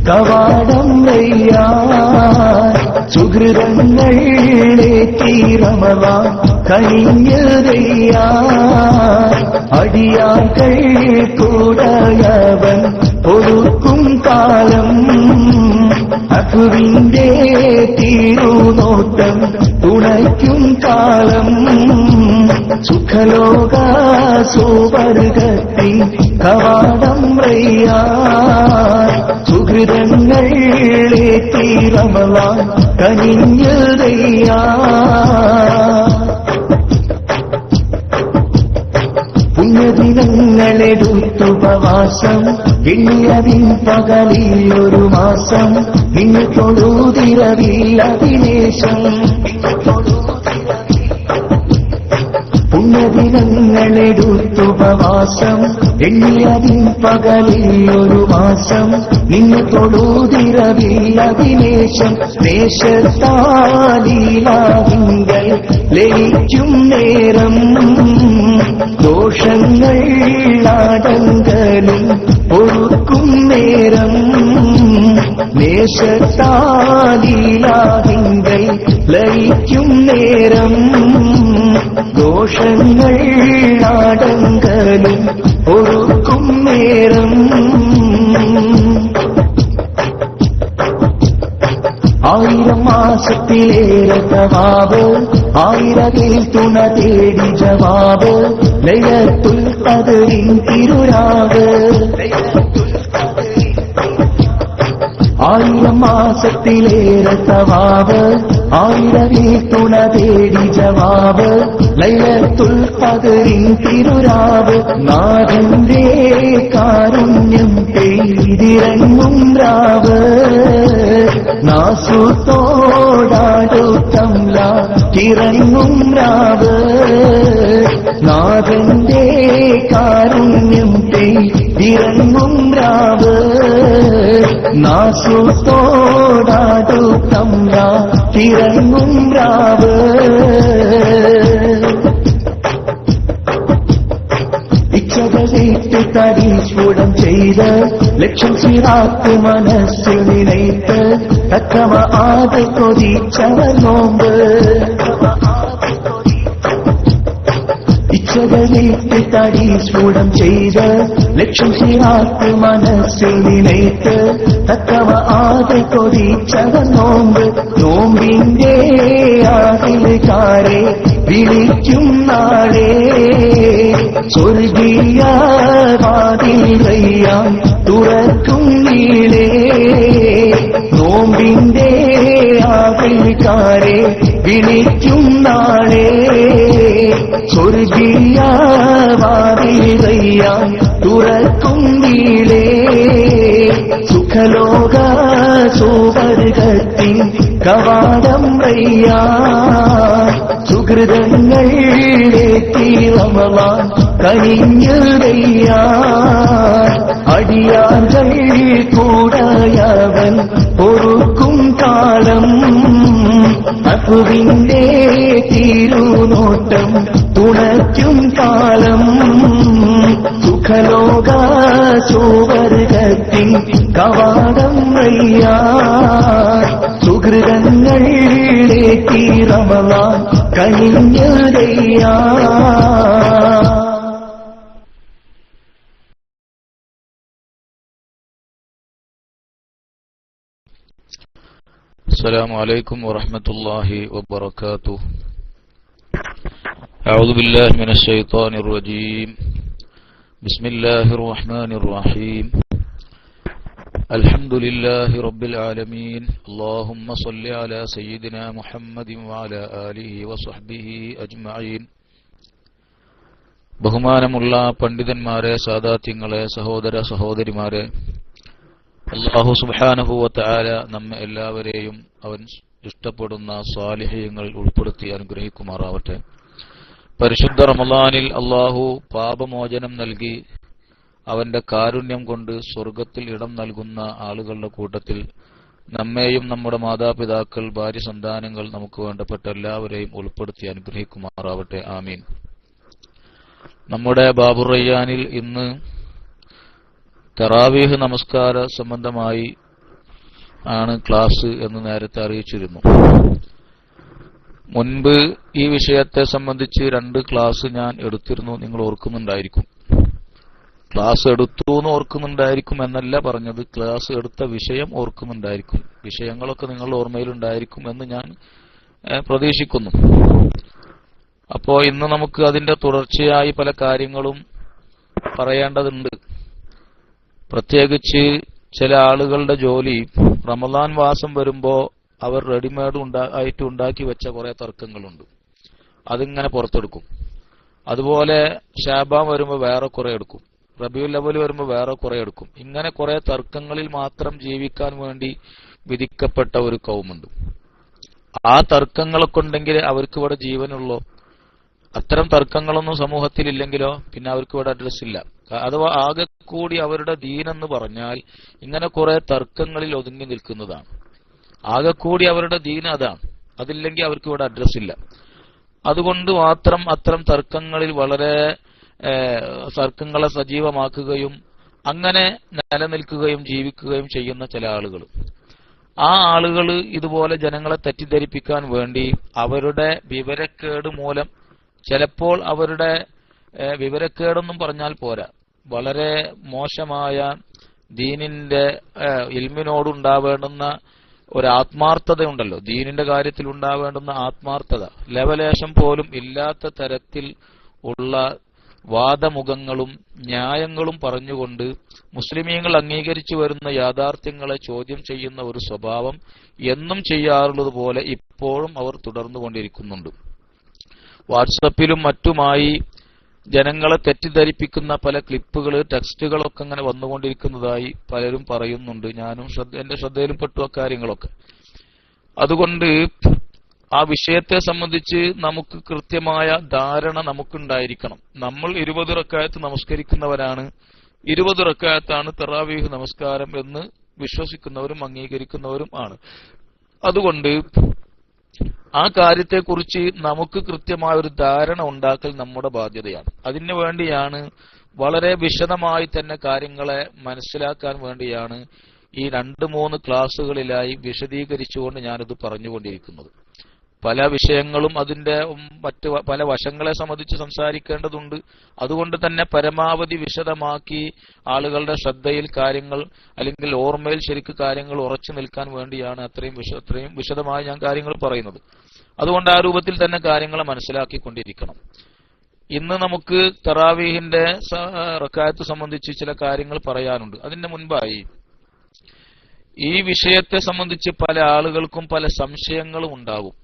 കവാടം റയ്യാൻ സുഹൃതങ്ങളേറ്റി റമളാൻ കഴിഞ്ഞതയ്യാൻ അടിയാകൾ കൂടയവൻ പൊറുക്കും കാലം അഫുവിന്റെ തിരുനോട്ടം തുണയ്ക്കും കാലം സുഖലോക സുവർഗത്തിൻ കവാടം റയ്യാൻ സുഹൃതങ്ങളേറ്റി റമളാൻ കഴിഞ്ഞതയ്യാൻ പുണ്യദിനങ്ങളെടുത്തുപവാസം എണ്ണിയതിൻ പകലിൽ ഒരു മാസം നിന്നെ തൊഴുതിരവില്ല ദിനേശം പുണ്യദിനങ്ങളെടുത്തുപവാസം എണ്ണിയതിൻ പകലിൽ ഒരു മാസം നിന്നെ തൊഴുതിരവില്ല ദിനേശം ദേശത്താലീലാവിങ്കൽ ലയിക്കും നേരം ദോഷങ്ങൾ ആടങ്കലും പൊറുക്കും നേരം ദേശത്താലീലാവിങ്കൽ ലയിക്കും നേരം ദോഷങ്ങൾ ആടങ്കലും പൊറുക്കും നേരം ആയിരം മാസത്തിലേറെ തവാബ് ആയിരത്തിൽ തുണ തേടി ജവാബ് ലൈലത്തുൽ ഖദ്റിൻ തിരുരാവ് ആയിരം മാസത്തിലേറെ തവാബ് ആയിരത്തിൽ തുണ തേടി ജവാബ് ലൈലത്തുൽ ഖദ്റിൻ തിരുരാവ് നാഥന്റെ കാരുണ്യം പെയ്തിറങ്ങും രാവ് നാസുത്തോടാടുത്തംല തിറങ്ങും രാവ് നാഥന്റെ കാരുണ്യം പെയ്തിറങ്ങും രാവ് നാസുത്തോടാടുത്തംല തിറങ്ങും രാവ് ഇച്ഛകളേറ്റ് തരീശ്വരം ചെയ്ത് ലക്ഷ്യം സിറാത്ത് മനസ്സിൽ നിனைத்து തക്കവ ആദ് കൊതിച്ചവർ നോമ്പ് ഇച്ഛകളേറ്റ് തരീശ്വരം ചെയ്ത് ലക്ഷ്യം സിറാത്ത് മനസ്സിൽ നിனைத்து തക്കവ ആദ് കൊതിച്ചവർ നോമ്പ് നോമ്പിന്റെ ആദിൽക്കാരെ വിളിക്കും നാളെ സ്വർഗീയ വാതിൽ റയ്യാൻ തുറക്കും നീളേ നോമ്പിന്റെ ആദിൽക്കാരെ വിളിക്കും നാളെ സ്വർഗീയ വാതിൽ റയ്യാൻ തുറക്കും നീളേ സുഖലോക സുവർഗത്തിൻ കവാടം റയ്യാൻ സുഹൃതങ്ങളേറ്റി റമളാൻ കഴിഞ്ഞതയ്യാൻ അടിയാകൾ കൂടയവൻ പൊറുക്കും കാലം അഫുവിന്റെ തിരുനോട്ടം തുണയ്ക്കും കാലം സുഖലോക സുവർഗത്തിൻ കവാടം റയ്യാൻ സുഹൃതങ്ങളേറ്റി റമളാൻ കഴിഞ്ഞതയ്യാൻ السلام عليكم ورحمة الله وبركاته. أعوذ بالله من الشيطان الرجيم. بسم الله الرحمن الرحيم. الحمد لله رب العالمين. اللهم صل على سيدنا محمد وعلى آله وصحبه أجمعين. ബഹുമാനമുള്ള പണ്ഡിതന്മാരെ, സാദാത്യങ്ങളെ, സഹോദര സഹോദരിമാരെ, അല്ലാഹു സുബ്ഹാനഹു വ തആല നമ്മെ എല്ലാവരെയും അവൻ ഇഷ്ടപ്പെടുന്ന സാലിഹ്യങ്ങൾ ഉൾപ്പെടുത്തി അനുഗ്രഹിക്കുമാറാവട്ടെ. പരിശുദ്ധ റമളാനിൽ അല്ലാഹു പാപമോചനം നൽകി അവന്റെ കാരുണ്യം കൊണ്ട് സ്വർഗത്തിൽ ഇടം നൽകുന്ന ആളുകളുടെ കൂട്ടത്തിൽ നമ്മെയും നമ്മുടെ മാതാപിതാക്കൾ, ഭാര്യ, സന്താനങ്ങൾ, നമുക്ക് വേണ്ടപ്പെട്ട എല്ലാവരെയും ഉൾപ്പെടുത്തി അനുഗ്രഹിക്കുമാറാവട്ടെ. ആമീൻ. നമ്മുടെ ബാബുർ റയ്യാനിൽ ഇന്ന് തറാവീഹ് നമസ്കാര സംബന്ധമായി ആണ് ക്ലാസ് എന്ന് നേരത്തെ അറിയിച്ചിരുന്നു. മുൻപ് ഈ വിഷയത്തെ സംബന്ധിച്ച് 2 ക്ലാസ് ഞാൻ എടുത്തിരുന്നു. നിങ്ങൾ ഓർക്കുന്നുണ്ടായിരിക്കും. ക്ലാസ് എടുത്തു എന്ന് ഓർക്കുന്നുണ്ടായിരിക്കും എന്നല്ല പറഞ്ഞത്, ക്ലാസ് എടുത്ത വിഷയം ഓർക്കുന്നുണ്ടായിരിക്കും. വിഷയങ്ങളൊക്കെ നിങ്ങളുടെ ഓർമ്മയിലുണ്ടായിരിക്കും എന്ന് ഞാൻ പ്രതീക്ഷിക്കുന്നു. അപ്പോ ഇന്ന് നമുക്ക് അതിന്റെ തുടർച്ചയായി പല കാര്യങ്ങളും പറയേണ്ടതുണ്ട്. പ്രത്യേകിച്ച് ചില ആളുകളുടെ ജോലി റമദാൻ മാസം വരുമ്പോ അവർ റെഡിമെയ്ഡ് ആയിട്ട് ഉണ്ടാക്കി വെച്ച കുറെ തർക്കങ്ങളുണ്ട്, അതിങ്ങനെ പുറത്തെടുക്കും. അതുപോലെ ശാബാൻ വരുമ്പോൾ വേറെ കുറെ എടുക്കും, റബീഉൽ അവ്വൽ വരുമ്പോൾ വേറെ കുറെ എടുക്കും. ഇങ്ങനെ കുറെ തർക്കങ്ങളിൽ മാത്രം ജീവിക്കാൻ വേണ്ടി വിധിക്കപ്പെട്ട ഒരു കൗമുണ്ട്. ആ തർക്കങ്ങളൊക്കെ ഉണ്ടെങ്കിൽ അവർക്ക് ഇവിടെ ജീവനുള്ളോ? അത്തരം തർക്കങ്ങളൊന്നും സമൂഹത്തിൽ ഇല്ലെങ്കിലോ പിന്നെ അവർക്ക് ഇവിടെ അഡ്രസ് ഇല്ല. അഥവാ ആകെ കൂടി അവരുടെ ദീനെന്ന് പറഞ്ഞാൽ ഇങ്ങനെ കുറെ തർക്കങ്ങളിൽ ഒതുങ്ങി നിൽക്കുന്നതാണ്. ആകെ കൂടി അവരുടെ ദീൻ അതാണ്. അതില്ലെങ്കിൽ അവർക്ക് ഇവിടെ അഡ്രസ് ഇല്ല. അതുകൊണ്ട് മാത്രം അത്തരം തർക്കങ്ങളിൽ വളരെ തർക്കങ്ങളെ സജീവമാക്കുകയും അങ്ങനെ നിലനിൽക്കുകയും ജീവിക്കുകയും ചെയ്യുന്ന ചില ആളുകൾ, ആ ആളുകൾ ഇതുപോലെ ജനങ്ങളെ തെറ്റിദ്ധരിപ്പിക്കാൻ വേണ്ടി അവരുടെ വിവരക്കേട് മൂലം, ചിലപ്പോൾ അവരുടെ വിവരക്കേടൊന്നും പറഞ്ഞാൽ പോരാ, വളരെ മോശമായ ദീനിന്റെ ഇൽമിനോടുണ്ടാവേണ്ടുന്ന ഒരു ആത്മാർത്ഥതയുണ്ടല്ലോ, ദീനിന്റെ കാര്യത്തിൽ ഉണ്ടാവേണ്ടുന്ന ആത്മാർത്ഥത ലവലേശം പോലും ഇല്ലാത്ത തരത്തിൽ ഉള്ള വാദമുഖങ്ങളും ന്യായങ്ങളും പറഞ്ഞുകൊണ്ട് മുസ്ലിമീങ്ങൾ അംഗീകരിച്ചു വരുന്ന യാഥാർത്ഥ്യങ്ങളെ ചോദ്യം ചെയ്യുന്ന ഒരു സ്വഭാവം എന്നും ചെയ്യാറുള്ളതുപോലെ ഇപ്പോഴും അവർ തുടർന്നുകൊണ്ടിരിക്കുന്നുണ്ട്. വാട്സപ്പിലും മറ്റുമായി ജനങ്ങളെ തെറ്റിദ്ധരിപ്പിക്കുന്ന പല ക്ലിപ്പുകൾ, ടെക്സ്റ്റുകളൊക്കെ അങ്ങനെ വന്നുകൊണ്ടിരിക്കുന്നതായി പലരും പറയുന്നുണ്ട്. ഞാനും എന്റെ ശ്രദ്ധയിലും പെട്ടു അക്കാര്യങ്ങളൊക്കെ. അതുകൊണ്ട് ആ വിഷയത്തെ സംബന്ധിച്ച് നമുക്ക് കൃത്യമായ ധാരണ നമുക്കുണ്ടായിരിക്കണം. നമ്മൾ 20 റക്അത്ത് നമസ്കരിക്കുന്നവരാണ്, 20 റക്അത്താണ് തറാവീഹ് നമസ്കാരം എന്ന് വിശ്വസിക്കുന്നവരും അംഗീകരിക്കുന്നവരും ആണ്. അതുകൊണ്ട് ആ കാര്യത്തെക്കുറിച്ച് നമുക്ക് കൃത്യമായ ഒരു ധാരണ ഉണ്ടാക്കൽ നമ്മുടെ ബാധ്യതയാണ്. അതിനു വേണ്ടിയാണ് വളരെ വിശദമായി തന്നെ കാര്യങ്ങളെ മനസ്സിലാക്കാൻ വേണ്ടിയാണ് ഈ 2-3 ക്ലാസുകളിലായി വിശദീകരിച്ചുകൊണ്ട് ഞാനിത് പറഞ്ഞുകൊണ്ടിരിക്കുന്നത്. പല വിഷയങ്ങളും അതിന്റെ മറ്റ് പല വശങ്ങളെ സംബന്ധിച്ച് സംസാരിക്കേണ്ടതുണ്ട്. അതുകൊണ്ട് തന്നെ പരമാവധി വിശദമാക്കി ആളുകളുടെ ശ്രദ്ധയിൽ കാര്യങ്ങൾ അല്ലെങ്കിൽ ഓർമ്മയിൽ ശരിക്ക് കാര്യങ്ങൾ ഉറച്ചു നിൽക്കാൻ വേണ്ടിയാണ് അത്രയും വിശദമായി ഞാൻ കാര്യങ്ങൾ പറയുന്നത്. അതുകൊണ്ട് ആ രൂപത്തിൽ തന്നെ കാര്യങ്ങളെ മനസ്സിലാക്കിക്കൊണ്ടിരിക്കണം. ഇന്ന് നമുക്ക് തറാവീഹിന്റെ റക്അത്ത് സംബന്ധിച്ച് ചില കാര്യങ്ങൾ പറയാനുണ്ട്. അതിന്റെ മുൻപായി ഈ വിഷയത്തെ സംബന്ധിച്ച് പല ആളുകൾക്കും പല സംശയങ്ങളും ഉണ്ടാകും.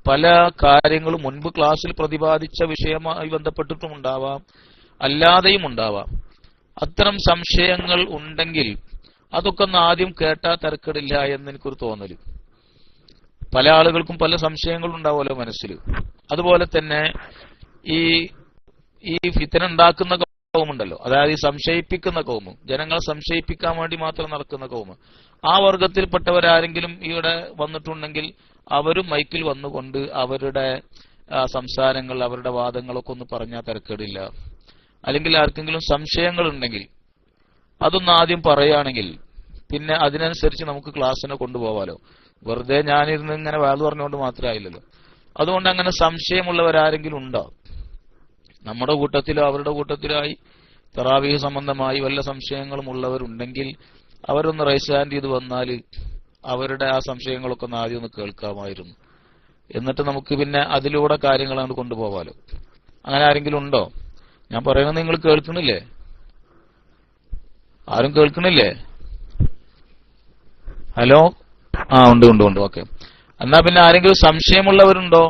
പല കാര്യങ്ങളും മുൻപ് ക്ലാസ്സിൽ പ്രതിപാദിച്ച വിഷയവുമായി ബന്ധപ്പെട്ടിട്ടും ഉണ്ടാവാം, അല്ലാതെയും ഉണ്ടാവാം. അത്തരം സംശയങ്ങൾ ഉണ്ടെങ്കിൽ അതൊക്കെ ഒന്ന് ആദ്യം കേട്ടാൽ തരക്കേടില്ല എന്ന് എനിക്കൊരു തോന്നല്. പല ആളുകൾക്കും പല സംശയങ്ങൾ ഉണ്ടാവുമല്ലോ മനസ്സിൽ. അതുപോലെ തന്നെ ഈ ഫിത്ന ഉണ്ടാക്കുന്ന കൗമുണ്ടല്ലോ, അതായത് ഈ സംശയിപ്പിക്കുന്ന കൗമ്, ജനങ്ങളെ സംശയിപ്പിക്കാൻ വേണ്ടി മാത്രം നടക്കുന്ന കൗമ്, ആ വർഗത്തിൽപ്പെട്ടവരാരെങ്കിലും ഇവിടെ വന്നിട്ടുണ്ടെങ്കിൽ അവരും മൈക്കിൽ വന്നുകൊണ്ട് അവരുടെ സംസാരങ്ങൾ, അവരുടെ വാദങ്ങളൊക്കെ ഒന്ന് പറഞ്ഞാൽ തരക്കേടില്ല. അല്ലെങ്കിൽ ആർക്കെങ്കിലും സംശയങ്ങൾ ഉണ്ടെങ്കിൽ അതൊന്ന് ആദ്യം പറയുകയാണെങ്കിൽ പിന്നെ അതിനനുസരിച്ച് നമുക്ക് ക്ലാസ്സിനെ കൊണ്ടുപോകാലോ. വെറുതെ ഞാനിരുന്ന് ഇങ്ങനെ വാത് പറഞ്ഞുകൊണ്ട് മാത്രമായില്ലല്ലോ. അതുകൊണ്ട് അങ്ങനെ സംശയമുള്ളവരാരെങ്കിലും ഉണ്ടോ? നമ്മുടെ കൂട്ടത്തിലോ അവരുടെ കൂട്ടത്തിലായി തറാവീഹ് സംബന്ധമായി വല്ല സംശയങ്ങളും ഉള്ളവരുണ്ടെങ്കിൽ അവരൊന്ന് റൈസ് ഹാൻഡ് ചെയ്ത് വന്നാൽ അവരുടെ ആ സംശയങ്ങളൊക്കെ ഒന്ന് ആദ്യം ഒന്ന് കേൾക്കാമായിരുന്നു. എന്നിട്ട് നമുക്ക് പിന്നെ അതിലൂടെ കാര്യങ്ങൾ അങ്ങോട്ട് കൊണ്ടുപോകാലോ. അങ്ങനെ ആരെങ്കിലും ഉണ്ടോ? ഞാൻ പറയുന്നത് നിങ്ങൾ കേൾക്കണില്ലേ? ആരും കേൾക്കണില്ലേ? ഹലോ? ഉണ്ട്. ഓക്കെ. എന്നാ പിന്നെ ആരെങ്കിലും സംശയമുള്ളവരുണ്ടോ?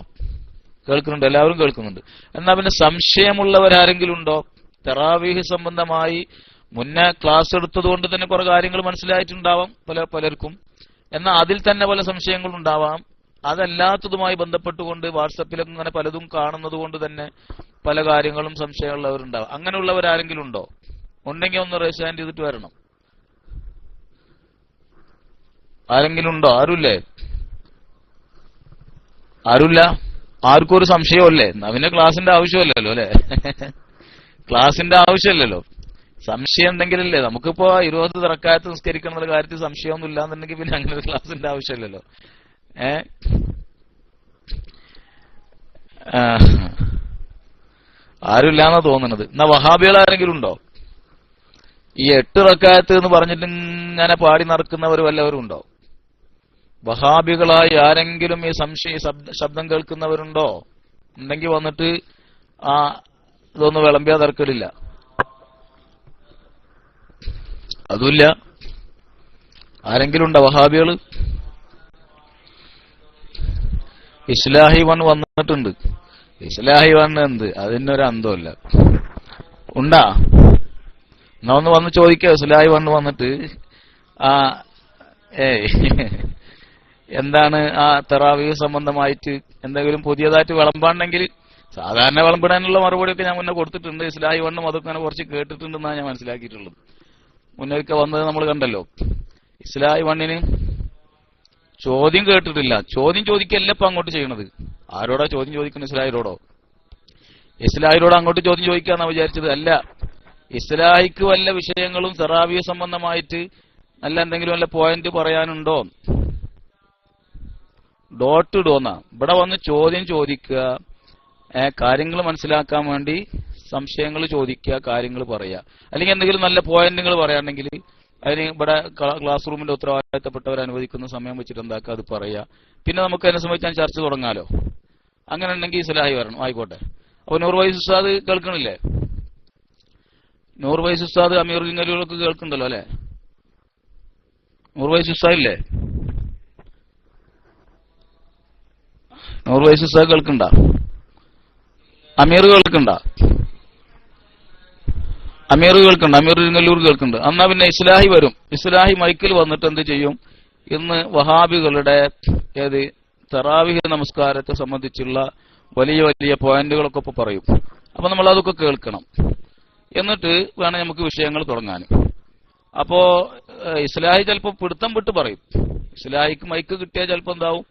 കേൾക്കുന്നുണ്ട്, എല്ലാവരും കേൾക്കുന്നുണ്ട്. എന്നാ പിന്നെ സംശയമുള്ളവരാരെങ്കിലും ഉണ്ടോ? തറാവീഹ് സംബന്ധമായി മുന്നേ ക്ലാസ് എടുത്തതുകൊണ്ട് തന്നെ കുറെ കാര്യങ്ങൾ മനസ്സിലായിട്ടുണ്ടാവാം പലർക്കും. എന്നാൽ അതിൽ തന്നെ പല സംശയങ്ങളുണ്ടാവാം. അതല്ലാത്തതുമായി ബന്ധപ്പെട്ടുകൊണ്ട് വാട്സപ്പിലൊക്കെ ഇങ്ങനെ പലതും കാണുന്നത് കൊണ്ട് തന്നെ പല കാര്യങ്ങളും സംശയമുള്ളവരുണ്ടാവും. അങ്ങനെയുള്ളവരാരെങ്കിലും ഉണ്ടോ? ഉണ്ടെങ്കിൽ ഒന്ന് റൈസ് ഹാൻഡ് ചെയ്തിട്ട് വരണം. ആരെങ്കിലും ഉണ്ടോ? ആരുമില്ലേ? ആരുമില്ല. ആർക്കും ഒരു സംശയമല്ലേ? പിന്നെ ക്ലാസിന്റെ ആവശ്യമല്ലല്ലോ അല്ലെ? ക്ലാസിന്റെ ആവശ്യമില്ലല്ലോ. സംശയം ഉണ്ടെങ്കിലല്ലേ നമുക്കിപ്പോ 20 റക്അത്ത് നിസ്കരിക്കണം എന്നുള്ള കാര്യത്തിൽ സംശയമൊന്നും ഇല്ലാന്നുണ്ടെങ്കിൽ പിന്നെ അങ്ങനെ ഒരു ക്ലാസിന്റെ ആവശ്യമില്ലല്ലോ. ആരുമില്ലാന്നാ തോന്നുന്നത്. എന്നാ വഹാബികൾ ആരെങ്കിലും ഉണ്ടോ? ഈ 8 റക്അത്ത് എന്ന് പറഞ്ഞിട്ട് ഇങ്ങനെ പാടി നടക്കുന്നവർ വല്ലവരും ഉണ്ടോ? വഹാബികളായി ആരെങ്കിലും ഈ ശബ്ദം കേൾക്കുന്നവരുണ്ടോ? ഉണ്ടെങ്കിൽ വന്നിട്ട് ഇതൊന്നും വിളമ്പിയാ തർക്കമില്ല. അതുമില്ല. ആരെങ്കിലും ഉണ്ടോ വഹാബികള്? ഇസ്ലാഹി വൺ വന്നിട്ടുണ്ട്. ഇസ്ലാഹി വൺ എന്ത്, അതിനൊരു അന്തമില്ല. ഉണ്ടാ? എന്നാ ഒന്ന് വന്ന് ചോദിക്കുക. ഇസ്ലാഹി വൺ വന്നിട്ട് എന്താണ് തറാവീഹ് സംബന്ധമായിട്ട് എന്തെങ്കിലും പുതിയതായിട്ട് വിളമ്പാണെങ്കിൽ, സാധാരണ വിളമ്പിടാനുള്ള മറുപടിയൊക്കെ ഞാൻ മുന്നേ കൊടുത്തിട്ടുണ്ട്. ഇസ്ലാഹി വണ്ണും അതൊക്കെ അങ്ങനെ കുറച്ച് കേട്ടിട്ടുണ്ടെന്നാണ് ഞാൻ മനസ്സിലാക്കിയിട്ടുള്ളത്. മുന്നൊരിക്കൽ വന്നത് നമ്മൾ കണ്ടല്ലോ. ഇസ്ലാഹി വണ്ണിന് ചോദ്യം കേട്ടിട്ടില്ല. ചോദ്യം ചോദിക്കല്ല ഇപ്പൊ അങ്ങോട്ട് ചെയ്യണത്. ആരോടാ ചോദ്യം ചോദിക്കുന്നത്? ഇസ്ലാഹിരോടോ? ഇസ്ലാഹിരോട് അങ്ങോട്ട് ചോദ്യം ചോദിക്കാന്നാ വിചാരിച്ചത്? അല്ല. ഇസ്ലാഹിക്ക് വല്ല വിഷയങ്ങളും തറാവീഹ് സംബന്ധമായിട്ട് നല്ല എന്തെങ്കിലും വല്ല പോയിന്റ് പറയാനുണ്ടോ? ഡോട്ട് ഇടുവന്ന ഇവിടെ വന്ന് ചോദ്യം ചോദിക്കുക, കാര്യങ്ങൾ മനസ്സിലാക്കാൻ വേണ്ടി സംശയങ്ങൾ ചോദിക്കുക, കാര്യങ്ങൾ പറയുക. അല്ലെങ്കിൽ എന്തെങ്കിലും നല്ല പോയിന്റുകൾ പറയുകയാണെങ്കിൽ അതിന് ഇവിടെ ക്ലാസ് റൂമിന്റെ ഉത്തരവാദിത്തപ്പെട്ടവർ അനുവദിക്കുന്ന സമയം വെച്ചിട്ട് എന്താക്കുക, അത് പറയുക. പിന്നെ നമുക്ക് അതിനെ സംബന്ധിച്ച് ചർച്ച തുടങ്ങാലോ. അങ്ങനെ ഉണ്ടെങ്കിൽ ഇസ്ലാഹി വരണം. ആയിക്കോട്ടെ. അപ്പൊ നൂർ വൈസ് ഉസ്താദ് കേൾക്കണില്ലേ? നൂർ വൈസ് ഉസ്താദ് അമീർ ഇങ്ങനെയൊക്കെ കേൾക്കുന്നുണ്ടല്ലോ അല്ലെ? നൂർ വൈസ് ഉസ്താദ് ഇല്ലേ? നൂർ വൈസ് ഉസ്താദ് കേൾക്കണ്ട? അമീർ കേൾക്കണ്ട? അമീർ കേൾക്കണ്ട? അമീർ ഇങ്ങല്ലൂർ കേൾക്കുന്നുണ്ട്. എന്നാ പിന്നെ ഇസ്ലാഹി വരും. ഇസ്ലാഹി മൈക്കിൽ വന്നിട്ട് എന്ത് ചെയ്യും? ഇന്ന് വഹാബികളുടെ തറാവീഹ് നമസ്കാരത്തെ സംബന്ധിച്ചുള്ള വലിയ വലിയ പോയിന്റുകളൊക്കെ ഇപ്പൊ പറയും. അപ്പൊ നമ്മൾ അതൊക്കെ കേൾക്കണം. എന്നിട്ട് വേണം നമുക്ക് വിഷയങ്ങൾ തുടങ്ങാനും. അപ്പോ ഇസ്ലാഹി ചിലപ്പോ പിടുത്തം വിട്ട് പറയും. ഇസ്ലാഹിക്ക് മൈക്ക് കിട്ടിയാൽ ചിലപ്പോ എന്താവും,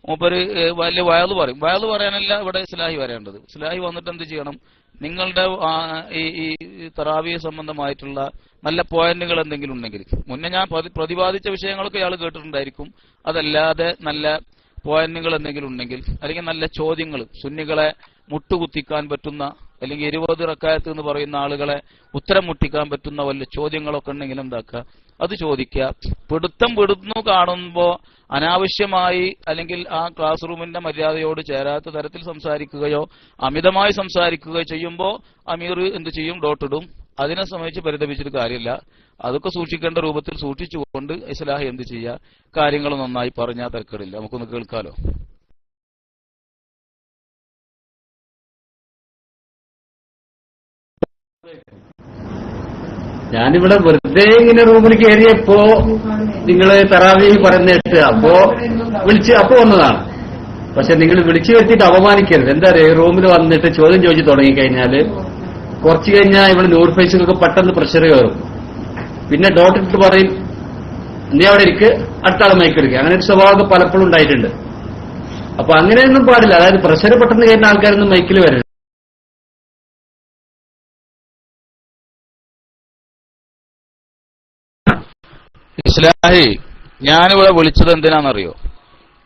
മൂപ്പര് വലിയ വയല് പറയും. വയല് പറയാനല്ല ഇവിടെ ഇസ്ലാഹി വരേണ്ടത്. ഇസ്ലാഹി വന്നിട്ട് എന്ത് ചെയ്യണം? നിങ്ങളുടെ ഈ തറാവീഹ് സംബന്ധമായിട്ടുള്ള നല്ല പോയിന്റുകൾ എന്തെങ്കിലും ഉണ്ടെങ്കിൽ, മുന്നേ ഞാൻ പ്രതിപാദിച്ച വിഷയങ്ങളൊക്കെ ഇയാൾ കേട്ടിട്ടുണ്ടായിരിക്കും. അതല്ലാതെ നല്ല പോയിന്റുകൾ എന്തെങ്കിലും ഉണ്ടെങ്കിൽ, അല്ലെങ്കിൽ നല്ല ചോദ്യങ്ങൾ, സുന്നികളെ മുട്ടുകുത്തിക്കാൻ പറ്റുന്ന, അല്ലെങ്കിൽ 20 റക്അത്ത് എന്ന് പറയുന്ന ആളുകളെ ഉത്തരം മുട്ടിക്കാൻ പറ്റുന്ന വല്ല ചോദ്യങ്ങളൊക്കെ ഉണ്ടെങ്കിൽ എന്താക്കുക, അത് ചോദിക്കുക. പിടുത്തം പിടുന്നു കാണുമ്പോ അനാവശ്യമായി അല്ലെങ്കിൽ ആ ക്ലാസ് റൂമിന്റെ മര്യാദയോട് ചേരാത്ത തരത്തിൽ സംസാരിക്കുകയോ അമിതമായി സംസാരിക്കുകയോ ചെയ്യുമ്പോ അമീർ എന്ത് ചെയ്യും? ഡോട്ടിടും. അതിനെ സംബന്ധിച്ച് പരിതപിച്ചിട്ട് കാര്യമില്ല. അതൊക്കെ സൂക്ഷിക്കേണ്ട രൂപത്തിൽ സൂക്ഷിച്ചുകൊണ്ട് ഇസ്ലാഹി എന്ത് ചെയ്യുക? കാര്യങ്ങൾ നന്നായി പറഞ്ഞാൽ തരക്കേടില്ല. നമുക്കൊന്ന് കേൾക്കാലോ. ഞാനിവിടെ വെറുതെ ഇങ്ങനെ റൂമിൽ കയറിയപ്പോ നിങ്ങള് തറാവീഹ് പറയുന്നിട്ട് അപ്പോ വന്നതാണ്. പക്ഷെ നിങ്ങൾ വിളിച്ചു വരുത്തിയിട്ട് അപമാനിക്കരുത്. എന്താ പറയുക, റൂമിൽ വന്നിട്ട് ചോദ്യം ചോദിച്ചു തുടങ്ങിക്കഴിഞ്ഞാല് കുറച്ചു കഴിഞ്ഞാൽ ഇവിടെ നൂർ ഫൈസിലൊക്കെ പെട്ടെന്ന് പ്രഷർ കയറും. പിന്നെ ഡോട്ടിട്ട് പറയും നീ അവിടെ ഇരിക്ക്, അടുത്ത ആളെ മയക്കെടുക്കുക. അങ്ങനെ ഒരു സ്വഭാവമൊക്കെ പലപ്പോഴും ഉണ്ടായിട്ടുണ്ട്. അപ്പൊ അങ്ങനെയൊന്നും പാടില്ല. അതായത് പ്രഷർ പെട്ടെന്ന് കയറുന്ന ആൾക്കാരൊന്നും മൈക്കിൽ വരരുത്. ഇസ്ലാഹി, ഞാനിവിടെ വിളിച്ചത് എന്തിനാണെന്നറിയോ?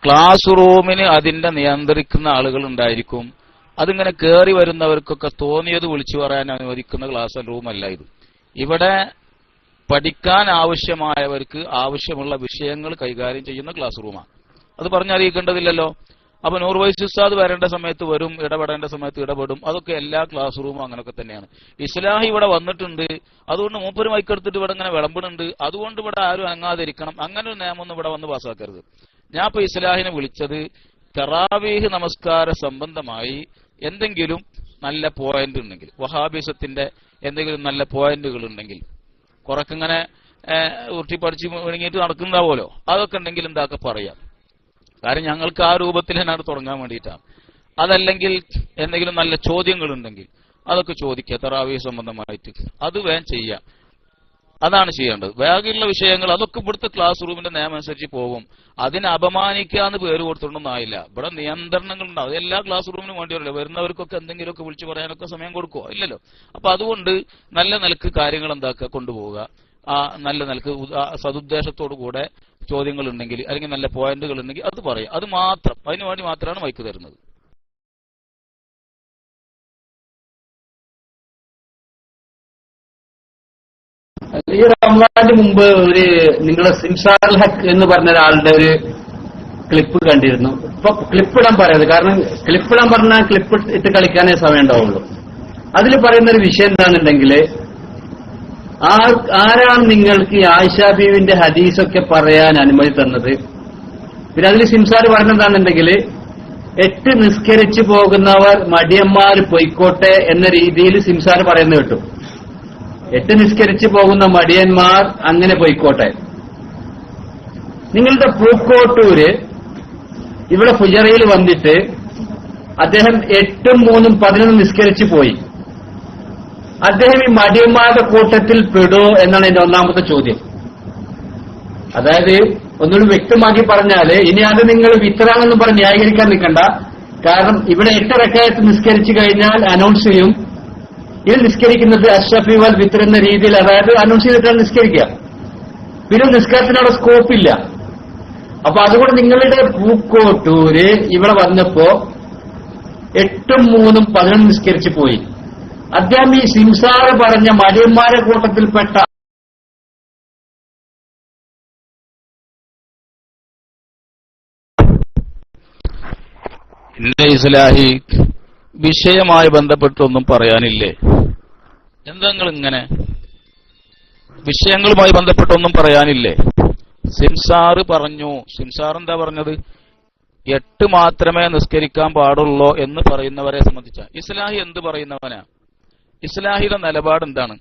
ക്ലാസ് റൂമിന് അതിന്റെ നിയന്ത്രിക്കുന്ന ആളുകൾ ഉണ്ടായിരിക്കും. അതിങ്ങനെ കയറി വരുന്നവർക്കൊക്കെ തോന്നിയത് വിളിച്ചു പറയാൻ അനുവദിക്കുന്ന ക്ലാസ് റൂമല്ല ഇത്. ഇവിടെ പഠിക്കാൻ ആവശ്യമായവർക്ക് ആവശ്യമുള്ള വിഷയങ്ങൾ കൈകാര്യം ചെയ്യുന്ന ക്ലാസ് റൂമാണ്. അത് പറഞ്ഞറിയിക്കേണ്ടതില്ലല്ലോ. അപ്പൊ നൂർ വൈസ് ഉസ്താദ് വരേണ്ട സമയത്ത് വരും, ഇടപെടേണ്ട സമയത്ത് ഇടപെടും. അതൊക്കെ എല്ലാ ക്ലാസ് റൂമും അങ്ങനെയൊക്കെ തന്നെയാണ്. ഇസ്ലാഹി ഇവിടെ വന്നിട്ടുണ്ട്, അതുകൊണ്ട് മൂപ്പര് മൈക്കെടുത്തിട്ട് ഇവിടെ ഇങ്ങനെ വിളമ്പുന്നുണ്ട്, അതുകൊണ്ട് ഇവിടെ ആരും അനങ്ങാതിരിക്കണം, അങ്ങനെ ഒരു നിയമമൊന്നും ഇവിടെ വന്ന് പാസ്സാക്കരുത്. ഞാൻ ഇപ്പൊ ഇസ്ലാഹിനെ വിളിച്ചത് തറാവീഹ് നമസ്കാര സംബന്ധമായി എന്തെങ്കിലും നല്ല പോയിന്റ് ഉണ്ടെങ്കിൽ, വഹാബിസത്തിന്റെ എന്തെങ്കിലും നല്ല പോയിന്റുകൾ ഉണ്ടെങ്കിൽ, കുറക്കിങ്ങനെ ഉരുട്ടിപ്പടിച്ച് വിഴുങ്ങിയിട്ട് നടക്കുന്നുണ്ടാവുമല്ലോ, അതൊക്കെ ഉണ്ടെങ്കിൽ എന്താക്കെ പറയാം. കാരണം ഞങ്ങൾക്ക് ആ രൂപത്തിൽ തന്നെ തുടങ്ങാൻ വേണ്ടിയിട്ടാണ്. അതല്ലെങ്കിൽ എന്തെങ്കിലും നല്ല ചോദ്യങ്ങൾ ഉണ്ടെങ്കിൽ അതൊക്കെ ചോദിക്കുക തറാവീഹ് സംബന്ധമായിട്ട്. അത് വേഗം ചെയ്യാം. അതാണ് ചെയ്യേണ്ടത്. ബാക്കിയുള്ള വിഷയങ്ങൾ അതൊക്കെ ഇവിടുത്തെ ക്ലാസ് റൂമിന്റെ നിയമം അനുസരിച്ച് പോകും. അതിനെ അപമാനിക്കാന്ന് പേര് കൊടുത്തിട്ടൊന്നും ആയില്ല. ഇവിടെ നിയന്ത്രണങ്ങൾ ഉണ്ടാവും. എല്ലാ ക്ലാസ് റൂമിനും വേണ്ടി വരില്ല. വരുന്നവർക്കൊക്കെ എന്തെങ്കിലുമൊക്കെ വിളിച്ചു പറയാനൊക്കെ സമയം കൊടുക്കുമോ? ഇല്ലല്ലോ. അപ്പൊ അതുകൊണ്ട് നല്ല നിലക്ക് കാര്യങ്ങൾ എന്താക്കുക, കൊണ്ടുപോവുക. ആ നല്ല നിലക്ക് സതുദ്ദേശത്തോടു കൂടെ ചോദ്യങ്ങൾ ഉണ്ടെങ്കിൽ അല്ലെങ്കിൽ നല്ല പോയിന്റുകൾ ഉണ്ടെങ്കിൽ അത് പറയാം. അത് മാത്രം, അതിനുവേണ്ടി മാത്രമാണ് മൈക്ക് തരുന്നത്. ഈ റമദാന്റെ മുമ്പ് നിങ്ങളെ സിംസാർ ഹക്ക് എന്ന് പറഞ്ഞ ഒരാളുടെ ഒരു ക്ലിപ്പ് കണ്ടിരുന്നു. ഇപ്പൊ ക്ലിപ്പ് ഇടാൻ പറയരുത്, കാരണം ക്ലിപ്പ് ഇടാൻ പറഞ്ഞാൽ ക്ലിപ്പ് ഇട്ട് കളിക്കാനേ സമയം ഉണ്ടാവുള്ളൂ. അതിൽ പറയുന്ന ഒരു വിഷയം എന്താണെന്നുണ്ടെങ്കിൽ, ആരാണ് നിങ്ങൾക്ക് ആയിഷ ബീവിന്റെ ഹദീസൊക്കെ പറയാൻ അനുമതി തന്നത്? പിന്നെ അതിൽ സിംസാർ പറഞ്ഞെന്താണെന്നുണ്ടെങ്കിൽ, 8 നിസ്കരിച്ചു പോകുന്നവർ മടിയന്മാർ പൊയ്ക്കോട്ടെ എന്ന രീതിയിൽ സിംസാർ പറയുന്നത് കേട്ടു. 8 നിസ്കരിച്ചു പോകുന്ന മടിയന്മാർ അങ്ങനെ പൊയ്ക്കോട്ടെ. നിങ്ങളുടെ പൂക്കോട്ടൂര് ഇവിടെ ഫുജറയിൽ വന്നിട്ട് അദ്ദേഹം 8ഉം 3ഉം 11 നിസ്കരിച്ചു പോയി. അദ്ദേഹം ഈ മടിയന്മാരുടെ കൂട്ടത്തിൽ പെടോ എന്നാണ് എന്റെ ഒന്നാമത്തെ ചോദ്യം. അതായത് ഒന്നുകൂടി വ്യക്തമാക്കി പറഞ്ഞാല്, ഇനി അത് നിങ്ങൾ വിത്തറാണെന്ന് പറഞ്ഞ് ന്യായീകരിക്കാൻ നിൽക്കണ്ട. കാരണം ഇവിടെ 8 റക്അത്ത് നിസ്കരിച്ചു കഴിഞ്ഞാൽ അനൗൺസ് ചെയ്യും. ഇത് നിസ്കരിക്കുന്നത് അഷ്റഫി വൽ വിത്തർ എന്ന രീതിയിൽ, അതായത് അനൗൺസ് ചെയ്തിട്ടാണ് നിസ്കരിക്കുക. പിന്നെ നിസ്കാരത്തിനവിടെ സ്കോപ്പില്ല. അപ്പൊ അതുകൊണ്ട് നിങ്ങളുടെ പൂക്കോട്ടൂര് ഇവിടെ വന്നപ്പോ 8ഉം 3ഉം 11 നിസ്കരിച്ചു പോയി. അദ്ദേഹം ഈ സിംസാറ് പറഞ്ഞ മടിയന്മാരെ കൂട്ടത്തിൽപ്പെട്ട ഇസ്ലാഹി വിഷയവുമായി ബന്ധപ്പെട്ടൊന്നും പറയാനില്ലേ? എന്താ നിങ്ങൾ ഇങ്ങനെ വിഷയങ്ങളുമായി ബന്ധപ്പെട്ടൊന്നും പറയാനില്ലേ? സിംസാറ് പറഞ്ഞു. സിംസാർ എന്താ പറഞ്ഞത്? 8 മാത്രമേ നിസ്കരിക്കാൻ പാടുള്ളൂ എന്ന് പറയുന്നവരെ സംബന്ധിച്ച ഇസ്ലാഹി എന്ത് പറയുന്നവനാ? ഇസ്ലാഹിയുടെ നിലപാട് എന്താണ്?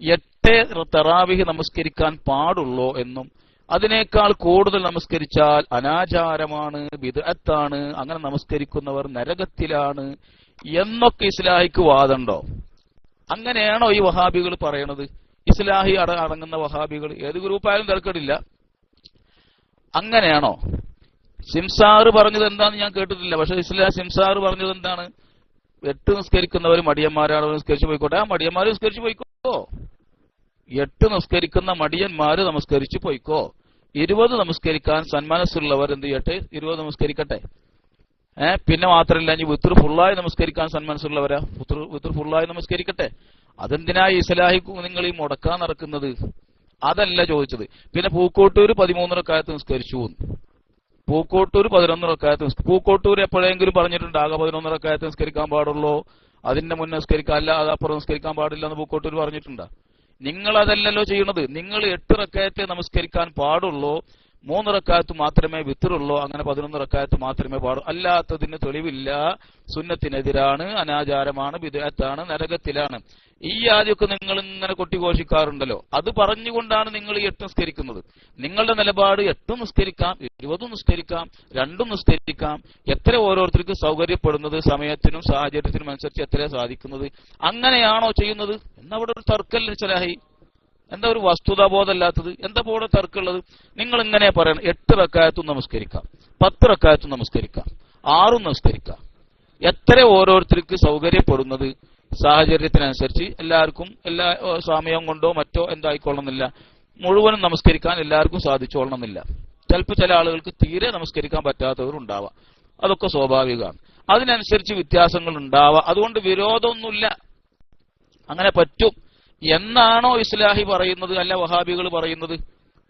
8 തറാവിഹ് നമസ്കരിക്കാൻ പാടുള്ളൂ എന്നും അതിനേക്കാൾ കൂടുതൽ നമസ്കരിച്ചാൽ അനാചാരമാണ്, ബിദ്അത്താണ്, അങ്ങനെ നമസ്കരിക്കുന്നവർ നരകത്തിലാണ് എന്നൊക്കെ ഇസ്ലാഹിക്ക് വാദമുണ്ടോ? അങ്ങനെയാണോ ഈ വഹാബികൾ പറയണത്? ഇസ്ലാഹി അടങ്ങുന്ന വഹാബികൾ, ഏത് ഗ്രൂപ്പായാലും തിരക്കടില്ല, അങ്ങനെയാണോ? സിംസാർ പറഞ്ഞത് എന്താണെന്ന് ഞാൻ കേട്ടിട്ടില്ല. പക്ഷെ സിംസാർ പറഞ്ഞത് എന്താണ്? 8 നിസ്കരിക്കുന്നവർ മടിയന്മാരാണ്, നിസ്കരിച്ചു പോയിക്കോട്ടെ. ആ മടിയന്മാർ നിസ്കരിച്ചു പോയിക്കോ. 8 നിസ്കരിക്കുന്ന മടിയന്മാര് നമസ്കരിച്ചു പോയിക്കോ. 20 നമസ്കരിക്കാൻ സന്മനസ്സുള്ളവർ എന്ത് ചെയ്യട്ടെ? 20 നമസ്കരിക്കട്ടെ. പിന്നെ മാത്രമല്ല, ഇനി വിത്ർ ഫുള്ളായി നമസ്കരിക്കാൻ സന്മനസ്സുള്ളവരാ വിത്ർ ഫുള്ളായി നമസ്കരിക്കട്ടെ. അതെന്തിനായി ഇസ്ലാഹി നിങ്ങൾ ഈ മുടക്കാൻ നടക്കുന്നത്? അതല്ല ചോദിച്ചത്. പിന്നെ പൂക്കോട്ടൂര് 13 റക്അത്ത് നിസ്കരിച്ചു. പൂക്കോട്ടൂർ 11 റക്അത്ത്. പൂക്കോട്ടൂർ എപ്പോഴെങ്കിലും പറഞ്ഞിട്ടുണ്ട് ആകെ 11 റക്അത്ത് നിസ്കരിക്കാൻ പാടുള്ളൂ, അതിന്റെ മുന്നേ നിസ്കരിക്കാൻ, അല്ല അത് അപ്പുറം നിസ്കരിക്കാൻ പാടില്ല എന്ന് പൂക്കോട്ടൂർ പറഞ്ഞിട്ടുണ്ടോ? നിങ്ങൾ അതല്ലല്ലോ ചെയ്യുന്നത്. നിങ്ങൾ 8 റക്അത്തെ നമസ്കരിക്കാൻ പാടുള്ളൂ, 3 റക്അത്ത് മാത്രമേ വിത്തറുള്ളൂ, അങ്ങനെ 11 റക്അത്ത് മാത്രമേ പാടൂ. അല്ലാത്തതിന് തെളിവില്ല, സുന്നത്തിനെതിരാണ്, അനാചാരമാണ്, ബിദ്അത്താണ്, നരകത്തിലാണ്. ഈ ആദ്യമൊക്കെ നിങ്ങൾ ഇങ്ങനെ കൊട്ടിഘോഷിക്കാറുണ്ടല്ലോ, അത് പറഞ്ഞുകൊണ്ടാണ് നിങ്ങൾ ഈ 8 നിസ്കരിക്കുന്നത്. നിങ്ങളുടെ നിലപാട് 8 നിസ്കരിക്കാം, 20 നിസ്കരിക്കാം, 2 നിസ്കരിക്കാം, എത്ര ഓരോരുത്തർക്ക് സൗകര്യപ്പെടുന്നത്, സമയത്തിനും സാഹചര്യത്തിനും അനുസരിച്ച് എത്ര സാധിക്കുന്നത്, അങ്ങനെയാണോ ചെയ്യുന്നത്? എന്നവിടെ ഒരു തർക്കല്ല ഇസ്ലാഹി. എന്താ ഒരു വസ്തുതാബോധമല്ലാത്തത്? എന്താ പോലെ തർക്കമുള്ളത്? നിങ്ങൾ ഇങ്ങനെ പറയണം, 8 റക്അത്തും നമസ്കരിക്കാം, 10 റക്അത്തും നമസ്കരിക്കാം, 6 നമസ്കരിക്കാം, എത്ര ഓരോരുത്തർക്ക് സൗകര്യപ്പെടുന്നത് സാഹചര്യത്തിനനുസരിച്ച്. എല്ലാവർക്കും എല്ലാ സമയം കൊണ്ടോ മറ്റോ എന്തായിക്കൊള്ളണമെന്നില്ല, മുഴുവനും നമസ്കരിക്കാൻ എല്ലാവർക്കും സാധിച്ചോളണമെന്നില്ല. ചിലപ്പോൾ ചില ആളുകൾക്ക് തീരെ നമസ്കരിക്കാൻ പറ്റാത്തവരുണ്ടാവാം, അതൊക്കെ സ്വാഭാവികമാണ്. അതിനനുസരിച്ച് വ്യത്യാസങ്ങൾ ഉണ്ടാവാം. അതുകൊണ്ട് വിരോധമൊന്നുമില്ല, അങ്ങനെ പറ്റും എന്നാണോ ഇസ്ലാഹി പറയുന്നത്, അല്ല വഹാബികൾ പറയുന്നത്?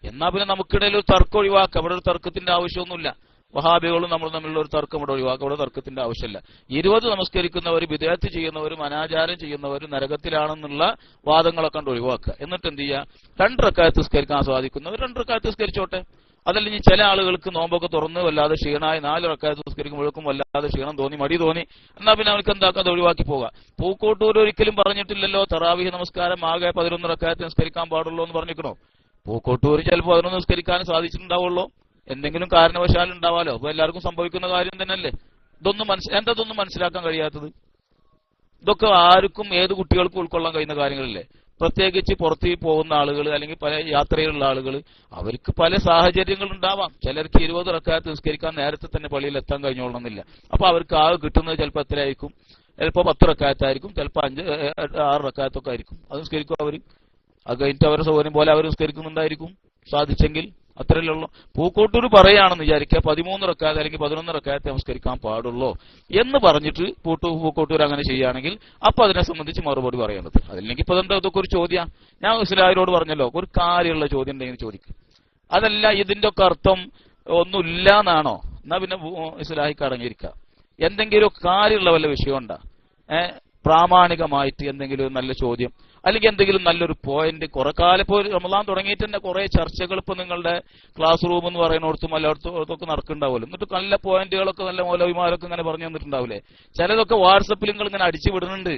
എന്നാ പിന്നെ നമുക്കിടയിൽ ഒരു തർക്കം ഒഴിവാക്കാം. അവിടെ ഒരു തർക്കത്തിന്റെ ആവശ്യമൊന്നുമില്ല. വഹാബികളും നമ്മൾ തമ്മിലുള്ള ഒരു തർക്കം ഇവിടെ ഒഴിവാക്കാം. അവിടെ തർക്കത്തിന്റെ ആവശ്യമില്ല. 20 നമസ്കരിക്കുന്നവർ, ബിദ്അത്ത് ചെയ്യുന്നവരും അനാചാരം ചെയ്യുന്നവരും നരകത്തിലാണെന്നുള്ള വാദങ്ങളൊക്കെ കണ്ട് ഒഴിവാക്കുക. എന്നിട്ട് എന്ത് ചെയ്യുക? 2 റക്അത്ത് നിസ്കരിക്കാൻ സാധിക്കുന്നവർ 2 റക്അത്ത് നിസ്കരിച്ചോട്ടെ. അതല്ല ഇനി ചില ആളുകൾക്ക് നോമ്പൊക്കെ തുറന്ന് വല്ലാതെ ക്ഷീണമായി 4 റക്അത്ത് നിസ്കരിക്കുമ്പോഴേക്കും വല്ലാതെ ക്ഷീണം തോന്നി, മടി തോന്നി, എന്നാ പിന്നെ അവർക്ക് എന്താക്കാം? അത് ഒഴിവാക്കി പോകാം. പൂക്കോട്ടൂർ ഒരിക്കലും പറഞ്ഞിട്ടില്ലല്ലോ തറാവീഹ് നമസ്കാരം ആകെ 11 റക്അത്ത് നിസ്കരിക്കാൻ പാടുള്ളൂ എന്ന് പറഞ്ഞിരിക്കണോ? പൂക്കോട്ടൂർ ചിലപ്പോൾ 11 നിസ്കരിക്കാൻ സാധിച്ചിട്ടുണ്ടാവുള്ളൂ, എന്തെങ്കിലും കാരണവശാൽ ഉണ്ടാവാലോ. അപ്പൊ എല്ലാവർക്കും സംഭവിക്കുന്ന കാര്യം തന്നെയല്ലേ. ഇതൊന്നും മനസ്സിലാക്കാൻ കഴിയാത്തത്? ഇതൊക്കെ ആർക്കും ഏത് കുട്ടികൾക്കും ഉൾക്കൊള്ളാൻ കഴിയുന്ന കാര്യങ്ങളല്ലേ. പ്രത്യേകിച്ച് പുറത്ത് പോകുന്ന ആളുകൾ അല്ലെങ്കിൽ പല യാത്രയിലുള്ള ആളുകൾ അവർക്ക് പല സാഹചര്യങ്ങൾ ഉണ്ടാവാം. ചിലർക്ക് 20 റക്അത്ത് നിസ്കരിക്കാൻ നേരത്തെ തന്നെ പള്ളിയിൽ എത്താൻ കഴിഞ്ഞോളണമെന്നില്ല. അപ്പൊ അവർക്ക് ആകെ കിട്ടുന്നത് ചിലപ്പോൾ എത്രയായിരിക്കും? ചിലപ്പോൾ 10 റക്അത്തായിരിക്കും, ചിലപ്പോൾ 5-6 റക്അത്തൊക്കെ ആയിരിക്കും. അത് നിസ്കരിക്കും അവർ. അത് കഴിഞ്ഞിട്ട് അവരുടെ സൗകര്യം പോലെ അവർ നിസ്കരിക്കുന്നുണ്ടായിരിക്കും സാധിച്ചെങ്കിൽ. അത്രയല്ലേ ഉള്ളൂ. പൂക്കോട്ടൂർ പറയുകയാണെന്ന് വിചാരിക്കുക 13 റക്അത്ത് അല്ലെങ്കിൽ 11 റക്അത്ത് നമസ്കരിക്കാൻ പാടുള്ളൂ എന്ന് പറഞ്ഞിട്ട് പൂക്കോട്ടൂർ അങ്ങനെ ചെയ്യുകയാണെങ്കിൽ അപ്പൊ അതിനെ സംബന്ധിച്ച് മറുപടി പറയേണ്ടത്. അതില്ലെങ്കിൽ ഇപ്പൊ എന്താ ഇതൊക്കെ ഒരു ചോദ്യം? ഞാൻ ഇസ്ലാഹിനോട് പറഞ്ഞല്ലോ, ഒരു കാര്യമുള്ള ചോദ്യം ഉണ്ടെങ്കിൽ ചോദിക്കും. അതല്ല ഇതിന്റെ ഒക്കെ അർത്ഥം ഒന്നുമില്ല എന്നാണോ? എന്നാ പിന്നെ ഇസ്ലാഹിക്ക് അടങ്ങിയിരിക്കുക. എന്തെങ്കിലും കാര്യമുള്ള വല്ല വിഷയം ഉണ്ടാ, പ്രാമാണികമായിട്ട് എന്തെങ്കിലും നല്ല ചോദ്യം അല്ലെങ്കിൽ എന്തെങ്കിലും നല്ലൊരു പോയിന്റ്. കുറെ കാലം ഇപ്പോൾ റമളാൻ തുടങ്ങിയിട്ട് തന്നെ കുറെ ചർച്ചകൾ ഇപ്പൊ നിങ്ങളുടെ ക്ലാസ് റൂം എന്ന് പറയുന്നിടത്തും എല്ലായിടത്തും നടക്കുന്നുണ്ടാവുമല്ലോ. എന്നിട്ട് നല്ല പോയിന്റുകളൊക്കെ നല്ല മൗലവിമാരൊക്കെ ഇങ്ങനെ പറഞ്ഞു തന്നിട്ടുണ്ടാവില്ലേ? ചിലതൊക്കെ വാട്സപ്പിൽ നിങ്ങൾ ഇങ്ങനെ അടിച്ചു വിടുന്നുണ്ട്.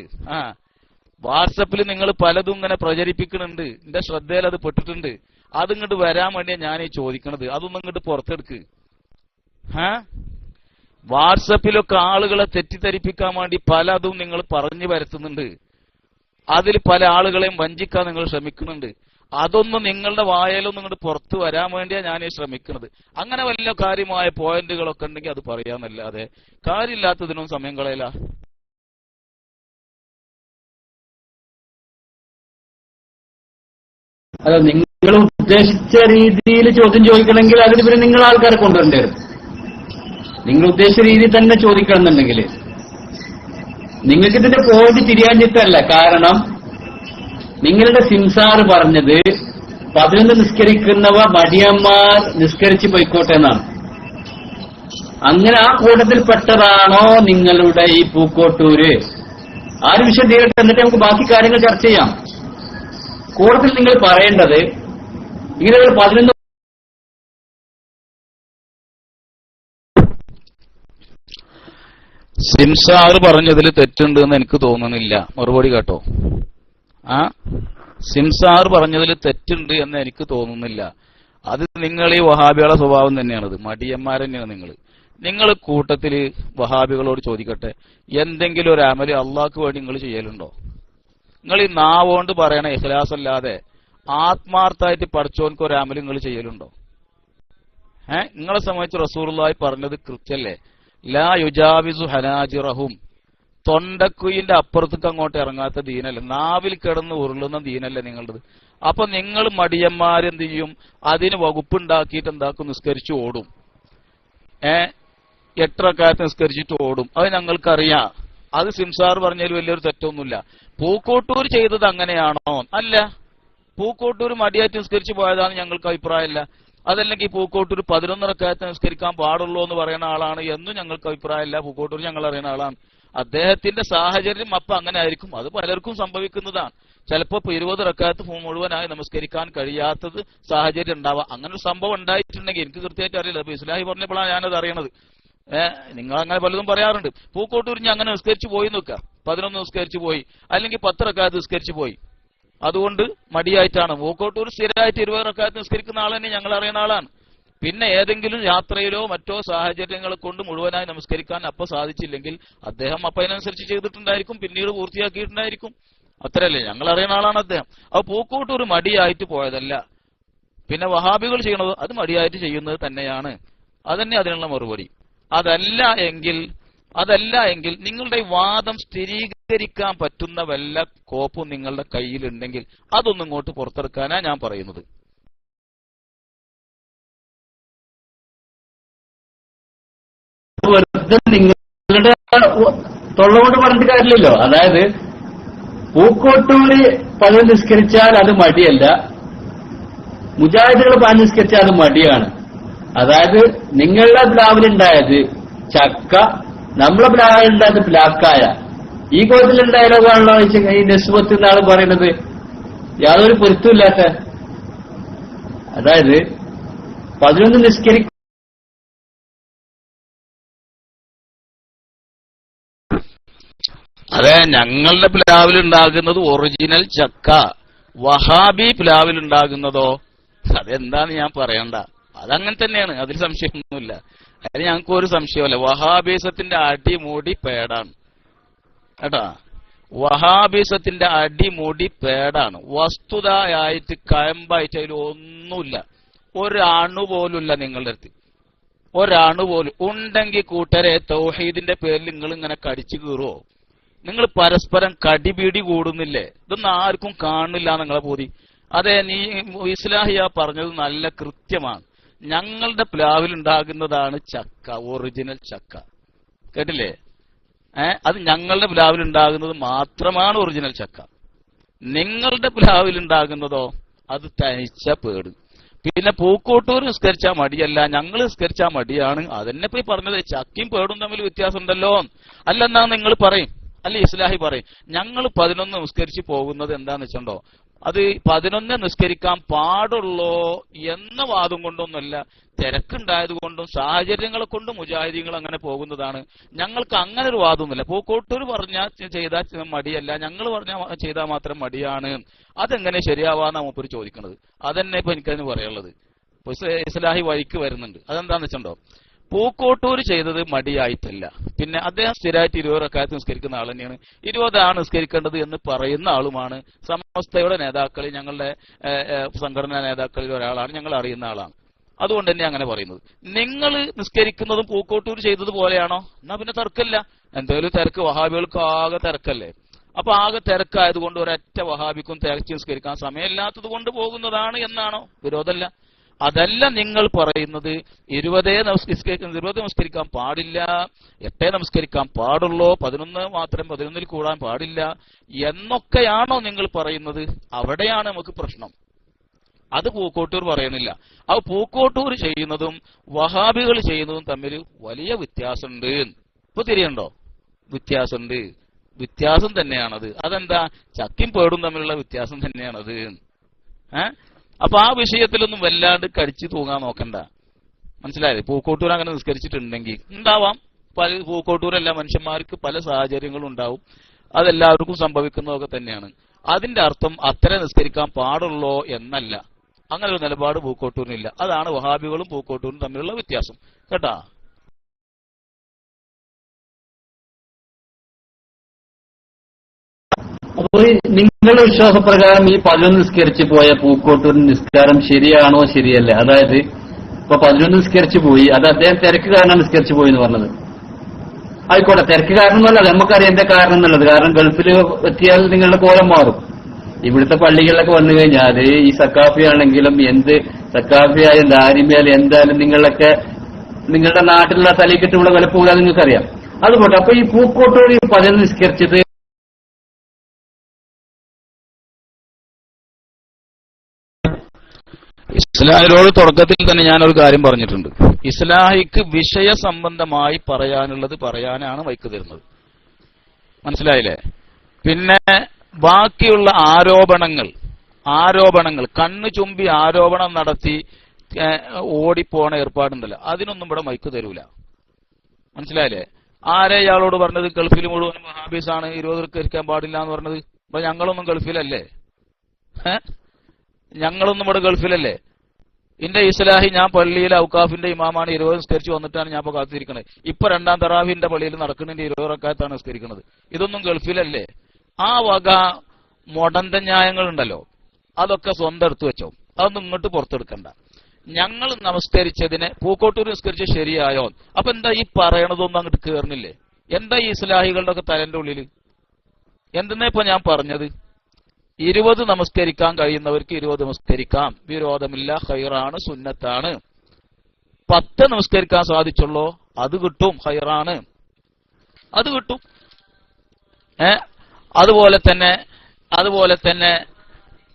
വാട്സപ്പിൽ നിങ്ങൾ പലതും ഇങ്ങനെ പ്രചരിപ്പിക്കുന്നുണ്ട്. എന്റെ ശ്രദ്ധയിൽ അത് പെട്ടിട്ടുണ്ട്. അതിങ്ങോട്ട് വരാൻ വേണ്ടിയാ ഞാൻ ഈ ചോദിക്കണത്. അതൊന്നും ഇങ്ങോട്ട് പുറത്തെടുക്ക്. വാട്സപ്പിലൊക്കെ ആളുകളെ തെറ്റിദ്ധരിപ്പിക്കാൻ വേണ്ടി പലതും നിങ്ങൾ പറഞ്ഞു വരുത്തുന്നുണ്ട്. അതിൽ പല ആളുകളെയും വഞ്ചിക്കാൻ നിങ്ങൾ ശ്രമിക്കുന്നുണ്ട്. അതൊന്നും നിങ്ങളുടെ വായലൊന്നും ഇങ്ങോട്ട് പുറത്തു വരാൻ വേണ്ടിയാ ഞാൻ ശ്രമിക്കുന്നത്. അങ്ങനെ വല്ല കാര്യമായ പോയിന്റുകളൊക്കെ ഉണ്ടെങ്കിൽ അത് പറയാന്നല്ലാതെ കാര്യമില്ലാത്തതിനും സമയം കളയല. അല്ല, നിങ്ങൾ ഉദ്ദേശിച്ച രീതിയിൽ ചോദ്യം ചോദിക്കണമെങ്കിൽ അതിന് പിന്നെ നിങ്ങൾ ആൾക്കാരെ കൊണ്ടുവരേണ്ടി വരും. നിങ്ങൾ ഉദ്ദേശിച്ച രീതിയിൽ തന്നെ ചോദിക്കണം എന്നുണ്ടെങ്കിൽ നിങ്ങൾക്ക് ഇതിന്റെ പോയിന്റ് തിരിയാഞ്ഞിട്ടല്ല. കാരണം നിങ്ങളുടെ സിംസാർ പറഞ്ഞത് 11 നിസ്കരിക്കുന്നവ മടിയന്മാർ നിസ്കരിച്ച് പോയിക്കോട്ടെ എന്നാണ്. അങ്ങനെ ആ കൂട്ടത്തിൽ പെട്ടതാണോ നിങ്ങളുടെ ഈ പൂക്കോട്ടൂര്? ആ ഒരു വിഷയം തീരട്ടെ, എന്നിട്ട് നമുക്ക് ബാക്കി കാര്യങ്ങൾ ചർച്ച ചെയ്യാം. കൂട്ടത്തിൽ നിങ്ങൾ പറയേണ്ടത് ഇങ്ങനെ 11 സിംസാർ പറഞ്ഞതിൽ തെറ്റുണ്ട് എന്ന് എനിക്ക് തോന്നുന്നില്ല. മറുപടി കേട്ടോ. സിംസാർ പറഞ്ഞതിൽ തെറ്റുണ്ട് എന്ന് എനിക്ക് തോന്നുന്നില്ല. അത് നിങ്ങൾ ഈ വഹാബികളുടെ സ്വഭാവം തന്നെയാണത്. മടിയന്മാർ തന്നെയാണ് നിങ്ങൾ കൂട്ടത്തിൽ വഹാബികളോട് ചോദിക്കട്ടെ, എന്തെങ്കിലും ഒരു അമല് അള്ളാഹ്ക്ക് വേണ്ടി നിങ്ങൾ ചെയ്യലുണ്ടോ? നിങ്ങൾ ഈ നാവുകൊണ്ട് പറയണ ഇഖ്ലാസ് അല്ലാതെ ആത്മാർത്ഥമായിട്ട് പഠിച്ചോൻക്ക് ഒരു അമല് നിങ്ങൾ ചെയ്യലുണ്ടോ? നിങ്ങളെ സംബന്ധിച്ച് റസൂലുള്ളാഹി പറഞ്ഞത് കൃത്യല്ലേ? ലാ യുജാവിസു ഹനാജിറഹും, തൊണ്ടക്കുയിന്റെ അപ്പുറത്തേക്ക് അങ്ങോട്ട് ഇറങ്ങാത്ത ദീനല്ല, നാവിൽ കിടന്ന് ഉരുളുന്ന ദീനല്ല നിങ്ങളുടേത്. അപ്പൊ നിങ്ങൾ മടിയന്മാരെന്ത് ചെയ്യും? അതിന് വകുപ്പുണ്ടാക്കിയിട്ട് എന്താക്കും? നിസ്കരിച്ചു ഓടും. 8 റക്അത്ത് നിസ്കരിച്ചിട്ട് ഓടും. അത് ഞങ്ങൾക്കറിയാം. അത് സിംസാർ പറഞ്ഞതിൽ വലിയൊരു തെറ്റൊന്നുമില്ല. പൂക്കോട്ടൂർ ചെയ്തത് അങ്ങനെയാണോ? അല്ല, പൂക്കോട്ടൂർ മടിയായിട്ട് നിസ്കരിച്ചു പോയതാണ് ഞങ്ങൾക്ക് അഭിപ്രായമല്ല. അതല്ലെങ്കിൽ പൂക്കോട്ടൂർ 11 റക്അത്ത് നിസ്കരിക്കാൻ പാടുള്ളൂ എന്ന് പറയുന്ന ആളാണ് എന്നും ഞങ്ങൾക്ക് അഭിപ്രായമില്ല. പൂക്കോട്ടൂർ ഞങ്ങൾ അറിയുന്ന ആളാണ്. അദ്ദേഹത്തിന്റെ സാഹചര്യം അപ്പൊ അങ്ങനെ ആയിരിക്കും. അത് പലർക്കും സംഭവിക്കുന്നതാണ്. ചിലപ്പോ 20 റക്അത്ത് മുഴുവനായി നമസ്കരിക്കാൻ കഴിയാത്തത് സാഹചര്യം ഉണ്ടാവാം. അങ്ങനെ ഒരു സംഭവം ഉണ്ടായിട്ടുണ്ടെങ്കിൽ എനിക്ക് കൃത്യമായിട്ട് അറിയില്ല. അപ്പൊ ഇസ്ലാഹി പറഞ്ഞപ്പോഴാണ് ഞാനത് അറിയണത്. നിങ്ങൾ അങ്ങനെ പലതും പറയാറുണ്ട്. പൂക്കോട്ടൂർ ഞാൻ അങ്ങനെ നിസ്കരിച്ചു പോയി നോക്കുക, 11 നിസ്കരിച്ചു പോയി, അല്ലെങ്കിൽ 10 റക്അത്ത് നിസ്കരിച്ചു പോയി, അതുകൊണ്ട് മടിയായിട്ടാണ്. പൂക്കോട്ടൂർ സ്ഥിരമായിട്ട് 20 റക്അത്ത് നിസ്കരിക്കുന്ന ആൾ തന്നെ ഞങ്ങൾ അറിയുന്ന ആളാണ്. പിന്നെ ഏതെങ്കിലും യാത്രയിലോ മറ്റോ സാഹചര്യങ്ങളെ കൊണ്ട് മുഴുവനായി നമസ്കരിക്കാൻ അപ്പൊ സാധിച്ചില്ലെങ്കിൽ അദ്ദേഹം അപ്പൊ അതിനനുസരിച്ച് ചെയ്തിട്ടുണ്ടായിരിക്കും, പിന്നീട് പൂർത്തിയാക്കിയിട്ടുണ്ടായിരിക്കും. അത്രയല്ലേ, ഞങ്ങൾ അറിയുന്ന ആളാണ് അദ്ദേഹം. അപ്പൊ പൂക്കോട്ടൂർ മടിയായിട്ട് പോയതല്ല. പിന്നെ വഹാബികൾ ചെയ്യണത് അത് മടിയായിട്ട് ചെയ്യുന്നത് തന്നെയാണ്. അതന്നെ അതിനുള്ള മറുപടി. അതല്ല എങ്കിൽ നിങ്ങളുടെ വാദം സ്ഥിരീകരിക്കാൻ പറ്റുന്ന വല്ല കോപ്പും നിങ്ങളുടെ കയ്യിലുണ്ടെങ്കിൽ അതൊന്നും ഇങ്ങോട്ട് പുറത്തെടുക്കാനാ ഞാൻ പറയുന്നത്. വെറുതെ നിങ്ങളുടെ തൊള്ളകൊണ്ട് പറഞ്ഞിട്ട് കാര്യമില്ലല്ലോ. അതായത് പൂക്കോട്ടൂര് 10 നിസ്കരിച്ചാൽ അത് മടിയല്ല, മുജാഹിദുകൾ 10 നിസ്കരിച്ചാൽ അത് മടിയാണ്. അതായത് നിങ്ങളുടെ പ്ലാവിലുണ്ടായത് ചക്ക, നമ്മളെ പ്ലാവിലുണ്ടായത് പ്ലാക്കായ. ഈ കോലത്തിലുള്ള ഡയലോഗാണല്ലോ ഈ നസ്ബത്ത് എന്നാണ് പറയുന്നത്. യാതൊരു പൊരുത്തമില്ലാത്ത. അതായത് 11 നിസ്കരിക്കും. അതെ, ഞങ്ങളുടെ പ്ലാവിലുണ്ടാകുന്നത് ഒറിജിനൽ ചക്ക, വഹാബി പ്ലാവിലുണ്ടാകുന്നതോ അതെന്താന്ന് ഞാൻ പറയണ്ട. അതങ്ങനെ തന്നെയാണ്, അതിൽ സംശയമൊന്നുമില്ല. അതിന് ഞങ്ങൾക്ക് ഒരു സംശയമല്ല. വഹാബീസത്തിന്റെ അടിമൂടി പേടാണ് കേട്ടാ. വഹാബിസത്തിന്റെ അടിമുടി പേടാണ്. വസ്തുതയായിട്ട് കയമ്പായിട്ട് അതിൽ ഒന്നുമില്ല. ഒരണു പോലുമില്ല നിങ്ങളുടെ അടുത്ത്. ഒരണു പോലും ഉണ്ടെങ്കിൽ കൂട്ടരെ തൗഹീദിന്റെ പേരിൽ നിങ്ങൾ ഇങ്ങനെ കടിച്ചു കീറുവോ? നിങ്ങൾ പരസ്പരം കടിപിടി കൂടുന്നില്ലേ? ഇതൊന്നും ആർക്കും കാണില്ല നിങ്ങളെ ബോധി. അതെ, നീ ഇസ്ലാഹിയ പറഞ്ഞത് നല്ല കൃത്യമാണ്. ഞങ്ങളുടെ പ്ലാവിൽ ഉണ്ടാകുന്നതാണ് ചക്ക, ഒറിജിനൽ ചക്ക. കേട്ടില്ലേ? അത് ഞങ്ങളുടെ പ്ലാവിൽ ഉണ്ടാകുന്നത് മാത്രമാണ് ഒറിജിനൽ ചക്ക. നിങ്ങളുടെ പ്ലാവിൽ ഉണ്ടാകുന്നതോ അത് തനിച്ച പേട്. പിന്നെ പൂക്കോട്ടൂർ നിസ്കരിച്ചാൽ മടിയല്ല, ഞങ്ങൾ നിസ്കരിച്ചാൽ മടിയാണ്. അതെന്നെ പോയി പറഞ്ഞത്. ചക്കയും പേടും തമ്മിൽ വ്യത്യാസം ഉണ്ടല്ലോ. അല്ലെന്നാ നിങ്ങൾ പറയും, അല്ലെ ഇസ്ലാഹി പറയും, ഞങ്ങൾ 11 നിസ്കരിച്ച് പോകുന്നത് എന്താന്ന് വെച്ചോ, അത് 11 നിസ്കരിക്കാൻ പാടുള്ളോ എന്ന വാദം കൊണ്ടൊന്നുമല്ല, തിരക്കുണ്ടായത് കൊണ്ടും സാഹചര്യങ്ങളെ കൊണ്ടും മുജാഹിദീങ്ങൾ അങ്ങനെ പോകുന്നതാണ്. ഞങ്ങൾക്ക് അങ്ങനെ ഒരു വാദമൊന്നുമില്ല. പൂക്കോട്ടൂർ പറഞ്ഞാൽ ചെയ്താൽ മടിയല്ല, ഞങ്ങൾ പറഞ്ഞാൽ ചെയ്താൽ മാത്രം മടിയാണ്. അതെങ്ങനെ ശരിയാവാന്നാ മൂപ്പര് ചോദിക്കുന്നത്. അതന്നെ ഇപ്പൊ എനിക്കതിന് പറയാനുള്ളത്. ഇസ്ലാഹി വഴിക്ക് വരുന്നുണ്ട്. അതെന്താന്ന് വെച്ചോ, പൂക്കോട്ടൂർ ചെയ്തത് മടിയായിട്ടല്ല. പിന്നെ അദ്ദേഹം സ്ഥിരമായിട്ട് 20 റക്അത്ത് നിസ്കരിക്കുന്ന ആൾ തന്നെയാണ്. 20 നിസ്കരിക്കേണ്ടത് എന്ന് പറയുന്ന ആളുമാണ്. സമസ്തയുടെ നേതാക്കളിൽ, ഞങ്ങളുടെ സംഘടനാ നേതാക്കളിൽ ഒരാളാണ്, ഞങ്ങൾ അറിയുന്ന ആളാണ്. അതുകൊണ്ട് തന്നെ അങ്ങനെ പറയുന്നത്. നിങ്ങൾ നിസ്കരിക്കുന്നതും പൂക്കോട്ടൂർ ചെയ്തത് പോലെയാണോ? എന്നാ പിന്നെ തർക്കമില്ല. എന്തെങ്കിലും തിരക്ക്, വഹാബികൾക്ക് ആകെ തിരക്കല്ലേ. അപ്പൊ ആകെ തിരക്കായതുകൊണ്ട് ഒരൊറ്റ വഹാബിക്കും തിരച്ച് നിസ്കരിക്കാൻ സമയമില്ലാത്തത് കൊണ്ട് പോകുന്നതാണ് എന്നാണോ? വിരോധമല്ല. അതല്ല നിങ്ങൾ പറയുന്നത് 20 നമസ്കരിക്കാൻ പാടില്ല, 8 നമസ്കരിക്കാൻ പാടുള്ളൂ, 11 മാത്രം 11ൽ കൂടാൻ പാടില്ല എന്നൊക്കെയാണോ നിങ്ങൾ പറയുന്നത്? അവിടെയാണ് നമുക്ക് പ്രശ്നം. അത് പൂക്കോട്ടൂർ പറയുന്നില്ല. അത് പൂക്കോട്ടൂർ ചെയ്യുന്നതും വഹാബികൾ ചെയ്യുന്നതും തമ്മിൽ വലിയ വ്യത്യാസമുണ്ട്. ഇപ്പൊ തിരിയുണ്ടോ? വ്യത്യാസമുണ്ട്. വ്യത്യാസം തന്നെയാണത്. അതെന്താ? ചക്കും പേടും തമ്മിലുള്ള വ്യത്യാസം തന്നെയാണത്. അപ്പൊ ആ വിഷയത്തിലൊന്നും വല്ലാണ്ട് കടിച്ചു തൂങ്ങാൻ നോക്കണ്ട. മനസ്സിലായത്? പൂക്കോട്ടൂർ അങ്ങനെ നിസ്കരിച്ചിട്ടുണ്ടെങ്കിൽ ഉണ്ടാവാം. പൂക്കോട്ടൂരല്ല, മനുഷ്യന്മാർക്ക് പല സാഹചര്യങ്ങളും ഉണ്ടാവും. അതെല്ലാവർക്കും സംഭവിക്കുന്നതൊക്കെ തന്നെയാണ്. അതിന്റെ അർത്ഥം അത്ര നിസ്കരിക്കാൻ പാടുള്ളോ എന്നല്ല. അങ്ങനെ ഒരു നിലപാട് പൂക്കോട്ടൂരിനില്ല. അതാണ് വഹാബികളും പൂക്കോട്ടൂരും തമ്മിലുള്ള വ്യത്യാസം. കേട്ടാ? അപ്പോൾ നിങ്ങളുടെ വിശ്വാസപ്രകാരം ഈ 11 നിസ്കരിച്ച് പോയ പൂക്കോട്ടൂരിന് നിസ്കാരം ശരിയാണോ ശരിയല്ലേ? അതായത് ഇപ്പൊ 11 നിസ്കരിച്ച് പോയി, അത് അദ്ദേഹം തിരക്ക് കാരണം നിസ്കരിച്ച് പോയി എന്ന് പറഞ്ഞത് ആയിക്കോട്ടെ. തിരക്ക് കാരണം എന്നല്ല, നമുക്കറിയാം എന്താ കാരണം എന്നുള്ളത്. കാരണം ഗൾഫിൽ എത്തിയാൽ നിങ്ങളുടെ കോലം മാറും. ഇവിടുത്തെ പള്ളികളിലൊക്കെ വന്നു കഴിഞ്ഞാൽ ഈ സക്കാഫി ആണെങ്കിലും എന്ത് സക്കാഫിയായാലും ദാരിമയാലും എന്തായാലും നിങ്ങളുടെ നാട്ടിലുള്ള തലയ്ക്കിട്ട് ഇവിടെ വില പോകാൻ നിങ്ങൾക്കറിയാം. അതുകൊണ്ട് അപ്പൊ ഈ പൂക്കോട്ടൂർ 11 നിസ്കരിച്ചത് ഇസ്ലാഹിനോട് തുടക്കത്തിൽ തന്നെ ഞാനൊരു കാര്യം പറഞ്ഞിട്ടുണ്ട്. ഇസ്ലാഹിക്ക് വിഷയ സംബന്ധമായി പറയാനുള്ളത് പറയാനാണ് വൈക്ക് തരുന്നത്. മനസ്സിലായില്ലേ? പിന്നെ ബാക്കിയുള്ള ആരോപണങ്ങൾ കണ്ണു ചുമ്പി ആരോപണം നടത്തി ഓടിപ്പോണ ഏർപ്പാടുണ്ടല്ലോ, അതിനൊന്നും ഇവിടെ മൈക്ക് തരൂല. മനസ്സിലായില്ലേ? ആരെ ഇയാളോട് പറഞ്ഞത്? ഗൾഫിൽ മുഴുവൻ വഹാബീസാണ് 20 നിസ്കരിക്കാൻ പാടില്ല എന്ന് പറഞ്ഞത്. അപ്പൊ ഞങ്ങളൊന്നും ഗൾഫിലല്ലേ? ഞങ്ങളൊന്നും ഇവിടെ ഗൾഫിലല്ലേ? എന്റെ ഇസ്ലാഹി, ഞാൻ പള്ളിയിലെ ഔക്കാഫിന്റെ ഇമാമാണ്. 20 നിസ്കരിച്ച് വന്നിട്ടാണ് ഞാൻ ഇപ്പൊ കാത്തിരിക്കുന്നത്. ഇപ്പൊ 2ാം തറാവിന്റെ പള്ളിയിൽ നടക്കുന്നതിന്റെ 20 റക്അത്താണ് നിസ്കരിക്കുന്നത്. ഇതൊന്നും ഗൾഫിലല്ലേ? ആ വക മൊടന്ത ന്യായങ്ങളുണ്ടല്ലോ, അതൊക്കെ സ്വന്തം എടുത്തു വെച്ചോ. അതൊന്നും ഇങ്ങോട്ട് പുറത്തെടുക്കണ്ട. ഞങ്ങൾ നമസ്കരിച്ചതിന് പൂക്കോട്ടൂർ നിസ്കരിച്ച് ശരിയായോ? അപ്പൊ എന്താ ഈ പറയണതൊന്നും അങ്ങോട്ട് കേറുന്നില്ലേ? എന്താ ഈ ഇസ്ലാഹികളുടെ ഒക്കെ തലന്റെ ഉള്ളിൽ? എന്തെന്നാ ഇപ്പൊ ഞാൻ പറഞ്ഞത്? 20 നമസ്കരിക്കാൻ കഴിയുന്നവർക്ക് 20 നമസ്കരിക്കാം, വിരോധമില്ല, ഖൈറാണ്, സുന്നത്താണ്. 10 നമസ്കരിക്കാൻ സാധിച്ചുള്ളൂ, അത് കിട്ടും, ഖൈറാണ്, അത് കിട്ടും. അതുപോലെ തന്നെ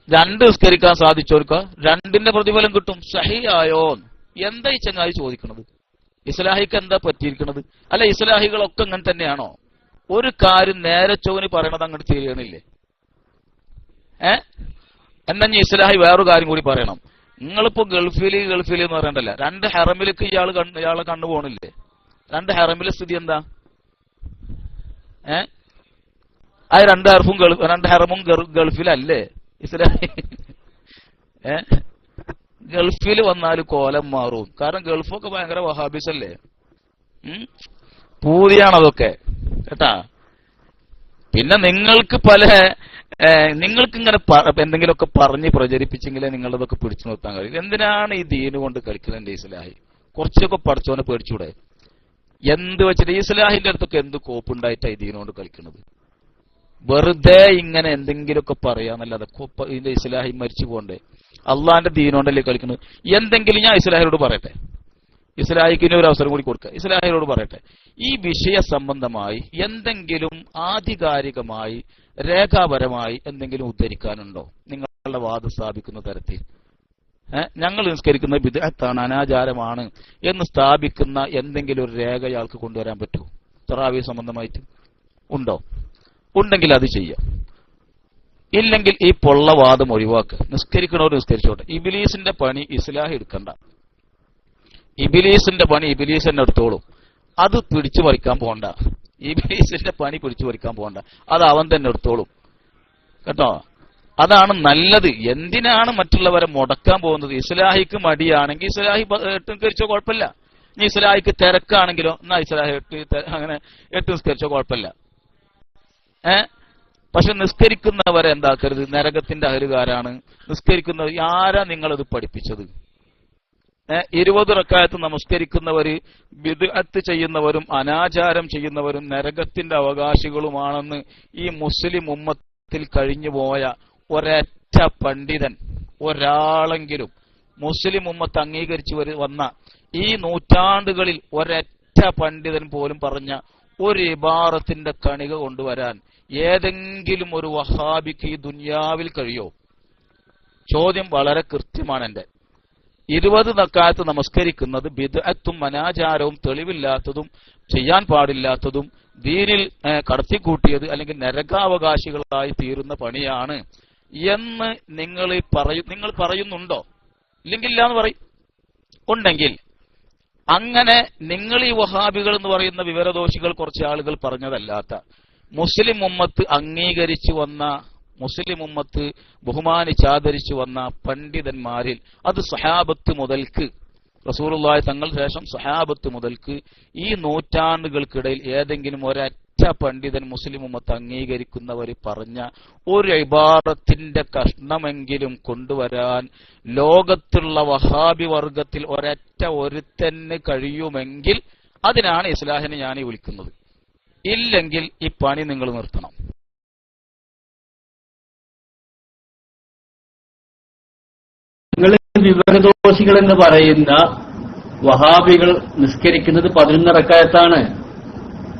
2 നിസ്കരിക്കാൻ സാധിച്ചവർക്ക് 2ന്റെ പ്രതിഫലം കിട്ടും. സഹിയായോ? എന്താ ഈ ചങ്ങായി ചോദിക്കുന്നത്? ഇസ്ലാഹിക്ക് എന്താ പറ്റിയിരിക്കുന്നത്? അല്ല, ഇസ്ലാഹികളൊക്കെ അങ്ങനെ തന്നെയാണോ? ഒരു കാര്യം നേരെ ചൊവ്വന് പറയണത് അങ്ങോട്ട് തിരിയണില്ലേ? എന്നാ ഇസ്ലാഹി വേറൊരു കാര്യം കൂടി പറയണം. നിങ്ങളിപ്പോ ഗൾഫിൽ എന്ന് പറയണ്ടല്ല, 2 ഹറമിലേക്ക് ഇയാളെ കണ്ണു പോണില്ലേ? 2 ഹറമിലെ സ്ഥിതി എന്താ? ആ 2 ഹറമും ഗൾഫിലല്ലേ? ഇസ്ലാഹി ഗൾഫിൽ വന്നാൽ കോലം മാറും. കാരണം ഗൾഫൊക്കെ ഭയങ്കര വഹാബിസ് അല്ലേ? പൂതിയാണതൊക്കെ കേട്ടാ. പിന്നെ നിങ്ങൾക്ക് ഇങ്ങനെ എന്തെങ്കിലുമൊക്കെ പറഞ്ഞ് പ്രചരിപ്പിച്ചെങ്കിലേ നിങ്ങളതൊക്കെ പിടിച്ചു നിർത്താൻ കഴിയും. എന്തിനാണ് ഈ ദീന് കൊണ്ട് കളിക്കുന്നത്? ഇസ്ലാഹി കുറച്ചൊക്കെ പഠിച്ചോനെ പേടിച്ചൂടെ? എന്ത് വെച്ചിട്ട് ഇസ്ലാഹിന്റെ അടുത്തൊക്കെ എന്ത് കോപ്പുണ്ടായിട്ടാണ് ഈ ദീനോണ്ട് കളിക്കുന്നത്? വെറുതെ ഇങ്ങനെ എന്തെങ്കിലുമൊക്കെ പറയാന്നല്ലാതെ ഇതിന്റെ ഇസ്ലാഹി മരിച്ചു പോകണ്ടേ? അള്ളാന്റെ ദീനോണ്ടല്ലേ കളിക്കുന്നത്? എന്തെങ്കിലും ഞാൻ ഇസ്ലാഹിനോട് പറയട്ടെ, ഇസ്ലാഹിക്ക് ഇനി ഒരു അവസരം കൂടി കൊടുക്കുക. ഇസ്ലാഹിനോട് പറയട്ടെ, ഈ വിഷയ സംബന്ധമായി എന്തെങ്കിലും ആധികാരികമായി രേഖാപരമായി എന്തെങ്കിലും ഉദ്ധരിക്കാനുണ്ടോ നിങ്ങളുടെ വാദം സ്ഥാപിക്കുന്ന തരത്തിൽ? ഞങ്ങൾ നിസ്കരിക്കുന്ന ബിദ്അത്താണ്, അനാചാരമാണ് എന്ന് സ്ഥാപിക്കുന്ന എന്തെങ്കിലും ഒരു രേഖ ഇയാൾക്ക് കൊണ്ടുവരാൻ പറ്റുമോ? തറാവീഹ് സംബന്ധമായിട്ട് ഉണ്ടോ? ഉണ്ടെങ്കിൽ അത് ചെയ്യാം. ഇല്ലെങ്കിൽ ഈ പൊള്ളവാദം ഒഴിവാക്കുക. നിസ്കരിക്കണവർ നിസ്കരിച്ചോട്ടെ. ഇബിലീസിന്റെ പണി ഇസ്ലാഹ് എടുക്കണ്ട. ഇബിലീസിന്റെ പണി ഇബിലീസ് തന്നെ എടുത്തോളും. അത് പിടിച്ചു പറിക്കാൻ പോകണ്ട. ഇബിലീസിന്റെ പണി പിടിച്ചു പറിക്കാൻ പോകണ്ട. അത് അവൻ തന്നെ എടുത്തോളും കേട്ടോ. അതാണ് നല്ലത്. എന്തിനാണ് മറ്റുള്ളവരെ മുടക്കാൻ പോകുന്നത്? ഇസ്ലാഹിക്ക് മടിയാണെങ്കിൽ ഇസ്ലാഹി 8 നിസ്കരിച്ചോ കുഴപ്പമില്ല. ഇനി ഇസ്ലാഹിക്ക് തിരക്കാണെങ്കിലോ എന്നാ ഇസ്ലാഹി 8 നിസ്കരിച്ചോ കുഴപ്പമില്ല. പക്ഷെ നിസ്കരിക്കുന്നവരെ എന്താക്കരുത്? നരകത്തിന്റെ അഹലുകാരാണ് നിസ്കരിക്കുന്നത്. ആരാ നിങ്ങളത് പഠിപ്പിച്ചത്? 20 റക്അത്ത് നമസ്കരിക്കുന്നവര് ബിദ്അത്ത് ചെയ്യുന്നവരും അനാചാരം ചെയ്യുന്നവരും നരകത്തിന്റെ അവകാശികളുമാണെന്ന് ഈ മുസ്ലിം ഉമ്മത്തിൽ കഴിഞ്ഞുപോയ ഒരൊറ്റ പണ്ഡിതൻ, ഒരാളെങ്കിലും മുസ്ലിം ഉമ്മത്ത് അംഗീകരിച്ചു വന്ന ഈ നൂറ്റാണ്ടുകളിൽ ഒരൊറ്റ പണ്ഡിതൻ പോലും പറഞ്ഞ ഒരു ഇബാറത്തിന്റെ കണിക കൊണ്ടുവരാൻ ഏതെങ്കിലും ഒരു വഹാബിക്ക് ഈ ദുനിയാവിൽ കഴിയോ? ചോദ്യം വളരെ കൃത്യമാണ് എന്റെ. 20 റക്അത്ത് നമസ്കരിക്കുന്നത് ബിദ്അത്തും അനാചാരവും തെളിവില്ലാത്തതും ചെയ്യാൻ പാടില്ലാത്തതും ദീനിൽ കടത്തിക്കൂട്ടിയത് അല്ലെങ്കിൽ നരകാവകാശികളായി തീരുന്ന പണിയാണ് എന്ന് നിങ്ങൾ പറയുന്നുണ്ടോ? ഇല്ലെങ്കിൽ ഇല്ല എന്ന് പറയും. ഉണ്ടെങ്കിൽ അങ്ങനെ നിങ്ങൾ ഈ വഹാബികൾ എന്ന് പറയുന്ന വിവരദോഷികൾ കുറച്ച് ആളുകൾ പറഞ്ഞതല്ലാത്ത മുസ്ലിം ഉമ്മത്ത് അംഗീകരിച്ചു വന്ന, മുസ്ലിം ഉമ്മത്ത് ബഹുമാനിച്ചാദരിച്ചു വന്ന പണ്ഡിതന്മാരിൽ അത് സഹാബത്ത് മുതൽക്ക് റസൂലുള്ളാഹി തങ്ങൾ ശേഷം സഹാബത്ത് മുതൽക്ക് ഈ നൂറ്റാണ്ടുകൾക്കിടയിൽ ഏതെങ്കിലും ഒരൊറ്റ പണ്ഡിതൻ മുസ്ലിം ഉമ്മത്ത് അംഗീകരിക്കുന്നവർ പറഞ്ഞ ഒരു ഇബാറത്തിന്റെ കഷ്ണമെങ്കിലും കൊണ്ടുവരാൻ ലോകത്തുള്ള വഹാബി വർഗത്തിൽ ഒരൊറ്റ ഒരുത്തന് കഴിയുമെങ്കിൽ അതിനാണ് ഇസ്ലാഹിനെ ഞാൻ വിളിക്കുന്നത്. ഇല്ലെങ്കിൽ ഈ പണി നിങ്ങൾ നിർത്തണം. നിങ്ങൾ വിവരദോഷികൾ എന്ന് പറയുന്ന വഹാബികൾ നിസ്കരിക്കുന്നത് 11 റക്അത്താണ്.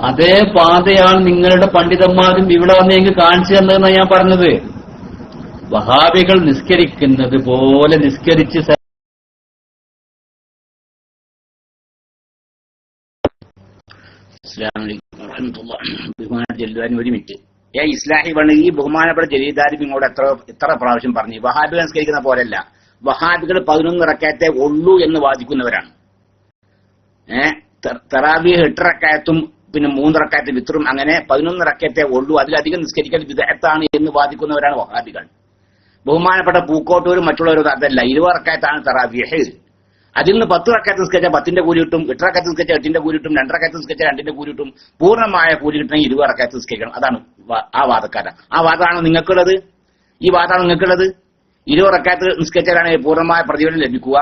അതേ പാതയാണ് നിങ്ങളുടെ പണ്ഡിതന്മാരും ഇവിടെ വന്ന് എനിക്ക് കാണിച്ചു തന്നതെന്നാണ് ഞാൻ പറഞ്ഞത്. വഹാബികൾ നിസ്കരിക്കുന്നത് പോലെ നിസ്കരിച്ച് ഒരു മിനിറ്റ്. ഇസ്ലാഹി പണ്ട് ഈ ബഹുമാനപ്പെട്ട ജലീദാരി ഇങ്ങോട്ട് എത്ര പ്രാവശ്യം പറഞ്ഞു വഹാബികൾ നിസ്കരിക്കുന്ന പോലെയല്ല. വഹാബികൾ 11 റക്അത്തേ ഉള്ളൂ എന്ന് വാദിക്കുന്നവരാണ്. തറാവീഹ് 8 റക്അത്തും പിന്നെ 3 റക്അത്ത് വിത്റും അങ്ങനെ 11 റക്അത്തേ ഉള്ളൂ, അതിലധികം നിസ്കരിക്കൽ ബിദ്അത്താണ് എന്ന് വാദിക്കുന്നവരാണ് വഹാബികൾ. ബഹുമാനപ്പെട്ട പൂക്കോട്ടൂരും മറ്റുള്ളവരും അതല്ല. 20 റക്അത്താണ് തറാവീഹ്. അതിൽ നിന്ന് 10 റക്അത്ത് നിസ്കരിച്ചാൽ 10ന്റെ കൂലി കിട്ടും, 8 റക്അത്ത് നിസ്കരിച്ചാൽ 8ന്റെ കൂലി കിട്ടും, 2 റക്അത്ത് നിസ്കരിച്ചാൽ 2ന്റെ കൂലി കിട്ടും. പൂർണ്ണമായ കൂലി കിട്ടണമെങ്കിൽ 20 റക്അത്ത് നിസ്കരിക്കണം. അതാണ് ആ വാദക്കാരൻ. ആ വാദമാണ് നിങ്ങൾക്കുള്ളത്. ഈ വാദമാണ് നിങ്ങൾക്കുള്ളത്. 20 റക്അത്ത് നിസ്കരിച്ചാലാണ് പൂർണ്ണമായ പ്രതിഫലം ലഭിക്കുക.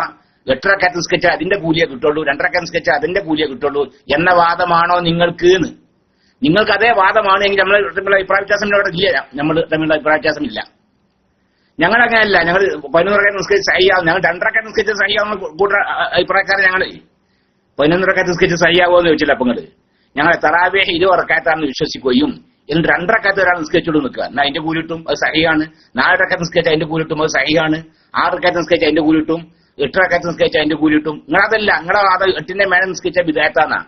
8 റക്അത്ത് നിസ്കരിച്ചാൽ അതിന്റെ കൂലിയെ കിട്ടുള്ളൂ, 2 റക്അത്ത് നിസ്കരിച്ചാൽ അതിന്റെ കൂലിയെ കിട്ടുള്ളൂ എന്ന വാദമാണോ നിങ്ങൾക്ക്? നിങ്ങൾക്ക് അതേ വാദമാണ് എങ്കിൽ നമ്മൾ തമ്മിലുള്ള അഭിപ്രായ വ്യത്യാസം ഇവിടെ ഇല്ല. നമ്മൾ തമ്മിലുള്ള അഭിപ്രായ വ്യത്യാസം ഇല്ല. ഞങ്ങൾ അങ്ങനെയല്ല. ഞങ്ങൾ 11 റക്അത്ത് നിസ്കരിച്ച് സഹിയാവും, ഞങ്ങൾ 2 റക്അത്ത് നിസ്കരിച്ച് സഹിയാവുന്ന കൂട്ട അഭിപ്രായക്കാരെ ഞങ്ങൾ 11 റക്അത്ത് നിസ്കരിച്ച് സഹിയാവുമെന്ന് ചോദിച്ചില്ല. അപ്പൊ ഞങ്ങൾ തറാവീഹ് 20 റക്അത്താണെന്ന് വിശ്വസിക്കുകയും എന്നിട്ട് 2 റക്അത്ത് ഒരാൾ നിസ്കരിച്ചോണ്ട് നിൽക്കുക, എന്നാൽ അതിന്റെ കൂലി കിട്ടും, അത് സഹിയാണ്. 4 റക്അത്ത് നിസ്കരിച്ചാൽ അതിന്റെ കൂലി കിട്ടും, അത് സഹിയാണ്. 6 റക്അത്ത് നിസ്കരിച്ചാൽ അതിന്റെ കൂലി കിട്ടും, 8 റക്അത്ത് നിസ്കരിച്ചാൽ അതിന്റെ കൂലി കിട്ടും. നിങ്ങളതല്ല, നിങ്ങളുടെ വാദം 8ന്റെ മേലെ നിസ്കരിച്ചാൽ ബിദ്അത്താന്നാ,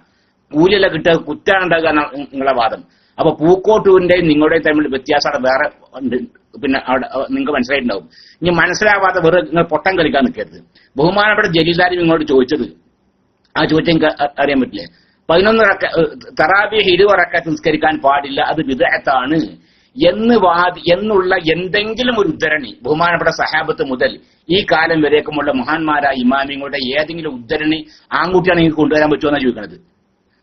കൂലിയല്ല കിട്ടുക, കുറ്റാണ് ഉണ്ടാകുക നിങ്ങളുടെ വാദം. അപ്പൊ പൂക്കോട്ടൂരിന്റെയും നിങ്ങളുടെയും തമ്മിൽ വ്യത്യാസം വേറെ ഉണ്ട്. പിന്നെ അവിടെ നിങ്ങൾക്ക് മനസ്സിലായിട്ടുണ്ടാവും. ഇനി മനസ്സിലാവാതെ വെറുതെ നിങ്ങൾ പൊട്ടം കളിക്കാൻ നിൽക്കരുത്. ബഹുമാനപ്പെട്ട ജലീലാരി നിങ്ങളോട് ചോദിച്ചത്, ആ ചോദിച്ചാൽ നിങ്ങൾക്ക് അറിയാൻ പറ്റില്ലേ? 11 തറാവീഹ് 20 റക്അത്ത് നിസ്കരിക്കാൻ പാടില്ല, അത് ബിദ്അത്താണ് എന്നുള്ള എന്തെങ്കിലും ഒരു ഉദ്ധരണി ബഹുമാനപ്പെട്ട സഹാബത്ത് മുതൽ ഈ കാലം വരേക്കുമുള്ള മഹാന്മാരായ ഇമാമിങ്ങളുടെ ഏതെങ്കിലും ഉദ്ധരണി ആൺകുട്ടിയാണ് നിങ്ങൾക്ക് കൊണ്ടുവരാൻ പറ്റുമോ എന്നാണ് ചോദിക്കുന്നത്.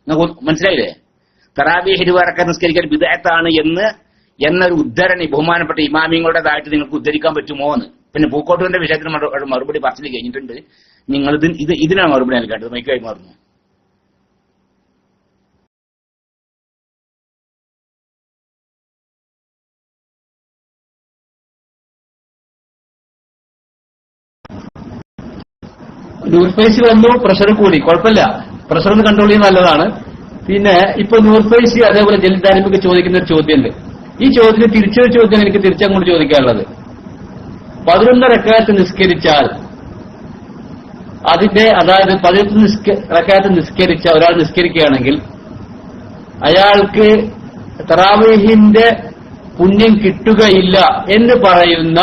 നിങ്ങൾക്ക് മനസ്സിലായില്ലേ? തറാവീഹ് 20 റക്അത്ത് നിസ്കരിക്കാൻ ബിദ്അത്താണ് എന്ന് എന്നൊരു ഉദ്ധരണി ബഹുമാനപ്പെട്ട ഇമാമിങ്ങളുടേതായിട്ട് നിങ്ങൾക്ക് ഉദ്ധരിക്കാൻ പറ്റുമോ എന്ന്. പിന്നെ പൂക്കോട്ടൂരിന്റെ വിഷയത്തിന് മറുപടി പറച്ചിൽ കഴിഞ്ഞിട്ടുണ്ട്. നിങ്ങൾ ഇതിനാണ് മറുപടി നൽകേണ്ടത്. മൈക്ക് കൈമാറുന്നു. നൂർഫേസി വന്നു, പ്രഷർ കൂടി, കുഴപ്പമില്ല, പ്രഷർ ഒന്ന് കൺട്രോൾ ചെയ്യുന്നത് നല്ലതാണ്. പിന്നെ ഇപ്പൊ നൂർഫേസി അതേപോലെ ജലീൽദാരിമിക്ക് ചോദിക്കുന്ന ഒരു ചോദ്യമുണ്ട്. ഈ ചോദ്യത്തിന് തിരിച്ചൊരു ചോദ്യം എനിക്ക് തിരിച്ചങ്ങോട്ട് ചോദിക്കാനുള്ളത്, 11 റക്അത്ത് നിസ്കരിച്ചാൽ അതിന്റെ അതായത് 18 റക്അത്ത് നിസ്കരിച്ച ഒരാൾ നിസ്കരിക്കുകയാണെങ്കിൽ അയാൾക്ക് തറാവീഹിന്റെ പുണ്യം കിട്ടുകയില്ല എന്ന് പറയുന്ന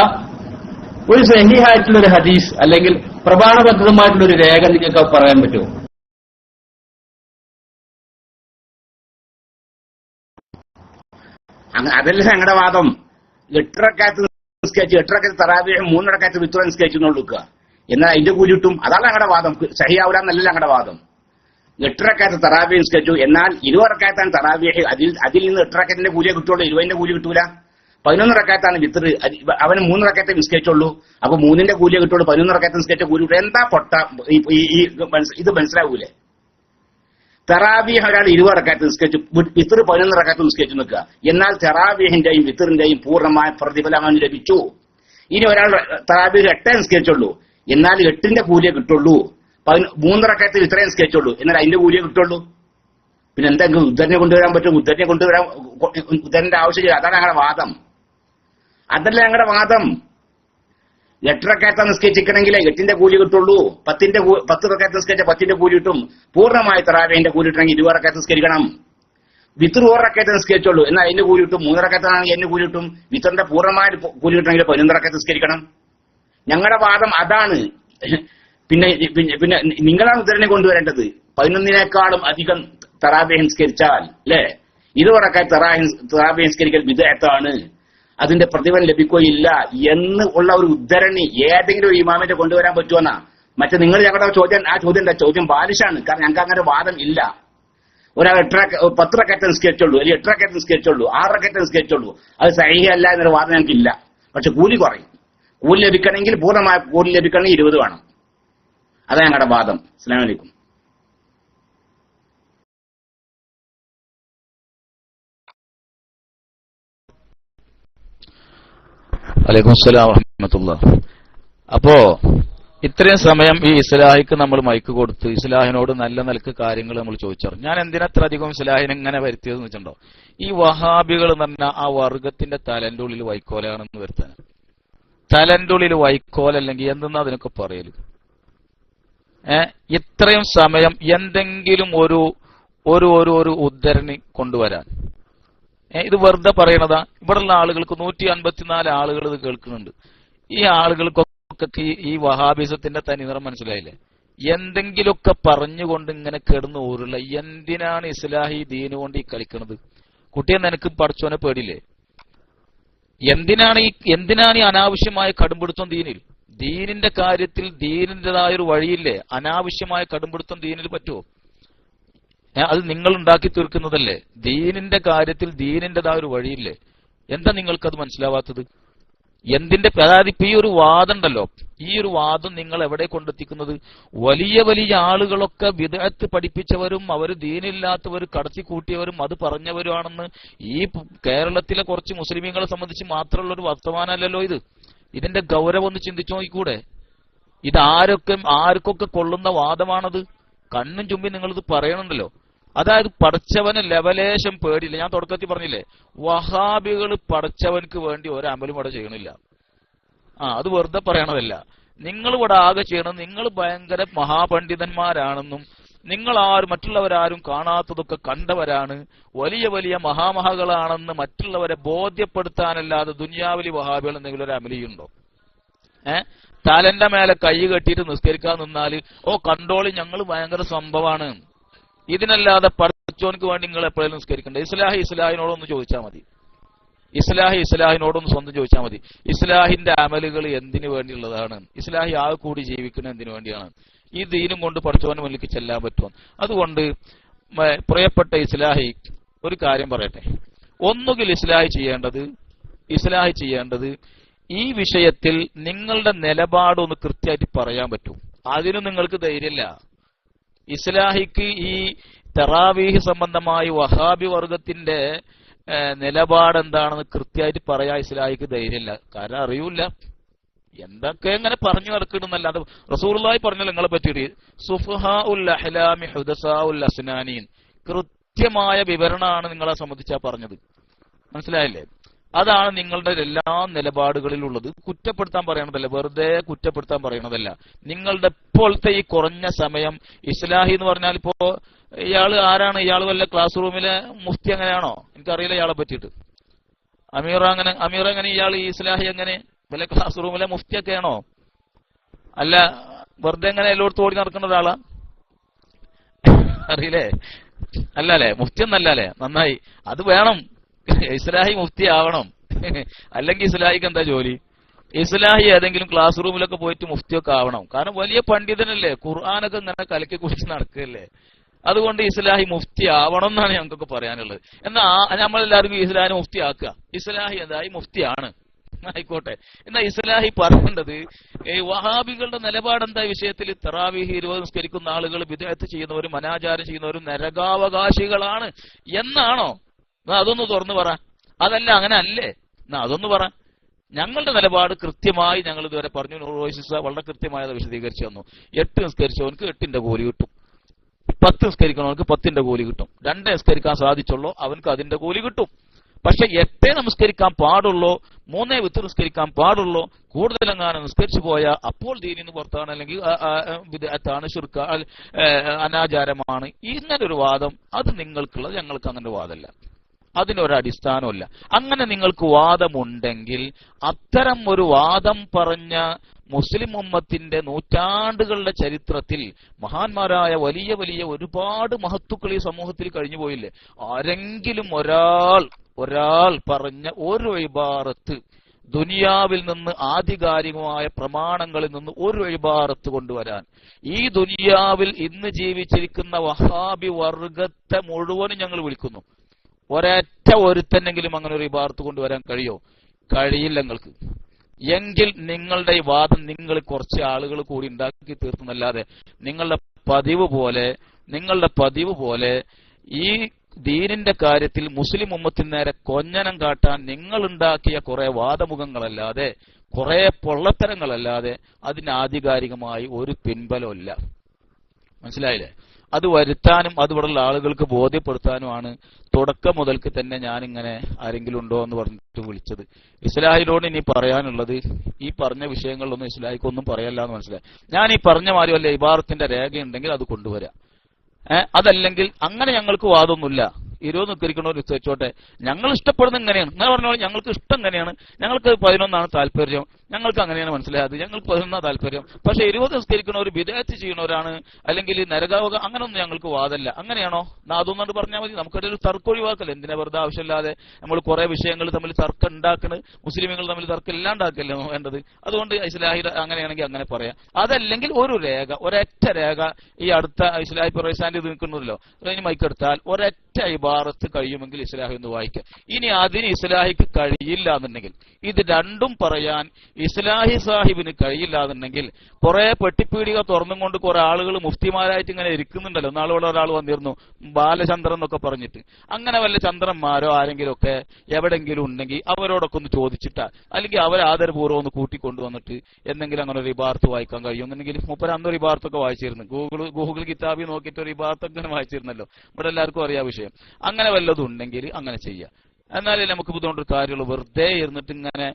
ഒരു സഹീഹായിട്ടുള്ള ഒരു ഹദീസ് അല്ലെങ്കിൽ പ്രമാണബദ്ധമായിട്ടുള്ള ഒരു രേഖ നിങ്ങൾക്ക് പറയാൻ പറ്റുമോ? അതല്ല ഞങ്ങളുടെ വാദം. 8 റക്അത്ത് നിസ്കരിച്ച് 8 റക്അത്ത് തറാവീഹ് 3 റക്അത്ത് വിത്ർ നിസ്കരിച്ചെന്നുള്ളൂ എന്നാൽ അതിന്റെ കൂലി കിട്ടും. അതാണ് ഞങ്ങളുടെ വാദം. സഹിയാവൂല എന്നല്ല ഞങ്ങളുടെ വാദം. 8 റക്അത്ത് തറാവീഹ് നിസ്കരിച്ചു, എന്നാൽ 20 റക്അത്താണ് തറാവീഹ്. അതിൽ നിന്ന് 8 റക്അത്തിന്റെ കൂലിയെ കിട്ടുള്ളൂ, 20ന്റെ കൂലി കിട്ടൂല. 11 റക്അത്താണ് വിത്ർ, അവന് 3 റക്അത്തെ നിസ്കരിച്ചുള്ളൂ. അപ്പൊ 3ന്റെ കൂലിയെ കിട്ടുള്ളൂ, 11 റക്അത്ത് നിസ്കരിച്ച കൂലി കിട്ടും. എന്താ പൊട്ട ഇത് മനസ്സിലാവൂലേ? തറാവീഹ് ഒരാൾ 20 റക്അത്ത് നിസ്കരിച്ചു, വിത്ർ 11 റക്അത്ത് നിസ്കരിച്ചു നിൽക്കുക, എന്നാൽ തറാവീഹിന്റെയും വിത്റിന്റെയും പൂർണ്ണമായ പ്രതിഫലം അവന് ലഭിച്ചു. ഇനി ഒരാൾ തറാവീഹ് 8 നിസ്കരിച്ചുള്ളൂ, എന്നാൽ 8ന്റെ കൂലിയെ കിട്ടുള്ളൂ. 3 റക്അത്ത് വിത്രേ നിസ്കരിച്ചുള്ളൂ, എന്നാൽ അതിന്റെ കൂലിയെ കിട്ടുള്ളൂ. പിന്നെ എന്താ ഉദ്ധരനെ കൊണ്ടുവരാൻ പറ്റും? ഉദ്ധരന്റെ ആവശ്യമില്ല. അതാണ് ഞങ്ങളുടെ വാദം. അതല്ല ഞങ്ങളുടെ വാദം. 8 റക്അത്ത് നിസ്കരിച്ചിരിക്കണമെങ്കിൽ 8ന്റെ കൂലി കിട്ടുള്ളൂ. 10 റക്അത്ത് നിസ്കരിച്ച 10ന്റെ കൂലി കിട്ടും. പൂർണ്ണമായി തറാവീഹിന്റെ കൂലി കിട്ടണമെങ്കിൽ 20 റക്അത്ത് നിസ്കരിക്കണം. വിത്ർ 1 റക്അത്ത് നിസ്കരിച്ചുള്ളൂ, എന്നാൽ അതിന്റെ കൂലി കിട്ടും. 3 റക്അത്താണെങ്കിൽ അതിന്റെ കൂലി കിട്ടും. വിത്റിന്റെ പൂർണ്ണമായ കൂലി കിട്ടണമെങ്കിൽ 11 റക്അത്ത് നിസ്കരിക്കണം. ഞങ്ങളുടെ വാദം അതാണ്. പിന്നെ നിങ്ങളാണ് ഉദ്ധരണി കൊണ്ടുവരേണ്ടത്. 11നേക്കാളും അധികം തറാവീഹ് നിസ്കരിച്ചാൽ അല്ലെ 20 റക്അത്ത് തറാവീഹ് നിസ്കരിക്കൽ ബിദ്അത്താണ്, അതിന്റെ പ്രതിഫലം ലഭിക്കുകയില്ല എന്ന് ഉള്ള ഒരു ഉദ്ധരണി ഏതെങ്കിലും ഒരു ഇമാമിന്റെ കൊണ്ടുവരാൻ പറ്റുമെന്നാ? മറ്റേ നിങ്ങൾ ഞങ്ങളുടെ ചോദ്യം ബാലിശാണ്. കാരണം ഞങ്ങൾക്ക് അങ്ങനെ വാദം ഇല്ല. ഒരാൾ 10 റക്അത്ത് നിസ്കരിച്ചുള്ളൂ, അല്ലെങ്കിൽ 8 റക്അത്ത് നിസ്കരിച്ചുള്ളൂ, 6 റക്അത്ത് നിസ്കരിച്ചുള്ളൂ, അത് സഹീഹ് അല്ല എന്നൊരു വാദം ഞങ്ങൾക്കില്ല. പക്ഷെ കൂലി കുറയും. കൂലി ലഭിക്കണമെങ്കിൽ പൂർണ്ണമായ കൂലി ലഭിക്കണമെങ്കിൽ 20 വേണം. അതാണ് ഞങ്ങളുടെ വാദം. അസ്സലാമു അലൈക്കും. വലൈക്കും അസ്സലാം വറഹ്മത്തുള്ളാഹി. അപ്പോ ഇത്രയും സമയം ഈ ഇസ്ലാഹിക്ക് നമ്മൾ മൈക്ക് കൊടുത്ത് ഇസ്ലാഹിനോട് നല്ല നിലക്ക് കാര്യങ്ങൾ നമ്മൾ ചോദിച്ചറിഞ്ഞു. ഞാൻ എന്തിനത്ര അധികം ഇസ്ലാഹിനെ ഇങ്ങനെ വരുത്തിയതെന്ന് വെച്ചിട്ടുണ്ടോ, ഈ വഹാബികൾ എന്ന് പറഞ്ഞാൽ ആ വർഗത്തിന്റെ തലന്റെ ഉള്ളിൽ വൈക്കോലാണെന്ന് വരുത്താൻ. തലന്റെ ഉള്ളിൽ വൈക്കോലല്ലെങ്കിൽ എന്തെന്നാ അതിനൊക്കെ പറയല്? ഇത്രയും സമയം എന്തെങ്കിലും ഒരു ഒരു ഒരു ഒരു ഉദ്ധരണി കൊണ്ടുവരാൻ ഇത് വെറുതെ പറയണതാ? ഇവിടെയുള്ള ആളുകൾക്ക് 154 ആളുകൾ ഇത് കേൾക്കുന്നുണ്ട്. ഈ ആളുകൾക്കൊക്കെ ഈ വഹാബിസത്തിന്റെ തനിനിറം മനസ്സിലായില്ലേ? എന്തെങ്കിലുമൊക്കെ പറഞ്ഞുകൊണ്ട് ഇങ്ങനെ കിടന്ന് ഊരില്ല. എന്തിനാണ് ഇസ്ലാഹി ദീന് കൊണ്ട് ഈ കളിക്കണത്? കുട്ടിയെ നിനക്ക് പഠിച്ചോനെ പേടില്ലേ? എന്തിനാണ് ഈ അനാവശ്യമായ കടുംപിടുത്തം ദീനിൽ? ദീനിന്റെ കാര്യത്തിൽ ദീനിന്റേതായൊരു വഴിയില്ലേ? അനാവശ്യമായ കടുംപിടുത്തം ദീനിൽ പറ്റുമോ? അത് നിങ്ങൾ ഉണ്ടാക്കി തീർക്കുന്നതല്ലേ? ദീനിന്റെ കാര്യത്തിൽ ദീനിന്റേതായ ഒരു വഴിയില്ലേ? എന്താ നിങ്ങൾക്കത് മനസ്സിലാവാത്തത്? അതായത് ഇപ്പൊ ഈ ഒരു വാദം ഉണ്ടല്ലോ, ഈ ഒരു വാദം നിങ്ങൾ എവിടെ കൊണ്ടെത്തിക്കുന്നത്? വലിയ വലിയ ആളുകളൊക്കെ ബിദ്അത്ത് പഠിപ്പിച്ചവരും അവർ ദീനില്ലാത്തവർ കടത്തിക്കൂട്ടിയവരും അത് പറഞ്ഞവരുമാണെന്ന് ഈ കേരളത്തിലെ കുറച്ച് മുസ്ലിമീങ്ങളെ സംബന്ധിച്ച് മാത്രമുള്ള ഒരു വർത്തമാനമല്ലല്ലോ ഇത്. ഇതിന്റെ ഗൗരവം ഒന്ന് ചിന്തിച്ചു നോക്കിക്കൂടെ? ഇത് ആർക്കൊക്കെ കൊള്ളുന്ന വാദമാണത്? കണ്ണും ചുമ്പി നിങ്ങളിത് പറയണുണ്ടല്ലോ. അതായത് പടച്ചവന് ലെവലേശം പേടിയില്ല. ഞാൻ തുടക്കത്തിൽ പറഞ്ഞില്ലേ, വഹാബികൾ പടച്ചവനക്ക് വേണ്ടി ഒരമലും ഇവിടെ ചെയ്യണില്ല. അത് വെറുതെ പറയണതല്ല. നിങ്ങൾ ഇവിടെ ആകെ ചെയ്യണം, നിങ്ങൾ ഭയങ്കര മഹാപണ്ഡിതന്മാരാണെന്നും മറ്റുള്ളവരാരും കാണാത്തതൊക്കെ കണ്ടവരാണ്, വലിയ വലിയ മഹാമഹകളാണെന്ന് മറ്റുള്ളവരെ ബോധ്യപ്പെടുത്താനല്ലാതെ ദുനിയാവിലി വഹാബികൾ എന്തെങ്കിലും ഒരു അമലിയുണ്ടോ? തലന്റെ മേലെ കൈ കെട്ടിയിട്ട് നിസ്കരിക്കാൻ നിന്നാല് കണ്ടോളി ഞങ്ങൾ ഭയങ്കര സംഭവമാണ്. ഇതിനല്ലാതെ പഠിച്ചോനക്ക് വേണ്ടി നിങ്ങൾ എപ്പോഴും നിസ്കരിക്കണ്ടേ? ഇസ്ലാഹിനോടൊന്ന് ചോദിച്ചാൽ മതി. ഇസ്ലാഹിനോടൊന്ന് സ്വന്തം ചോദിച്ചാൽ മതി. ഇസ്ലാഹിന്റെ അമലുകൾ എന്തിനു വേണ്ടിയുള്ളതാണ്? ഇസ്ലാഹി ആകെ കൂടി ജീവിക്കുന്നത് എന്തിനു വേണ്ടിയാണ്? ഈ ദീനും കൊണ്ട് പഠിച്ചവന് മുന്നിലേക്ക് ചെല്ലാൻ പറ്റുമോ? അതുകൊണ്ട് പ്രിയപ്പെട്ട ഇസ്ലാഹി ഒരു കാര്യം പറയട്ടെ. ഒന്നുകിൽ ഇസ്ലാഹി ചെയ്യേണ്ടത് ഈ വിഷയത്തിൽ നിങ്ങളുടെ നിലപാടൊന്ന് കൃത്യമായിട്ട് പറയാൻ പറ്റും. അതിനും നിങ്ങൾക്ക് ധൈര്യമില്ല. ഇസ്ലാഹിക്ക് ഈ തറാവീഹ് സംബന്ധമായി വഹാബി വർഗത്തിന്റെ നിലപാട് എന്താണെന്ന് കൃത്യമായിട്ട് പറയാൻ ഇസ്ലാഹിക്ക് ധൈര്യമില്ല. കാരണം അറിയൂല, എന്തൊക്കെ എങ്ങനെ പറഞ്ഞു നടക്കണമെന്നല്ലാതെ റസൂലുള്ളാഹി പറഞ്ഞല്ലോ നിങ്ങളെ പറ്റിയിട്ട് സുഫഹാഉൽ അഹ്ലാമി ഹുദസാഉൽ അസ്നാനീൻ, കൃത്യമായ വിവരണമാണ് നിങ്ങളെ സംബന്ധിച്ചാ പറഞ്ഞത്. മനസ്സിലായില്ലേ? അതാണ് നിങ്ങളുടെ എല്ലാ നിലപാടുകളിലുള്ളത്. കുറ്റപ്പെടുത്താൻ പറയണതല്ല, വെറുതെ കുറ്റപ്പെടുത്താൻ പറയണതല്ല. നിങ്ങളുടെ ഇപ്പോഴത്തെ ഈ കുറഞ്ഞ സമയം ഇസ്ലാഹി എന്ന് പറഞ്ഞാൽ ഇപ്പോ ഇയാള് ആരാണ്? ഇയാൾ വല്ല ക്ലാസ് റൂമിലെ മുഫ്തി അങ്ങനെയാണോ? എനിക്കറിയില്ല ഇയാളെ പറ്റിയിട്ട്. അമീർ എങ്ങനെ ഇയാൾ ഈ ഇസ്ലാഹി എങ്ങനെ വല്ല ക്ലാസ് റൂമിലെ മുഫ്തിയൊക്കെ ആണോ? അല്ല, വെറുതെ എങ്ങനെ എല്ലായിടത്തും ഓടി നടക്കുന്ന ഒരാളാ? അറിയില്ലേ? അല്ലേ, മുഫ്തി ഒന്നല്ലേ? നന്നായി, അത് വേണം. ഇസ്ലാഹി മുഫ്തി ആവണം. അല്ലെങ്കിൽ ഇസ്ലാഹിക്ക് എന്താ ജോലി? ഇസ്ലാഹി ഏതെങ്കിലും ക്ലാസ് റൂമിലൊക്കെ പോയിട്ട് മുഫ്തിയൊക്കെ ആവണം. കാരണം വലിയ പണ്ഡിതനല്ലേ, ഖുർആനൊക്കെ ഇങ്ങനെ കലക്കി കുടിച്ച് നടക്കുകയല്ലേ. അതുകൊണ്ട് ഇസ്ലാഹി മുഫ്തി ആവണം എന്നാണ് ഞങ്ങൾക്കൊക്കെ പറയാനുള്ളത്. എന്നാ നമ്മളെല്ലാവർക്കും ഇസ്ലാഹിനെ മുഫ്തി ആക്കുക. ഇസ്ലാഹി എന്തായി മുഫ്തിയാണ്, ആയിക്കോട്ടെ. എന്നാ ഇസ്ലാഹി പറയേണ്ടത് വഹാബികളുടെ നിലപാടെന്താ വിഷയത്തിൽ? തറാവീഹ് 20 നിസ്കരിക്കുന്ന ആളുകൾ ബിദ്അത്ത് ചെയ്യുന്നവരും അനാചാരം ചെയ്യുന്നവരും നരകാവകാശികളാണ് എന്നാണോ? എന്നാ അതൊന്ന് തുറന്നു പറ. അതല്ല, അങ്ങനെ അല്ലേ? എന്നാ അതൊന്ന് പറ. ഞങ്ങളുടെ നിലപാട് കൃത്യമായി ഞങ്ങൾ ഇതുവരെ പറഞ്ഞു. റോയിസ വളരെ കൃത്യമായത് വിശദീകരിച്ചു തന്നു. 8 നിസ്കരിച്ചവർക്ക് 8ന്റെ കൂലി കിട്ടും, 10 നിസ്കരിക്കണവർക്ക് 10ന്റെ കൂലി കിട്ടും, 2 നിസ്കരിക്കാൻ സാധിച്ചുള്ളൂ അവർക്ക് അതിന്റെ കൂലി കിട്ടും. പക്ഷെ 8 നമസ്കരിക്കാൻ പാടുള്ളൂ, 3 വിത്ത് നിസ്കരിക്കാൻ പാടുള്ളൂ. കൂടുതലെങ്ങാനും നിസ്കരിച്ചു പോയാൽ അപ്പോൾ ദീനിന്ന് പുറത്താണ്, അല്ലെങ്കിൽ ബിദ്അത്താണ്, ശിർക്ക്, അനാചാരമാണ്. ഇങ്ങനൊരു വാദം അത് നിങ്ങൾക്കുള്ളത്, ഞങ്ങൾക്ക് അങ്ങനെ വാദമല്ല. അതിനൊരടിസ്ഥാനമില്ല. അങ്ങനെ നിങ്ങൾക്ക് വാദമുണ്ടെങ്കിൽ അത്തരം ഒരു വാദം പറഞ്ഞ മുസ്ലിം ഉമ്മത്തിന്റെ നൂറ്റാണ്ടുകളുടെ ചരിത്രത്തിൽ മഹാന്മാരായ വലിയ വലിയ ഒരുപാട് മഹത്തുക്കൾ ഈ സമൂഹത്തിൽ കഴിഞ്ഞു പോയില്ലേ? ആരെങ്കിലും ഒരാൾ പറഞ്ഞ ഒരു ഇബാറത്ത്, ദുനിയാവിൽ നിന്ന് ആധികാരികമായ പ്രമാണങ്ങളിൽ നിന്ന് ഒരു ഇബാറത്ത് കൊണ്ടുവരാൻ ഈ ദുനിയാവിൽ ഇന്ന് ജീവിച്ചിരിക്കുന്ന വഹാബി വർഗത്തെ മുഴുവനും ഞങ്ങൾ വിളിക്കുന്നു. ഒരൊറ്റ ഒരുത്തന്നെങ്കിലും അങ്ങനെ ഒരു ഇബാറത്ത് കൊണ്ടുവരാൻ കഴിയില്ല നിങ്ങൾക്ക്. എങ്കിൽ നിങ്ങളുടെ ഈ വാദം നിങ്ങൾ കുറച്ച് ആളുകൾ കൂടി ഉണ്ടാക്കി തീർക്കുന്നല്ലാതെ നിങ്ങളുടെ പതിവ് പോലെ ഈ ദീനിന്റെ കാര്യത്തിൽ മുസ്ലിം ഉമ്മത്തിന് നേരെ കൊഞ്ഞനം കാട്ടാൻ നിങ്ങൾ ഉണ്ടാക്കിയ കുറെ വാദമുഖങ്ങളല്ലാതെ, കുറെ പൊള്ളത്തരങ്ങളല്ലാതെ അതിന് ആധികാരികമായി ഒരു പിൻബലമില്ല. മനസ്സിലായില്ലേ? അത് വരുത്താനും അതുപോലുള്ള ആളുകൾക്ക് ബോധ്യപ്പെടുത്താനുമാണ് തുടക്കം മുതൽക്ക് തന്നെ ഞാനിങ്ങനെ ആരെങ്കിലും ഉണ്ടോ എന്ന് പറഞ്ഞിട്ട് വിളിച്ചത്. ഇസ്ലാഹിനോട് ഇനി പറയാനുള്ളത്, ഈ പറഞ്ഞ വിഷയങ്ങളിലൊന്നും ഇസ്ലാഹിക്കൊന്നും പറയല്ല എന്ന് മനസ്സിലായി. ഞാൻ ഈ പറഞ്ഞ മാതിരി വല്ല ഇബാറത്തിന്റെ രേഖയുണ്ടെങ്കിൽ അത് കൊണ്ടുവരാം. അതല്ലെങ്കിൽ അങ്ങനെ ഞങ്ങൾക്ക് വാദമൊന്നുമില്ല. 20 നിസ്കരിക്കണോ നിശ്ചയിച്ചോട്ടെ, ഞങ്ങൾ ഇഷ്ടപ്പെടുന്ന ഇങ്ങനെയാണ്. അങ്ങനെ പറഞ്ഞോളൂ, ഞങ്ങൾക്ക് ഇഷ്ടം എങ്ങനെയാണ്, ഞങ്ങൾക്ക് 11 താല്പര്യം, ഞങ്ങൾക്ക് അങ്ങനെയാണ് മനസ്സിലായത്, ഞങ്ങൾക്ക് 11 താല്പര്യം. പക്ഷെ 20 നിസ്കരിക്കണവർ ബിദ്അത്ത് ചെയ്യണവരാണ്, അല്ലെങ്കിൽ നരകാവക, അങ്ങനൊന്നും ഞങ്ങൾക്ക് വാദമല്ല. അങ്ങനെയാണോ? അതൊന്നുകൊണ്ട് പറഞ്ഞാൽ മതി. നമുക്കിടെ ഒരു തർക്കം ഒഴിവാക്കല്ലേ? എന്തിനാ വെറുതെ ആവശ്യമില്ലാതെ നമ്മൾ കുറെ വിഷയങ്ങൾ തമ്മിൽ തർക്കം ഉണ്ടാക്കണ്, മുസ്ലിമുകൾ തമ്മിൽ തർക്കം ഇല്ലാണ്ടാക്കല്ലേ വേണ്ടത്. അതുകൊണ്ട് ഇസ്ലാഹി അങ്ങനെയാണെങ്കിൽ അങ്ങനെ പറയാം. അതല്ലെങ്കിൽ ഒരു രേഖ, ഒരൊറ്റ രേഖ, ഈ അടുത്ത ഇസ്ലാഹി പ്രൊഫൈസാൻ്റെ ഇത് നിൽക്കുന്നുണ്ടല്ലോ, അതിന് മൈക്കെടുത്താൽ ഒരൊറ്റ ഇബാറത്ത് കഴിയുമെങ്കിൽ ഇസ്ലാഹി ഒന്ന് വായിക്കാം. ഇനി അതിന് ഇസ്ലാഹിക്ക് കഴിയില്ല എന്നുണ്ടെങ്കിൽ, ഇത് രണ്ടും പറയാൻ ഇസ്ലാഹി സാഹിബിന് കഴിയില്ല എന്നുണ്ടെങ്കിൽ, കുറെ പെട്ടിപ്പീടിക തുറന്നും കൊണ്ട് കുറെ ആളുകൾ മുഫ്തിമാരായിട്ട് ഇങ്ങനെ ഇരിക്കുന്നുണ്ടല്ലോ. നാളോടെ ഒരാൾ വന്നിരുന്നു, ബാലചന്ദ്രൻ എന്നൊക്കെ പറഞ്ഞിട്ട്. അങ്ങനെ വല്ല ചന്ദ്രന്മാരോ ആരെങ്കിലും ഒക്കെ എവിടെങ്കിലും ഉണ്ടെങ്കിൽ അവരോടൊക്കെ ഒന്ന് ചോദിച്ചിട്ടാ, അല്ലെങ്കിൽ അവരെ ആദരപൂർവ്വം ഒന്ന് കൂട്ടിക്കൊണ്ടുവന്നിട്ട് എന്തെങ്കിലും അങ്ങനെ ഒരു ഇബാർത്ത് വായിക്കാൻ കഴിയുമെന്നുണ്ടെങ്കിൽ, മൂപ്പര് അന്നൊരു ഇബാർത്തൊക്കെ വായിച്ചിരുന്നു. ഗൂഗിൾ കിതാബി നോക്കിയിട്ട് ഒരു ഇബാർത്തൊക്കെ ഇങ്ങനെ വായിച്ചിരുന്നല്ലോ. ഇവിടെ എല്ലാവർക്കും അറിയാം വിഷയം. അങ്ങനെ വല്ലതും ഉണ്ടെങ്കിൽ അങ്ങനെ ചെയ്യാം. എന്നാലേ നമുക്ക് ഇതുകൊണ്ടൊരു കാര്യമുള്ളൂ. വെറുതെ ഇരുന്നിട്ട് ഇങ്ങനെ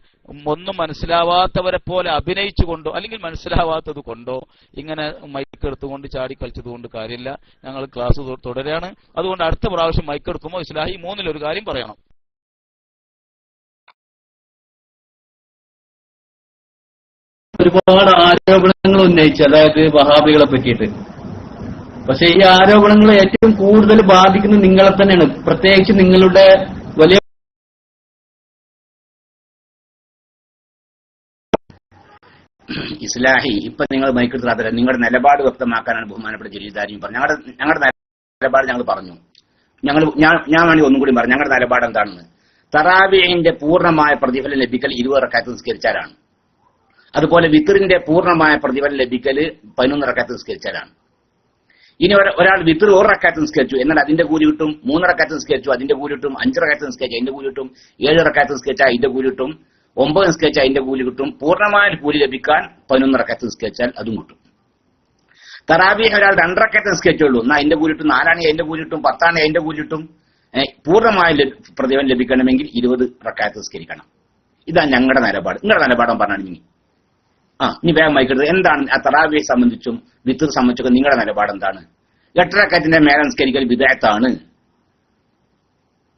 ഒന്നും മനസ്സിലാവാത്തവരെ പോലെ അഭിനയിച്ചുകൊണ്ടോ അല്ലെങ്കിൽ മനസ്സിലാവാത്തത് കൊണ്ടോ ഇങ്ങനെ മൈക്കെടുത്തുകൊണ്ട് ചാടി കളിച്ചത് കൊണ്ട് കാര്യമില്ല. ഞങ്ങൾ ക്ലാസ് തുടരുകയാണ്. അതുകൊണ്ട് അടുത്ത പ്രാവശ്യം മൈക്കെടുക്കുമ്പോൾ ഇസ്ലാഹി 3-ൽ ഒരു കാര്യം പറയണം. ഒരുപാട് ആരോപണങ്ങൾ ഉന്നയിച്ചു, അതായത് വഹാബികളെ പറ്റിയിട്ട്. പക്ഷെ ഈ ആരോപണങ്ങൾ ഏറ്റവും കൂടുതൽ ബാധിക്കുന്നത് നിങ്ങളെ തന്നെയാണ്. പ്രത്യേകിച്ച് നിങ്ങളുടെ വലിയ ഇസ്ലാഹി ഇപ്പൊ നിങ്ങൾ മൈക്കെടുത്താത്തല്ല, നിങ്ങളുടെ നിലപാട് വ്യക്തമാക്കാനാണ് ബഹുമാനപ്പെട്ട ജലീൽദാരിയും പറഞ്ഞു. ഞങ്ങളുടെ നിലപാട് ഞങ്ങൾ പറഞ്ഞു. ഞാൻ വേണ്ടി ഒന്നും കൂടി പറഞ്ഞു. ഞങ്ങളുടെ നിലപാട് എന്താണെന്ന് തറാവീഹിന്റെ പൂർണ്ണമായ പ്രതിഫലം ലഭിക്കൽ 20 റക്അത്ത് നിസ്കരിച്ചാലാണ്. അതുപോലെ വിത്റിന്റെ പൂർണ്ണമായ പ്രതിഫലം ലഭിക്കൽ 11 റക്അത്ത് നിസ്കരിച്ചാലാണ്. ഇനി ഒരാൾ വിത്ർ 1 റക്അത്ത് നിസ്കരിച്ചു എന്നാൽ അതിന്റെ കൂലി കിട്ടും, 3 റക്അത്ത് നിസ്കരിച്ചു അതിന്റെ കൂലി കിട്ടും, 5 റക്അത്ത് നിസ്കരിച്ചു അതിന്റെ കൂലി കിട്ടും, 7 റക്അത്ത് നിസ്കരിച്ചാൽ അതിന്റെ കൂലി കിട്ടും, 9 നിസ്കരിച്ചാൽ അതിന്റെ കൂലി കിട്ടും. പൂർണ്ണമായ കൂലി ലഭിക്കാൻ 11 റക്അത്ത് നിസ്കരിച്ചാൽ അതും കിട്ടും. തറാവീഹ് ഒരാൾ 2 റക്അത്ത് നിസ്കരിച്ചുള്ളൂ എന്നാൽ അതിന്റെ കൂലി കിട്ടും, 4 ആണെങ്കിൽ അതിന്റെ കൂലി കിട്ടും, 10 ആണെങ്കിൽ അതിന്റെ കൂലി കിട്ടും. പൂർണ്ണമായ പ്രതിഫലം ലഭിക്കണമെങ്കിൽ 20 റക്അത്ത് നിസ്കരിക്കണം. ഇതാണ് ഞങ്ങളുടെ നിലപാട്. നിങ്ങളുടെ നിലപാടും പറഞ്ഞാണ് ഇനി വേഗം വായിക്കരുത്. എന്താണ് ആ തറാവീഹ് സംബന്ധിച്ചും വിത്ർ സംബന്ധിച്ചൊക്കെ നിങ്ങളുടെ നിലപാട് എന്താണ്? 8 റക്അത്തിന്റെ മേലെ നിസ്കരിക്കൽ ബിദ്അത്താണ്,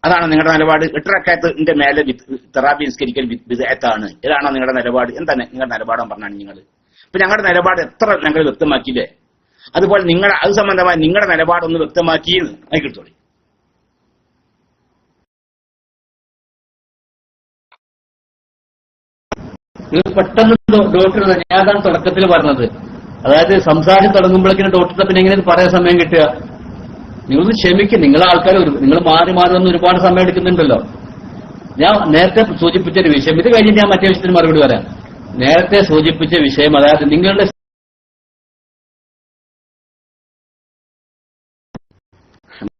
അതാണ് നിങ്ങളുടെ നിലപാട്. 8 റക്അത്തിന്റെ മേലെ തറാവീഹ് നിസ്കരിക്കൽ ബിദ്അത്താണ്, ഇതാണോ നിങ്ങളുടെ നിലപാട്? എന്താണ് നിങ്ങളുടെ നിലപാടും പറഞ്ഞാണ് നിങ്ങൾ? ഇപ്പൊ ഞങ്ങളുടെ നിലപാട് എത്ര ഞങ്ങൾ വ്യക്തമാക്കിയില്ലേ? അതുപോലെ നിങ്ങളുടെ അത് സംബന്ധമായി നിങ്ങളുടെ നിലപാടൊന്ന് വ്യക്തമാക്കിയെന്ന് ആയിക്കിട്ടോളി. പെട്ടെന്ന് ഡോക്ടർ ഞാനാണ് തുടക്കത്തിൽ പറഞ്ഞത്, അതായത് സംസാരിച്ച് തുടങ്ങുമ്പോഴേക്കും ഡോക്ടറെ പിന്നെ എങ്ങനെ പറയാൻ സമയം കിട്ടുക? നിങ്ങളൊന്ന് ക്ഷമിക്കും. നിങ്ങളെ ആൾക്കാർ നിങ്ങൾ മാറി വന്ന് ഒരുപാട് സമയം എടുക്കുന്നുണ്ടല്ലോ. ഞാൻ നേരത്തെ സൂചിപ്പിച്ച ഒരു വിഷയം, ഇത് കഴിഞ്ഞിട്ട് ഞാൻ മറ്റേ വിഷയത്തിന് മറുപടി വരാം. നേരത്തെ സൂചിപ്പിച്ച വിഷയം, അതായത് നിങ്ങളുടെ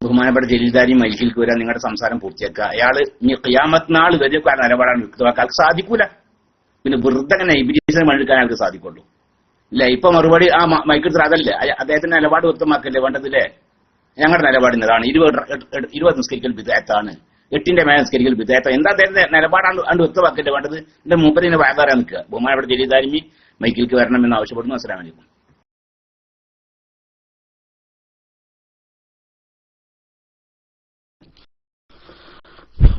ബഹുമാനപ്പെട്ട ജലീൽദാരി മൈക്കിലേക്ക് വരാൻ നിങ്ങളുടെ സംസാരം പൂർത്തിയാക്കുക. അയാള് ഇനി ഖിയാമത്ത് നാൾ വരെ നിലപാടാണ് വ്യക്തമാക്കാൻ സാധിക്കൂല. പിന്നെ വെറുതെ അങ്ങനെ ഇബ്ലീസിനെ മഴക്കാൻ അവർക്ക് സാധിക്കുള്ളൂ. ഇല്ല ഇപ്പൊ മറുപടി ആ മൈക്കിൾ അതല്ലേ അദ്ദേഹത്തിന്റെ നിലപാട് വ്യക്തമാക്കല്ലേ വേണ്ടതില്ലേ? ഞങ്ങളുടെ നിലപാടിനതാണ് 20 നിസ്കരിക്കൽ ബിദ്അത്താണ്, 8ന്റെ മേലെ നിസ്കരിക്കൽ ബിദ്അത്താണ്. എന്താ അദ്ദേഹത്തിന്റെ നിലപാടാണ് വ്യക്തമാക്കല്ലേ വേണ്ടത്? എന്റെ മൂപ്പരിനെ വായതാരാൻ നിൽക്കുക. ബഹുമാനപ്പെട്ട ജലീൽദാരി മൈക്കിലേക്ക് വരണമെന്ന് ആവശ്യപ്പെടുന്നു. അസ്സലാമു അലൈക്കും.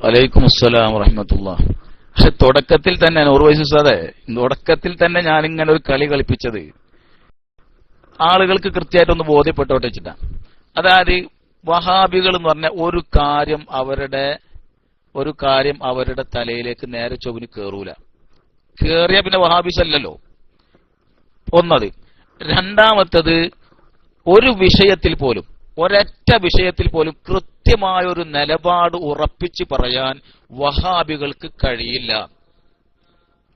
വലൈക്കും അസ്സലാം വറഹ്മത്തുള്ളാഹി. പക്ഷെ തുടക്കത്തിൽ തന്നെ തുടക്കത്തിൽ തന്നെ ഞാനിങ്ങനെ ഒരു കളി കളിപ്പിച്ചത് ആളുകൾക്ക് കൃത്യമായിട്ടൊന്ന് ബോധ്യപ്പെട്ടോട്ടെ വെച്ചിട്ടാ. അതായത് വഹാബികൾ എന്ന് പറഞ്ഞ ഒരു കാര്യം അവരുടെ തലയിലേക്ക് നേരെ ചൊവ്വിന് കേറൂല. കേറിയ പിന്നെ വഹാബിസ് അല്ലല്ലോ ഒന്നത്. രണ്ടാമത്തത്, ഒരു വിഷയത്തിൽ പോലും ഒരൊറ്റ വിഷയത്തിൽ പോലും കൃത്യമായൊരു നിലപാട് ഉറപ്പിച്ചു പറയാൻ വഹാബികൾക്ക് കഴിയില്ല.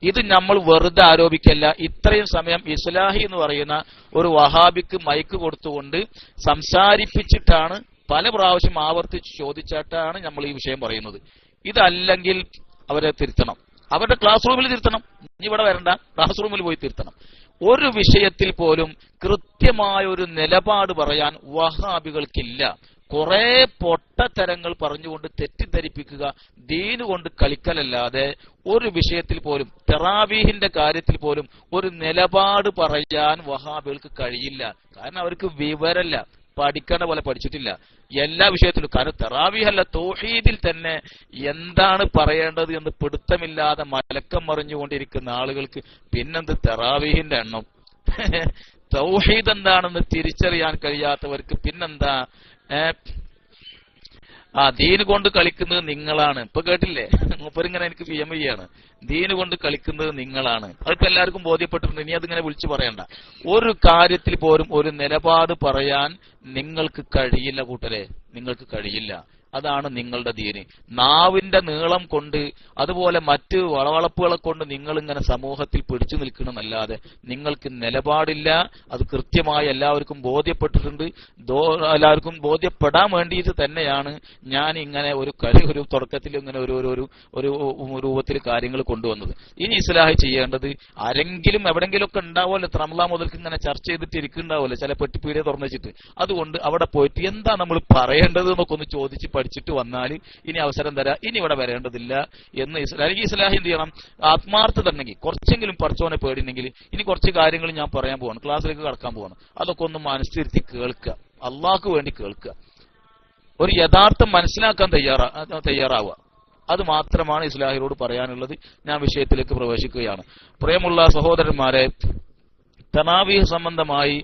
ഇത് നമ്മൾ വെറുതെ ആരോപിക്കല്ല. ഇത്രയും സമയം ഇസ്ലാഹി എന്ന് പറയുന്ന ഒരു വഹാബിക്ക് മൈക്ക് കൊടുത്തുകൊണ്ട് സംസാരിപ്പിച്ചിട്ടാണ് പല പ്രാവശ്യം ആവർത്തിച്ച് ചോദിച്ചിട്ടാണ് നമ്മൾ ഈ വിഷയം പറയുന്നത്. ഇതല്ലെങ്കിൽ അവരെ തിരുത്തണം, അവരുടെ ക്ലാസ് റൂമിൽ തിരുത്തണം. ഇവിടെ വരണ്ട, ക്ലാസ് റൂമിൽ പോയി തിരുത്തണം. ഒരു വിഷയത്തിൽ പോലും കൃത്യമായ ഒരു നിലപാട് പറയാൻ വഹാബികൾക്കില്ല. കുറെ പൊട്ടത്തരങ്ങൾ പറഞ്ഞുകൊണ്ട് തെറ്റിദ്ധരിപ്പിക്കുക, ദീന് കൊണ്ട് കളിക്കലല്ലാതെ ഒരു വിഷയത്തിൽ പോലും തറാവീഹിന്റെ കാര്യത്തിൽ പോലും ഒരു നിലപാട് പറയാൻ വഹാബികൾക്ക് കഴിയില്ല. കാരണം അവർക്ക് വിവരമില്ല, പഠിക്കേണ്ട പോലെ പഠിച്ചിട്ടില്ല എല്ലാ വിഷയത്തിലും. കാരണം തറാവീഹല്ല, തൗഹീദിൽ തന്നെ എന്താണ് പറയേണ്ടത് എന്ന് പിടുത്തമില്ലാതെ മലക്കം മറിഞ്ഞുകൊണ്ടിരിക്കുന്ന ആളുകൾക്ക് പിന്നെന്ത് തറാവീഹിന്റെ എണ്ണം? തൗഹീദ് എന്താണെന്ന് തിരിച്ചറിയാൻ കഴിയാത്തവർക്ക് പിന്നെന്താ? ദീന് കൊണ്ട് കളിക്കുന്നത് നിങ്ങളാണ്. ഇപ്പൊ കേട്ടില്ലേ, മൂപ്പരിങ്ങനെ എനിക്ക് പിഎംഇയാണ്, ദീന് കൊണ്ട് കളിക്കുന്നത് നിങ്ങളാണ്. അതിപ്പോ എല്ലാവർക്കും ബോധ്യപ്പെട്ടിട്ടുണ്ട്. ഇനി അതിങ്ങനെ വിളിച്ചു പറയണ്ട. ഒരു കാര്യത്തിൽ പോലും ഒരു നിലപാട് പറയാൻ നിങ്ങൾക്ക് കഴിയില്ല കൂട്ടരെ, നിങ്ങൾക്ക് കഴിയില്ല. അതാണ് നിങ്ങളുടെ ദീന്. നാവിന്റെ നീളം കൊണ്ട് അതുപോലെ മറ്റ് വളവളപ്പുകളെ കൊണ്ട് നിങ്ങൾ ഇങ്ങനെ സമൂഹത്തിൽ പിടിച്ചു നിൽക്കണമെന്നല്ലാതെ നിങ്ങൾക്ക് നിലപാടില്ല. അത് കൃത്യമായി എല്ലാവർക്കും ബോധ്യപ്പെട്ടിട്ടുണ്ട്. എല്ലാവർക്കും ബോധ്യപ്പെടാൻ വേണ്ടിയിട്ട് തന്നെയാണ് ഞാൻ ഇങ്ങനെ ഒരു തുടക്കത്തിൽ ഇങ്ങനെ ഒരു രൂപത്തിൽ കാര്യങ്ങൾ കൊണ്ടുവന്നത്. ഇനി ഇസ്ലാഹ് ചെയ്യേണ്ടത് ആരെങ്കിലും എവിടെങ്കിലും ഒക്കെ ഉണ്ടാവുമല്ലോ, റമളാൻ മുതൽക്ക് ഇങ്ങനെ ചർച്ച ചെയ്തിട്ട് ഇരിക്കുന്നുണ്ടാവുമല്ലോ ചില പെട്ടിപ്പീടിയെ തുറന്നു വെച്ചിട്ട്. അതുകൊണ്ട് അവിടെ പോയിട്ട് എന്താ നമ്മൾ പറയേണ്ടത് എന്നൊക്കെ ഒന്ന് ചോദിച്ച് പഠിച്ചിട്ട് വന്നാൽ ഇനി അവസരം തരാം. ഇനി ഇവിടെ വരേണ്ടതില്ല എന്ന് ഇസ്ലാഹി എന്ത് ചെയ്യണം? ആത്മാർത്ഥത ഉണ്ടെങ്കിൽ, കുറച്ചെങ്കിലും പടച്ചോനെ പേടിയുണ്ടെങ്കിൽ ഇനി കുറച്ച് കാര്യങ്ങൾ ഞാൻ പറയാൻ പോവാണ്, ക്ലാസ്സിലേക്ക് കടക്കാൻ പോവാണ്, അതൊക്കെ ഒന്ന് മനസ്സിരുത്തി കേൾക്കുക, അള്ളാഹ്ക്ക് വേണ്ടി കേൾക്കുക, ഒരു യഥാർത്ഥം മനസ്സിലാക്കാൻ തയ്യാറാവുക. അത് മാത്രമാണ് ഇസ്ലാഹിനോട് പറയാനുള്ളത്. ഞാൻ വിഷയത്തിലേക്ക് പ്രവേശിക്കുകയാണ്. പ്രിയമുള്ള സഹോദരന്മാരെ, തറാവീഹ് സംബന്ധമായി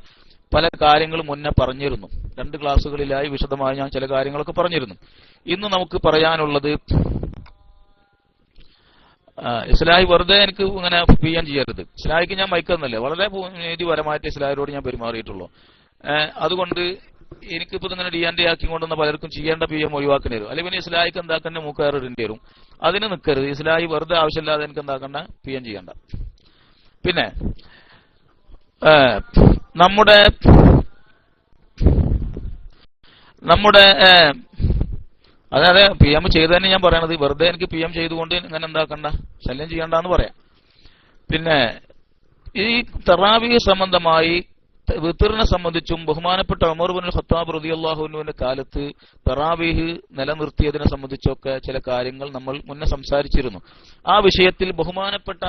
പല കാര്യങ്ങളും മുന്നേ പറഞ്ഞിരുന്നു. 2 ക്ലാസ്സുകളിലായി വിശദമായി ഞാൻ ചില കാര്യങ്ങളൊക്കെ പറഞ്ഞിരുന്നു. ഇന്ന് നമുക്ക് പറയാനുള്ളത്, ഇസ്ലാഹി വെറുതെ എനിക്ക് ഇങ്ങനെ ചെയ്യാൻ ചെയ്യരുത്. ഇസ്ലാഹിക്ക് ഞാൻ മൈക്കുന്നല്ലേ, വളരെ നീതിപരമായിട്ട് ഇസ്ലാഹിനോട് ഞാൻ പെരുമാറിയിട്ടുള്ളൂ. അതുകൊണ്ട് എനിക്കിപ്പോ ഇങ്ങനെ ഡിയാൻഡി ആക്കി കൊണ്ടുവന്ന പലർക്കും ചെയ്യേണ്ട PM ഒഴിവാക്കേണ്ടി വരും. അല്ലെങ്കിൽ പിന്നെ ഇസ്ലാഹിക്ക് എന്താക്കണ്ട മൂക്കയർ ഇടേണ്ടി വരും. അതിന് നിൽക്കരുത്. ഇസ്ലാഹി വെറുതെ ആവശ്യമില്ലാതെ എനിക്ക് എന്താക്കണ്ട PM ചെയ്യണ്ട. പിന്നെ നമ്മുടെ അതായത് PM ചെയ്തതന്നെ ഞാൻ പറയണത്, വെറുതെ എനിക്ക് PM ചെയ്തുകൊണ്ട് ഇങ്ങനെ എന്താക്കണ്ട, ശല്യം ചെയ്യണ്ടെന്ന് പറയാം. പിന്നെ ഈ തറാവീഹ് സംബന്ധമായി വിത്റിനെ സംബന്ധിച്ചും ബഹുമാനപ്പെട്ട ഉമർ ഇബ്നുൽ ഖത്താബ് റളിയല്ലാഹു അൻഹുവിന്റെ കാലത്ത് തറാവീഹ് നിലനിർത്തിയതിനെ സംബന്ധിച്ചൊക്കെ ചില കാര്യങ്ങൾ നമ്മൾ മുന്നേ സംസാരിച്ചിരുന്നു. ആ വിഷയത്തിൽ ബഹുമാനപ്പെട്ട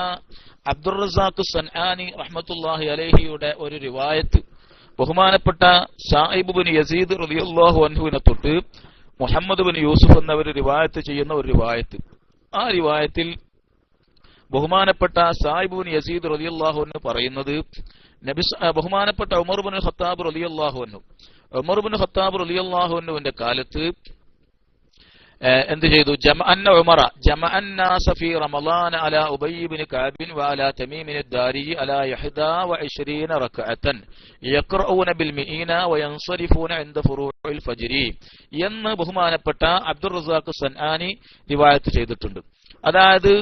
അബ്ദുർ റസാഖ് സൻആനി റഹ്മത്തുള്ളാഹി അലൈഹിയുടെ ഒരു റിവായത്ത് ബഹുമാനപ്പെട്ട സായിബ് ബിൻ യസീദ് റളിയല്ലാഹു അൻഹുവിനെ തൊട്ട് മുഹമ്മദ് ബിൻ യൂസുഫ് എന്നവർ റിവായത്ത് ചെയ്യുന്ന ഒരു റിവായത്ത്. ആ റിവായത്തിൽ ബഹുമാനപ്പെട്ട സായിബ് ബിൻ യസീദ് റളിയല്ലാഹു അൻഹു പറയുന്നത്, ബഹുമാനപ്പെട്ട ഉമർ ഇബ്നുൽ ഖത്താബ് റളിയല്ലാഹു അൻഹു റളിയല്ലാഹുവിന്റെ കാലത്ത് എന്ത് ചെയ്തു? ജമഅന്നാസ ഫീ റമളാന അലാ ഉബയ്യ് ഇബ്നു കഅബ് വഅലാ തമീമിൻ അദ്ദാരി അലാ 21 റക്അതൻ യഖറഊന ബിൽ മിഈന വയൻസരിഫൂന ഇൻദ ഫുറൂഇൽ ഫജ്രി എന്ന് ബഹുമാനപ്പെട്ട അബ്ദുർ റസാഖ് സൻആനി റിവായത്ത് ചെയ്തിട്ടുണ്ട്. അതായത്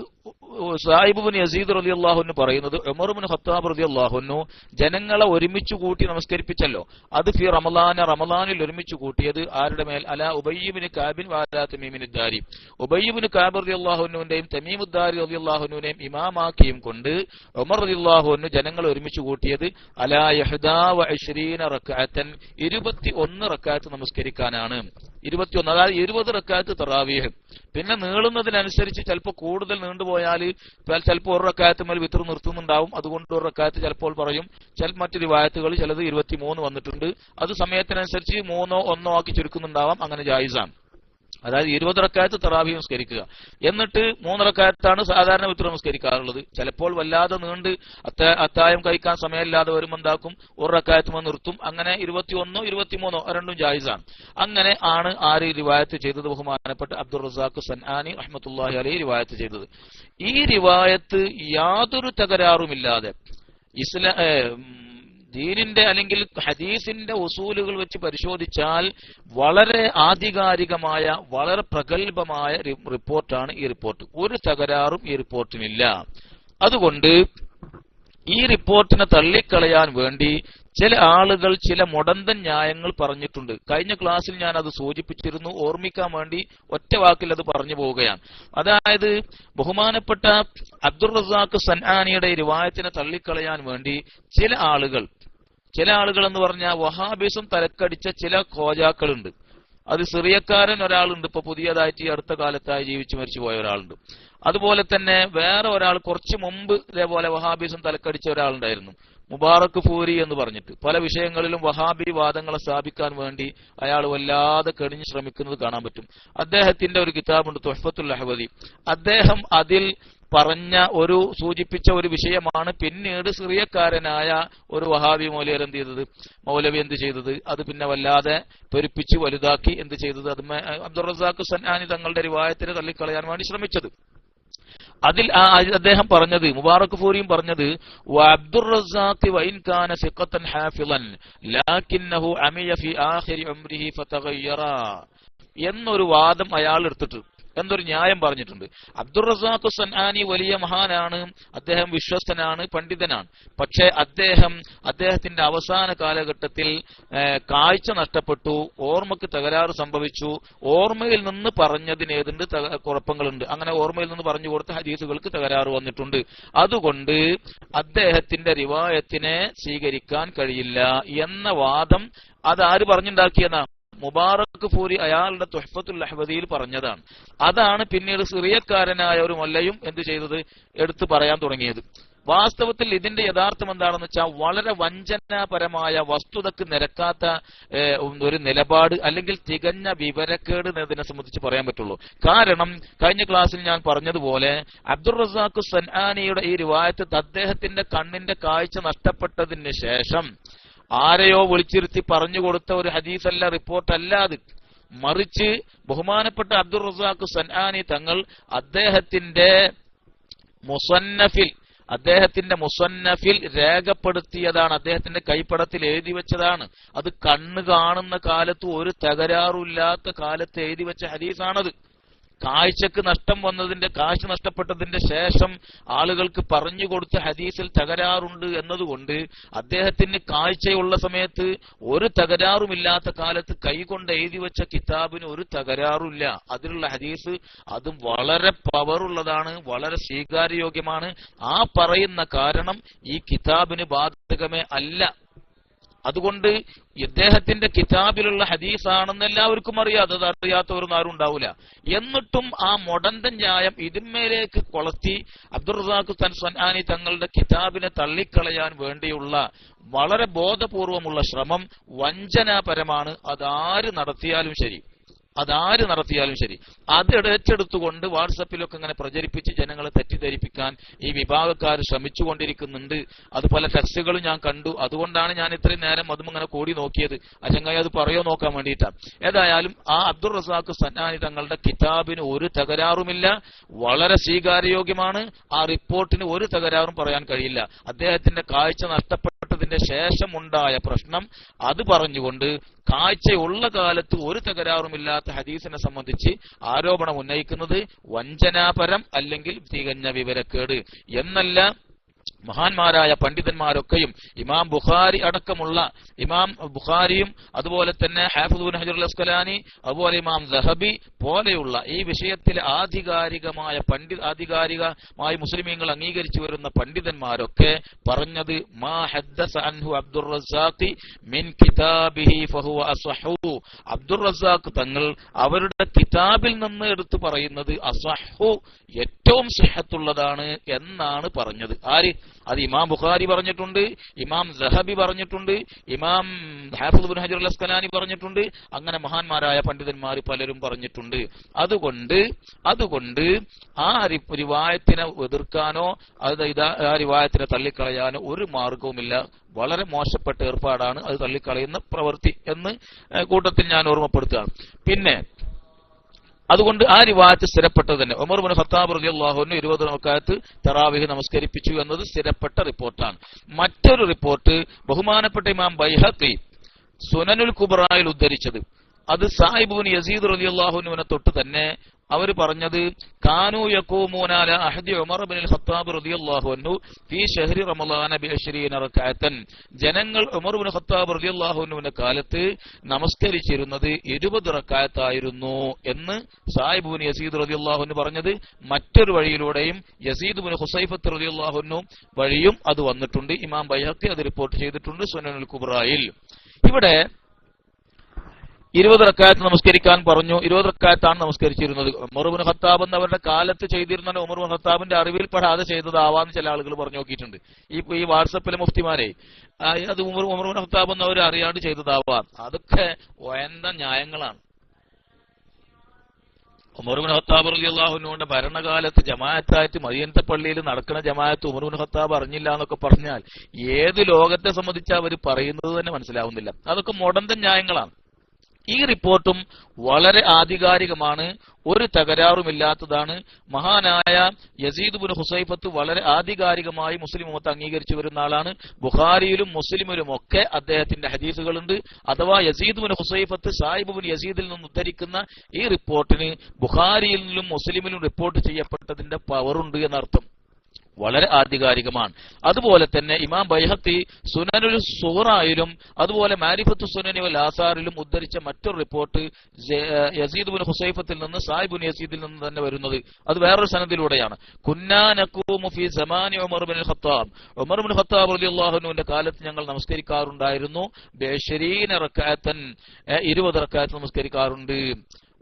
സായിബ് ഇബ്നു യസീദ് റളിയല്ലാഹു അൻഹു പറയുന്നത്, ഉമർ ഇബ്നു ഖത്താബ് റളിയല്ലാഹു അൻഹു ജനങ്ങളെ ഒരുമിച്ച് കൂട്ടി നമസ്കരിപ്പിച്ചല്ലോ, അത് ഫി റമളാനിൽ ഒരുമിച്ച് കൂട്ടിയത് ആരുടെ മേൽ? അലാ ഉബയ്യ് ഇബ്നു കഅബ് വഅലാ തമീമിൻ അദ്ദാരി, ഉബയ്യ് ഇബ്നു കഅബ് റളിയല്ലാഹു അൻഹുവിന്റെയും തമീം അദ്ദാരി റളിയല്ലാഹു അൻഹുവിനെയും ഇമാമാക്കിയും കൊണ്ട് ഉമർ റളിയല്ലാഹു അൻഹു ജനങ്ങളെ ഒരുമിച്ച് കൂട്ടിയത് അലാ 21 റക്അതൻ 21 റക്അത്ത് നമസ്കരിക്കാനാണ്. 21, അതായത് 20 റക്അത്ത് തറാവീഹ്. പിന്നെ നീളുന്നതിനനുസരിച്ച് ചിലപ്പോൾ കൂടുതൽ നീണ്ടുപോയാൽ ചിലപ്പോൾ ഒരു റക്അത്ത് മേൽ വിത്ർ നിർത്തുന്നുണ്ടാവും, അതുകൊണ്ട് ഒരു റക്അത്ത് ചിലപ്പോൾ പറയും. മറ്റു റിവായത്തുകൾ ചിലത് 23 വന്നിട്ടുണ്ട്. അത് സമയത്തിനനുസരിച്ച് 3 or 1 ആക്കി ചുരുക്കുന്നുണ്ടാവാം. അങ്ങനെ ജായിസാണ്. അതായത് 20 റക്അത്ത് തറാവീഹ് നമസ്കരിക്കുക, എന്നിട്ട് 3 റക്അത്താണ് സാധാരണ വിത്ർ നമസ്കരിക്കാറുള്ളത്. ചിലപ്പോൾ വല്ലാതെ നീണ്ട് അത്തായം കഴിക്കാൻ സമയമില്ലാതെ വരുമ്പോൾ എന്താക്കും, ഒരു റക്അത്ത് നിർത്തും. അങ്ങനെ 21, 23 രണ്ടും ജായിസാണ്. അങ്ങനെ ആണ് ആര് റിവായത്ത് ചെയ്തത്? ബഹുമാനപ്പെട്ട അബ്ദുർ റസാഖ് സൻആനി റഹ്മത്തുള്ളാഹി അലൈഹി റിവായത്ത് ചെയ്തത്. ഈ റിവായത്ത് യാതൊരു തകരാറുമില്ലാതെ ദീനിന്റെ അല്ലെങ്കിൽ ഹദീസിന്റെ ഉസൂലുകൾ വെച്ച് പരിശോധിച്ചാൽ വളരെ ആധികാരികമായ, വളരെ പ്രഗത്ഭമായ റിപ്പോർട്ടാണ് ഈ റിപ്പോർട്ട്. ഒരു തകരാറും ഈ റിപ്പോർട്ടിനില്ല. അതുകൊണ്ട് ഈ റിപ്പോർട്ടിനെ തള്ളിക്കളയാൻ വേണ്ടി ചില ആളുകൾ ചില മുടന്തൻ ന്യായങ്ങൾ പറഞ്ഞിട്ടുണ്ട്. കഴിഞ്ഞ ക്ലാസ്സിൽ ഞാൻ അത് സൂചിപ്പിച്ചിരുന്നു. ഓർമ്മിക്കാൻ വേണ്ടി ഒറ്റ വാക്കിൽ അത് പറഞ്ഞു പോവുകയാണ്. അതായത് ബഹുമാനപ്പെട്ട അബ്ദുർ റസാഖ് സൻആനിയുടെ റിവായത്തിനെ തള്ളിക്കളയാൻ വേണ്ടി ചില ആളുകൾ എന്ന് പറഞ്ഞാൽ വഹാബിസം തലക്കടിച്ച ചില ഖോജാക്കളുണ്ട്. അത് സിറിയക്കാരൻ ഒരാളുണ്ട്, ഇപ്പൊ പുതിയതായിട്ട് ഈ അടുത്ത കാലത്തായി ജീവിച്ചു മരിച്ചു പോയ ഒരാളുണ്ട്. അതുപോലെ തന്നെ വേറെ ഒരാൾ കുറച്ചു മുമ്പ് ഇതേപോലെ വഹാബിസം തലക്കടിച്ച ഒരാളുണ്ടായിരുന്നു, മുബാറക് ഫൂരി എന്ന് പറഞ്ഞിട്ട്. പല വിഷയങ്ങളിലും വഹാബി വാദങ്ങളെ സ്ഥാപിക്കാൻ വേണ്ടി അയാൾ വല്ലാതെ കടിഞ്ഞു ശ്രമിക്കുന്നത് കാണാൻ പറ്റും. അദ്ദേഹത്തിന്റെ ഒരു കിതാബുണ്ട് തുഹ്ഫത്തുൽ അഹ്വദി. അദ്ദേഹം അതിൽ സൂചിപ്പിച്ച ഒരു വിഷയമാണ് പിന്നീട് സിറിയക്കാരനായ ഒരു വഹാബി മൗലവി എന്ത് ചെയ്തത്, അത് പിന്നെ വല്ലാതെ പെരുപ്പിച്ച് വലുതാക്കി എന്ത് ചെയ്തത്, അത് അബ്ദുർ റസാഖ് സൻആനി തങ്ങളുടെ റിവായത്തിനെ തള്ളിക്കളയാൻ വേണ്ടി ശ്രമിച്ചത്. അതിൽ അദ്ദേഹം പറഞ്ഞത്, മുബാറക് ഫൂരിയും പറഞ്ഞത്, അബ്ദുർ റസാഖ് വഇൻ കാന സിഖത്തൻ ഹാഫിളൻ ലാകിന്നഹു അമിയ ഫി ആഖിരി ഉംരിഹി ഫതഗയ്യറ എന്നൊരു വാദം അയാൾ എടുത്തിട്ട് എന്നൊരു ന്യായം പറഞ്ഞിട്ടുണ്ട്. അബ്ദുർ റസാഖ് സൻആനി വലിയ മഹാനാണ്, അദ്ദേഹം വിശ്വസ്തനാണ്, പണ്ഡിതനാണ്. പക്ഷേ അദ്ദേഹത്തിന്റെ അവസാന കാലഘട്ടത്തിൽ കാഴ്ച നഷ്ടപ്പെട്ടു, ഓർമ്മക്ക് തകരാറ് സംഭവിച്ചു. ഓർമ്മയിൽ നിന്ന് പറഞ്ഞതിന് ഏതുണ്ട് കുഴപ്പങ്ങളുണ്ട്. അങ്ങനെ ഓർമ്മയിൽ നിന്ന് പറഞ്ഞു കൊടുത്ത ഹദീസുകൾക്ക് തകരാറ് വന്നിട്ടുണ്ട്. അതുകൊണ്ട് അദ്ദേഹത്തിന്റെ റിവായത്തിനെ സ്വീകരിക്കാൻ കഴിയില്ല എന്ന വാദം അതാര് പറഞ്ഞുണ്ടാക്കിയെന്നാണ്? മുബാറക് ഫൂരി അയാളുടെ തുഹ്ഫത്തുൽ അഹ്വദിയിൽ പറഞ്ഞതാണ്. അതാണ് പിന്നീട് സിറിയക്കാരനായ ഒരു മൊല്ലയും എന്ത് ചെയ്തത്, എടുത്തു പറയാൻ തുടങ്ങിയത്. വാസ്തവത്തിൽ ഇതിന്റെ യഥാർത്ഥം എന്താണെന്ന് വെച്ചാൽ വളരെ വഞ്ചനാപരമായ, വസ്തുതക്ക് നിരക്കാത്ത ഒരു നിലപാട്, അല്ലെങ്കിൽ തികഞ്ഞ വിവരക്കേട് എന്നതിനെ സംബന്ധിച്ച് പറയാൻ പറ്റുള്ളൂ. കാരണം കഴിഞ്ഞ ക്ലാസ്സിൽ ഞാൻ പറഞ്ഞതുപോലെ അബ്ദുർ റസാഖ് സൻആനിയുടെ ഈ റിവായത്ത് അദ്ദേഹത്തിന്റെ കണ്ണിന്റെ കാഴ്ച നഷ്ടപ്പെട്ടതിന് ശേഷം ആരെയോ വിളിച്ചിരുത്തി പറഞ്ഞു കൊടുത്ത ഒരു ഹദീസല്ല, റിപ്പോർട്ടല്ല അത്. മറിച്ച് ബഹുമാനപ്പെട്ട അബ്ദുർ റസാഖ് സൻആനി തങ്ങൾ അദ്ദേഹത്തിന്റെ മുസന്നഫിൽ, അദ്ദേഹത്തിന്റെ മുസന്നഫിൽ രേഖപ്പെടുത്തിയതാണ്, അദ്ദേഹത്തിന്റെ കൈപ്പടത്തിൽ എഴുതി വെച്ചതാണ്. അത് കണ്ണ് കാണുന്ന കാലത്ത് ഒരു തകരാറില്ലാത്ത കാലത്ത് എഴുതി വെച്ച ഹദീസാണത്. കാഴ്ചക്ക് നഷ്ടം വന്നതിന്റെ, കാഴ്ച നഷ്ടപ്പെട്ടതിന്റെ ശേഷം ആളുകൾക്ക് പറഞ്ഞു കൊടുത്ത ഹദീസിൽ തകരാറുണ്ട് എന്നതുകൊണ്ട് അദ്ദേഹത്തിന് കാഴ്ചയുള്ള സമയത്ത് ഒരു തകരാറുമില്ലാത്ത കാലത്ത് കൈകൊണ്ട് എഴുതി വെച്ച കിതാബിന് ഒരു തകരാറുമില്ല. അതിലുള്ള ഹദീസ് അതും വളരെ പവറുള്ളതാണ്, വളരെ സ്വീകാര്യയോഗ്യമാണ്. ആ പറയുന്ന കാരണം ഈ കിതാബിന് ബാധകമേ അല്ല. അതുകൊണ്ട് ഇദ്ദേഹത്തിന്റെ കിതാബിലുള്ള ഹദീസാണെന്ന് എല്ലാവർക്കും അറിയാം, അത് അറിയാത്തവരൊന്നും ആരും ഉണ്ടാവില്ല. എന്നിട്ടും ആ മൊടന്തൻ ന്യായം ഇതിന്മേലേക്ക് കൊളത്തി അബ്ദുർ റസാഖ് സൻആനി തങ്ങളുടെ കിതാബിനെ തള്ളിക്കളയാൻ വേണ്ടിയുള്ള വളരെ ബോധപൂർവമുള്ള ശ്രമം വഞ്ചനാപരമാണ്. അതാര് നടത്തിയാലും ശരി, അത് ഏറ്റെടുത്തുകൊണ്ട് വാട്സപ്പിലൊക്കെ ഇങ്ങനെ പ്രചരിപ്പിച്ച് ജനങ്ങളെ തെറ്റിദ്ധരിപ്പിക്കാൻ ഈ വിഭാഗക്കാർ ശ്രമിച്ചുകൊണ്ടിരിക്കുന്നുണ്ട്. അത് പല ടെക്സ്റ്റുകളും ഞാൻ കണ്ടു. അതുകൊണ്ടാണ് ഞാൻ ഇത്രയും നേരം അതും ഇങ്ങനെ കൂടി നോക്കിയത്. അചങ്ങായി അത് പറയോ നോക്കാൻ വേണ്ടിയിട്ടാണ്. ഏതായാലും ആ അബ്ദുർ റസാഖ് സൻആനി തങ്ങളുടെ കിതാബിന് ഒരു തകരാറുമില്ല, വളരെ സ്വീകാര്യയോഗ്യമാണ്. ആ റിപ്പോർട്ടിന് ഒരു തകരാറും പറയാൻ കഴിയില്ല. അദ്ദേഹത്തിന്റെ കാഴ്ച നഷ്ടപ്പെട്ടതിന്റെ ശേഷമുണ്ടായ പ്രശ്നം അത് പറഞ്ഞുകൊണ്ട് കാഴ്ചയുള്ള കാലത്ത് ഒരു തകരാറുമില്ലാത്ത ഹദീസിനെ സംബന്ധിച്ച് ആരോപണം ഉന്നയിക്കുന്നത് വഞ്ചനാപരം അല്ലെങ്കിൽ തികഞ്ഞ വിവരക്കേട് എന്നല്ല. മഹാന്മാരായ പണ്ഡിതന്മാരൊക്കെയും ഇമാം ബുഖാരി അടക്കമുള്ള ഇമാം ബുഖാരിയും അതുപോലെ തന്നെ ഹാഫിദ് ഇബ്നു ഹജർ അൽ അസ്ഖലാനി അതുപോലെ ഇമാം ദഹബി പോലെയുള്ള ഈ വിഷയത്തിൽ ആധികാരികമായി മുസ്ലിമീങ്ങൾ അംഗീകരിച്ചു വരുന്ന പണ്ഡിതന്മാരൊക്കെ പറഞ്ഞത് മാ ഹദ്ദസ അൻഹു അബ്ദുർ റസാഖി മിൻ കിതാബിഹി ഫഹുവ അസ്ഹഹു. അബ്ദുർ റസാഖ് തങ്ങൾ അവരുടെ കിതാബിൽ നിന്ന് എടുത്തു പറയുന്നത് അസ്ഹഹു, ഏറ്റവും സിഹത്തുള്ളതാണ് എന്നാണ് പറഞ്ഞത്. ആര്? അത് ഇമാം ബുഖാരി പറഞ്ഞിട്ടുണ്ട്, ഇമാം ദഹബി പറഞ്ഞിട്ടുണ്ട്, ഇമാം ഹാഫിദ് ഇബ്നു ഹജർ അൽ അസ്ഖലാനി പറഞ്ഞിട്ടുണ്ട്, അങ്ങനെ മഹാന്മാരായ പണ്ഡിതന്മാർ പലരും പറഞ്ഞിട്ടുണ്ട്. അതുകൊണ്ട് ആ റിവായത്തിനെ എതിർക്കാനോ ആ റിവായത്തിനെ തള്ളിക്കളയാനോ ഒരു മാർഗവുമില്ല. വളരെ മോശപ്പെട്ട ഏർപ്പാടാണ് അത് തള്ളിക്കളയുന്ന പ്രവൃത്തി എന്ന് കൂട്ടത്തിൽ ഞാൻ ഓർമ്മപ്പെടുത്തുകയാണ്. പിന്നെ അതുകൊണ്ട് ആ റിവായത്ത് സ്ഥിരപ്പെട്ടത് തന്നെ. ഉമർ ഇബ്നു ഖത്താബ് റളിയല്ലാഹു അൻഹു 20 റക്അത്ത് തറാവീഹ് നമസ്കരിപ്പിച്ചു എന്നത് സ്ഥിരപ്പെട്ട റിപ്പോർട്ടാണ്. മറ്റൊരു റിപ്പോർട്ട് ബഹുമാനപ്പെട്ട ഇമാം ബൈഹഖി സുനനുൽ കുബ്രായിൽ ഉദ്ധരിച്ചത്, അത് സായിബ് ഇബ്നു യസീദ് റളിയല്ലാഹു അൻഹുവിനെ തൊട്ട് തന്നെ അവർ പറഞ്ഞത് കാനൂ യഖൂമൂന അലാ അഹദി ഉമർ ഇബ്നുൽ ഖത്താബ് റളിയല്ലാഹു അൻഹു ഫീ ശഹ്രി റമളാന ബി20 റക്അത്തൻ. ജനങ്ങൾ ഉമർ ഇബ്നു ഖത്താബ് റളിയല്ലാഹു അൻഹുവിന്റെ കാലത്ത് നമസ്കരിച്ചിരുന്നത് 20 റക്അത്തായിരുന്നു എന്ന് സായിബ് ഇബ്നു യസീദ് റളിയല്ലാഹു അൻഹു പറഞ്ഞത്. മറ്റൊരു വഴിയിലൂടെയും യസീദ് ഇബ്നു ഹുസൈഫത്ത് റളിയല്ലാഹു അൻഹു വഴിയും അത് വന്നിട്ടുണ്ട്. ഇമാം ബൈഹഖി അത് റിപ്പോർട്ട് ചെയ്തിട്ടുണ്ട് സുനനുൽ കുബ്രായിൽ. ഇവിടെ 20 റക്അത്ത് നമസ്കരിക്കാൻ പറഞ്ഞു. 20 റക്അത്താണ് നമസ്കരിച്ചിരുന്നത്. ഉമർ ഇബ്നു ഖത്താബ് എന്നവരുടെ കാലത്ത് ചെയ്തിരുന്ന ഉമർ ഇബ്നു ഖത്താബിന്റെ അറിവിൽപ്പെടാതെ ചെയ്തതാവാന്ന് ചില ആളുകൾ പറഞ്ഞു നോക്കിയിട്ടുണ്ട്. ഈ വാട്സപ്പിലെ മുഫ്തിമാരെ അത് ഉമർ ഇബ്നു ഖത്താബ് എന്നവർ അറിയാണ്ട് ചെയ്തതാവാം. അതൊക്കെ എന്താ ന്യായങ്ങളാണ്. ഉമർ ഇബ്നു ഖത്താബ് റളിയല്ലാഹു അൻഹുവിന്റെ ഭരണകാലത്ത് ജമാഅത്തായിട്ട് മദീനത്തെ പള്ളിയിൽ നടക്കുന്ന ജമാഅത്ത് ഉമർ ഇബ്നു ഖത്താബ് അറിഞ്ഞില്ല എന്നൊക്കെ പറഞ്ഞാൽ ഏത് ലോകത്തെ സംബന്ധിച്ച് അവർ പറയുന്നത് തന്നെ മനസ്സിലാവുന്നില്ല. അതൊക്കെ മൊടന്തൻ ന്യായങ്ങളാണ്. ഈ റിപ്പോർട്ടും വളരെ ആധികാരികമാണ്, ഒരു തകരാറുമില്ലാത്തതാണ്. മഹാനായ യസീദ് ഇബ്നു ഹുസൈഫത്ത് വളരെ ആധികാരികമായി മുസ്ലിം ഉമ്മത്ത് അംഗീകരിച്ചു വരുന്ന ആളാണ്. ബുഖാരിയിലും മുസ്ലിമിലും ഒക്കെ അദ്ദേഹത്തിന്റെ ഹദീസുകളുണ്ട്. അഥവാ യസീദ് ഇബ്നു ഹുസൈഫത്ത് സായിബ് ഇബ്നു യസീദിൽ നിന്ന് ഉദ്ധരിക്കുന്ന ഈ റിപ്പോർട്ടിന് ബുഖാരിയിലും മുസ്ലിമിലും റിപ്പോർട്ട് ചെയ്യപ്പെട്ടതിന്റെ പവറുണ്ട് എന്നർത്ഥം. വളരെ ആധികാരികമാണ്. അതുപോലെ തന്നെ ഇമാം ബൈഹഖി സുനനുൽ സുഗ്റായിലും അതുപോലെ മാരിഫത്തു സുനനി വൽ ആസാറിലും ഉദ്ധരിച്ച മറ്റൊരു റിപ്പോർട്ട് യസീദ് ഇബ്നു ഹുസൈഫത്തിൽ നിന്ന് സായിബ് ഇബ്നു യസീദിൽ നിന്ന് തന്നെ വരുന്നത്. അത് വേറൊരു സനദിലൂടെയാണ്. കുന്നാ നഖൂമു ഫീ സമാനി ഉമർ ഇബ്നുൽ ഖത്താബ്. ഉമർ ഇബ്നുൽ ഖത്താബ് റളിയല്ലാഹു അൻഹുവിന്റെ കാലത്ത് ഞങ്ങൾ നമസ്കരിക്കാറുണ്ടായിരുന്നു. 20 റക്അത്തൻ 20 റക്അത്ത് നമസ്കരിക്കാറുണ്ട്.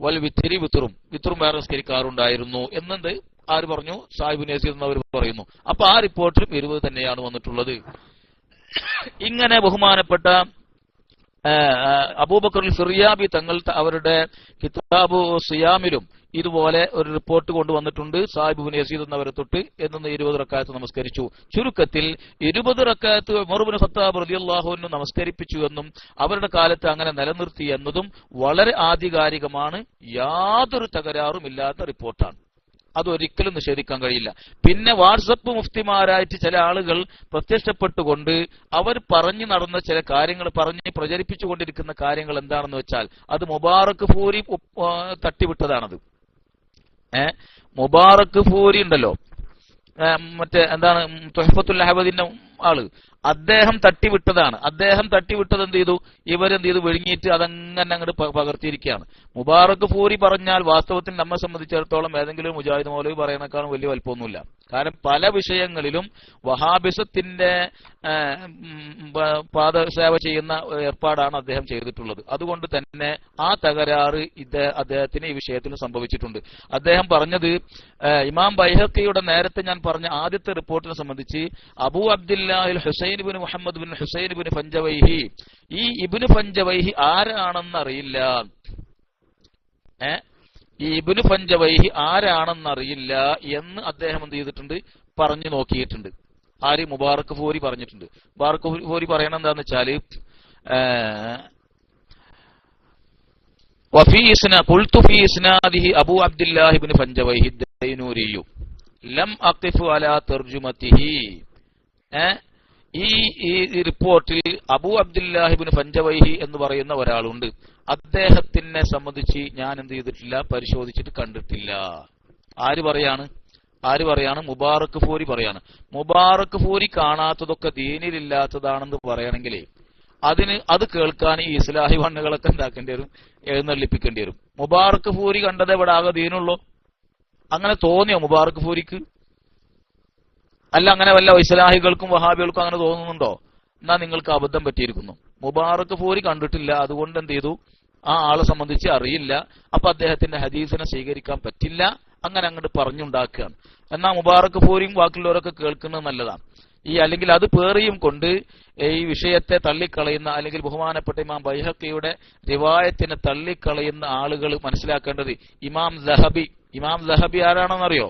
വൽ വിത്റും വേറെ നമസ്കരിക്കാറുണ്ടായിരുന്നു എന്നുണ്ട്. ആര് പറഞ്ഞു? സായിബ് നസീർ എന്നവർ പറയുന്നു. അപ്പൊ ആ റിപ്പോർട്ടിലും 20 തന്നെയാണ് വന്നിട്ടുള്ളത്. ഇങ്ങനെ ബഹുമാനപ്പെട്ട അബൂബക്കർ ഫിർയാബി തങ്ങൾ അവരുടെ കിതാബു സിയാമിലും ഇതുപോലെ ഒരു റിപ്പോർട്ട് കൊണ്ടുവന്നിട്ടുണ്ട്. സായിബ് ഇബ്നു യസീദ് എന്നവരെ തൊട്ട് 20 റക്അത്ത് നമസ്കരിച്ചു. ചുരുക്കത്തിൽ 20 റക്അത്ത് ഉമർ ഇബ്നു ഖത്താബ് റളിയല്ലാഹു അൻഹു നമസ്കരിപ്പിച്ചു എന്നും അവരുടെ കാലത്ത് അങ്ങനെ നിലനിർത്തി എന്നതും വളരെ ആധികാരികമാണ്, യാതൊരു തകരാറുമില്ലാത്ത റിപ്പോർട്ടാണ്. അതൊരിക്കലും നിഷേധിക്കാൻ കഴിയില്ല. പിന്നെ വാട്സപ്പ് മുഫ്തിമാരായിട്ട് ചില ആളുകൾ പ്രത്യക്ഷപ്പെട്ടുകൊണ്ട് അവർ പറഞ്ഞു നടന്ന ചില കാര്യങ്ങൾ പറഞ്ഞ് പ്രചരിപ്പിച്ചുകൊണ്ടിരിക്കുന്ന കാര്യങ്ങൾ എന്താണെന്ന് വെച്ചാൽ അത് മുബാറക് ഫൂരി തട്ടിവിട്ടതാണത്. മുബാറക് ഫൂരി ഉണ്ടല്ലോ, മറ്റേ എന്താണ് തുഹ്ഫത്തുൽ അഹ്വദിന്റെ ആള്, അദ്ദേഹം തട്ടിവിട്ടതാണ്. അദ്ദേഹം തട്ടിവിട്ടത് എന്ത് ചെയ്തു, ഇവരെന്ത് ചെയ്തു, വിഴുങ്ങിയിട്ട് അതങ്ങനെ അങ്ങോട്ട് പകർത്തിയിരിക്കുകയാണ്. മുബാറക് ഫൂരി പറഞ്ഞാൽ വാസ്തവത്തിൽ നമ്മെ സംബന്ധിച്ചിടത്തോളം ഏതെങ്കിലും മുജാഹിദ് മൗലവി പറയുന്നേക്കാളും വലിയ വലിപ്പമൊന്നുമില്ല. കാരണം പല വിഷയങ്ങളിലും വഹാബിസത്തിന്റെ പാദസേവ ചെയ്യുന്ന ഏർപ്പാടാണ് അദ്ദേഹം ചെയ്തിട്ടുള്ളത്. അതുകൊണ്ട് തന്നെ ആ തകരാറ് അദ്ദേഹത്തിന് ഈ വിഷയത്തിൽ സംഭവിച്ചിട്ടുണ്ട്. അദ്ദേഹം പറഞ്ഞത് ഇമാം ബൈഹഖിയുടെ നേരത്തെ ഞാൻ പറഞ്ഞ ആദ്യത്തെ റിപ്പോർട്ടിനെ സംബന്ധിച്ച് Abu Abdillahil Husain bin Muhammad bin Husain bin Fanjawaihi, ഈ ഇബ്നു ഫഞ്ചവൈഹി ആരാണെന്നറിയില്ല. ഈ ഇബ്നു ഫഞ്ചവൈഹി ആരാണെന്നറിയില്ല എന്ന് അദ്ദേഹം എന്ത് ചെയ്തിട്ടുണ്ട്, പറഞ്ഞു നോക്കിയിട്ടുണ്ട്. ആര്? മുബാറക് ഫൂരി പറഞ്ഞിട്ടുണ്ട്. മുബാറക് ഫൂരി പറയണത് എന്താന്ന് വെച്ചാല് ഖുൽതു ഫീ ഇസ്നാദിഹി അബൂ അബ്ദില്ലാഹി ഇബ്നു ഫഞ്ചവൈഹി ദൈനൂരിയു ലം അഖിഫു അലാ തർജുമതിഹി. ഈ റിപ്പോർട്ടിൽ അബൂ അബ്ദുല്ലാഹി ഇബ്നു ഫഞ്ചവൈഹി എന്ന് പറയുന്ന ഒരാളുണ്ട്. അദ്ദേഹത്തിനെ സംബന്ധിച്ച് ഞാൻ എന്ത് ചെയ്തിട്ടില്ല, പരിശോധിച്ചിട്ട് കണ്ടിട്ടില്ല. ആര് പറയാണ്? മുബാറക് ഫൂരി പറയാണ്. മുബാറക് ഫൂരി കാണാത്തതൊക്കെ ദീനിലില്ലാത്തതാണെന്ന് പറയണമെങ്കിൽ അത് കേൾക്കാൻ ഈ ഇസ്ലാഹി വണ്ണുകളൊക്കെ എന്താക്കേണ്ടി വരും, എഴുന്നള്ളിപ്പിക്കേണ്ടി വരും. മുബാറക് ഫൂരി കണ്ടത് ഇവിടെ ആകെ ദീനുള്ളൂ. അങ്ങനെ തോന്നിയോ മുബാറക് ഫൂരിക്ക്? അല്ല, അങ്ങനെ വല്ല ഇസ്ലാഹികൾക്കും വഹാബികൾക്കും അങ്ങനെ തോന്നുന്നുണ്ടോ? എന്നാ നിങ്ങൾക്ക് അബദ്ധം പറ്റിയിരിക്കുന്നു. മുബാറക് ഫൂരി കണ്ടിട്ടില്ല, അതുകൊണ്ട് എന്ത് ചെയ്തു, ആ ആളെ സംബന്ധിച്ച് അറിയില്ല, അപ്പൊ അദ്ദേഹത്തിന്റെ ഹദീസിനെ സ്വീകരിക്കാൻ പറ്റില്ല, അങ്ങനെ അങ്ങോട്ട് പറഞ്ഞുണ്ടാക്കുകയാണ്. എന്നാ മുബാറക് ഫൂരിയും ബാക്കിയുള്ളവരൊക്കെ കേൾക്കുന്നത് നല്ലതാണ്. അല്ലെങ്കിൽ അത് പേറിയും കൊണ്ട് ഈ വിഷയത്തെ തള്ളിക്കളയുന്ന അല്ലെങ്കിൽ ബഹുമാനപ്പെട്ട ഇമാം ബൈഹഖിയുടെ റിവായത്തിനെ തള്ളിക്കളയുന്ന ആളുകൾ മനസ്സിലാക്കേണ്ടത് ഇമാം ദഹബി ആരാണെന്നറിയോ?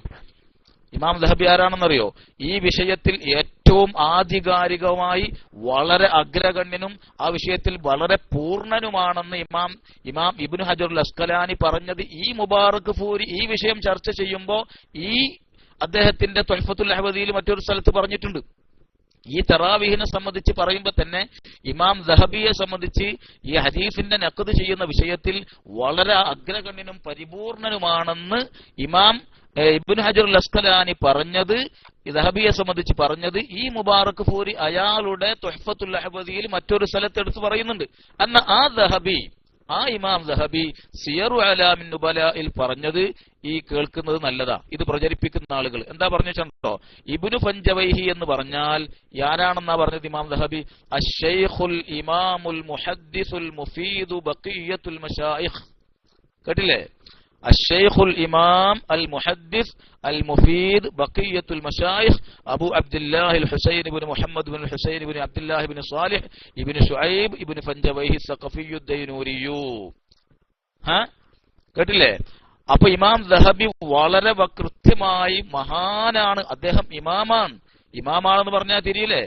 ഈ വിഷയത്തിൽ ഏറ്റവും ആധികാരികമായി വളരെ അഗ്രഗണ്യനും ആ വിഷയത്തിൽ വളരെ പൂർണ്ണനുമാണെന്ന് ഇമാം ഇബ്നു ഹജറുൽ അസ്കലാനി പറഞ്ഞത് ഈ മുബാറക് ഫൂരി ഈ വിഷയം ചർച്ച ചെയ്യുമ്പോൾ ഈ അദ്ദേഹത്തിന്റെ തുഹ്ഫത്തുൽ അഹ്വദിയിൽ മറ്റൊരു സ്ഥലത്ത് പറഞ്ഞിട്ടുണ്ട്. ഈ തറാവീഹിനെ സംബന്ധിച്ച് പറയുമ്പോൾ തന്നെ ഇമാം ദഹബിയെ സംബന്ധിച്ച് ഈ ഹദീസിന്റെ നഖ്ദ് ചെയ്യുന്ന വിഷയത്തിൽ വളരെ അഗ്രഗണ്യനും പരിപൂർണനുമാണെന്ന് ഇമാം ഇബ്നു ഹജറുൽ അസ്കലാനി പറഞ്ഞത്, ദഹബിയെ സംബന്ധിച്ച് പറഞ്ഞത് ഈ മുബാറക് ഫൂരി അയാളുടെ തുഹ്ഫത്തുൽ അഹ്വദിയിൽ മറ്റൊരു സ്ഥലത്ത് എടുത്ത് പറയുന്നുണ്ട്. എന്നാൽ ആ ഇമാം ദഹബി സിയറു അലാമിൻ നുബലയിൽ പറഞ്ഞത് ഈ കേൾക്കുന്നത് നല്ലതാ. ഇത് പ്രചരിപ്പിക്കുന്ന ആളുകൾ എന്താ പറഞ്ഞിട്ടുണ്ടോ, ഇബ്നു ഫഞ്ചവൈഹി എന്ന് പറഞ്ഞാൽ ആരാണെന്നാ പറഞ്ഞത് ഇമാം ദഹബി? അശ്ശൈഖുൽ ഇമാമുൽ മുഹദ്ദിസുൽ മുഫീദു ബഖിയ്യത്തുൽ മശായിഖ്. കേട്ടില്ലേ? അശ്ശൈഖുൽ ഇമാം അൽ മുഹദ്ദിസ് അൽ മുഫീദ് ബഖിയ്യത്തുൽ മശായിഖ് അബൂ അബ്ദുല്ലാഹിൽ ഹുസൈൻ ഇബ്നു മുഹമ്മദ് ഇബ്നു ഹുസൈൻ ഇബ്നു അബ്ദുല്ലാഹി ഇബ്നു സാലിഹ് ഇബ്നു ശുഐബ് ഇബ്നു ഫഞ്ചവൈഹി സഖഫിയ്യു ദൈനൂരിയു. കേട്ടില്ലേ? അപ്പൊ ഇമാം ദഹബി വളരെ കൃത്യമായി മഹാനാണ്. അദ്ദേഹം ഇമാമാണെന്ന് പറഞ്ഞാൽ തിരിയില്ലേ?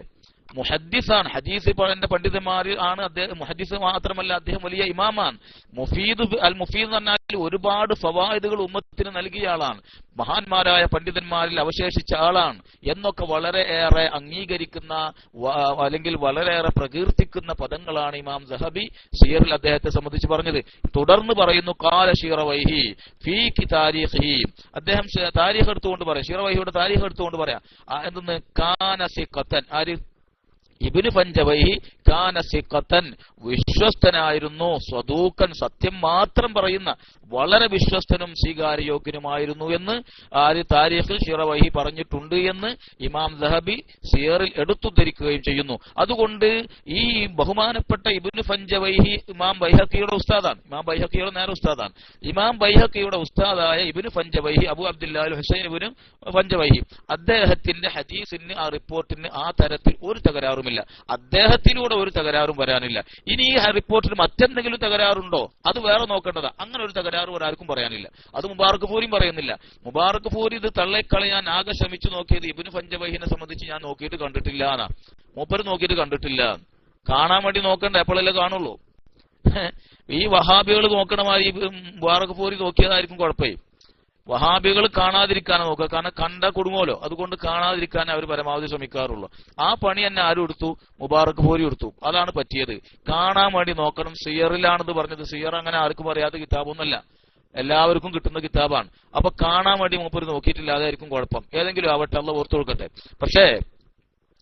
മുഹദ്ദിസാണ്. ഹദീസ് പണ്ഡിതന്മാർ ആണ് അദ്ദേഹം. മുഹദ്ദിസ് മാത്രമല്ല, അദ്ദേഹം വലിയ ഇമാമാണ്. മുഫീദ് എന്ന് പറഞ്ഞാൽ ഒരുപാട് ഫവായിദുകൾ ഉമ്മത്തിന് നൽകിയ ആളാണ്. മഹാന്മാരായ പണ്ഡിതന്മാരിൽ അവശേഷിച്ച ആളാണ് എന്നൊക്കെ വളരെയേറെ അംഗീകരിക്കുന്ന അല്ലെങ്കിൽ വളരെയേറെ പ്രകീർത്തിക്കുന്ന പദങ്ങളാണ് ഇമാം ദഹബി സിയറിൽ അദ്ദേഹത്തെ സംബന്ധിച്ച് പറഞ്ഞത്. തുടർന്ന് പറയുന്നു ഖാല ശിറവൈഹി ഫീ താരീഖിഹി. അദ്ദേഹം താരീഖ് എടുത്തുകൊണ്ട് പറയാം, ശിറവൈഹിയുടെ താരീഖ് എടുത്തുകൊണ്ട് പറയാം. എന്തെന്ന്? കാന സിഖത്തൻ. ആര്? ഇബ്നു ഫഞ്ചവൈഹി കാന സിഖത്തൻ, വിശ്വസ്തനായിരുന്നു. സ്വദൂക്കൻ, സത്യം മാത്രം പറയുന്ന വളരെ വിശ്വസ്തനും സ്വീകാര്യയോഗ്യനുമായിരുന്നു എന്ന് ആര് താരീഖിൽ ശിറവൈഹി പറഞ്ഞിട്ടുണ്ട് എന്ന് ഇമാം ദഹബി സിയറിൽ എടുത്തുദ്ധരിക്കുകയും ചെയ്യുന്നു. അതുകൊണ്ട് ഈ ബഹുമാനപ്പെട്ട ഇബ്നു ഫഞ്ചവൈഹി ഇമാം ബൈഹഖിയുടെ ഉസ്താദാണ്. ഇമാം ബൈഹഖിയുടെ നേരെ ഉസ്താദാണ്. ഇമാം ബൈഹഖിയുടെ ഉസ്താദായ ഇബ്നു ഫഞ്ചവൈഹി അബൂ അബ്ദുല്ലാഹിൽ ഹുസൈൻ ഇബ്നു ഫഞ്ചവൈഹി, അദ്ദേഹത്തിന്റെ ഹദീസിന് ആ റിപ്പോർട്ടിന് ആ തരത്തിൽ ഒരു തകരാറുമില്ല. അദ്ദേഹത്തിലൂടെ ഒരു തകരാറും വരാനില്ല. ഇനി ഈ റിപ്പോർട്ടിന് മറ്റെന്തെങ്കിലും തകരാറുണ്ടോ അത് വേറെ നോക്കേണ്ടതാ. അങ്ങനെ ഒരു തകരാറ് ഒരാൾക്കും പറയാനില്ല. അത് മുബാറക് ഫൂരിയും പറയുന്നില്ല. മുബാറക് ഫൂരി ഇത് തള്ളിക്കളയാൻ ആകെ ശ്രമിച്ചു നോക്കിയത് ഇബ്നു ഫഞ്ചവൈഹിനെ സംബന്ധിച്ച് ഞാൻ നോക്കിയിട്ട് കണ്ടിട്ടില്ല എന്നാ. മൂപ്പര് നോക്കിയിട്ട് കണ്ടിട്ടില്ല. കാണാൻ വേണ്ടി നോക്കണ്ട, എപ്പോഴല്ലേ കാണുള്ളൂ. ഈ വഹാബികൾ നോക്കണ മാതിരി മുബാറക് ഫൂരി നോക്കിയതായിരിക്കും കുഴപ്പമേ. വഹാബികൾ കാണാതിരിക്കാൻ നോക്കുക, കാരണം കണ്ട കുടുങ്ങോലോ, അതുകൊണ്ട് കാണാതിരിക്കാൻ അവർ പരമാവധി ശ്രമിക്കാറുള്ളൂ. ആ പണി തന്നെ ആരും എടുത്തു? മുബാറക് പൂരി എടുത്തു. അതാണ് പറ്റിയത്. കാണാൻ വേണ്ടി നോക്കണം. സിയറിലാണെന്ന് പറഞ്ഞത്. സിയർ അങ്ങനെ ആർക്കും അറിയാത്ത കിതാബൊന്നുമല്ല, എല്ലാവർക്കും കിട്ടുന്ന കിതാബാണ്. അപ്പൊ കാണാൻ വേണ്ടി മൂപ്പര് നോക്കിയിട്ടില്ല, അതായിരിക്കും കുഴപ്പം. ഏതെങ്കിലും ആവട്ടെ, അള്ളാഹ് ഓർത്തു കൊടുക്കട്ടെ. പക്ഷേ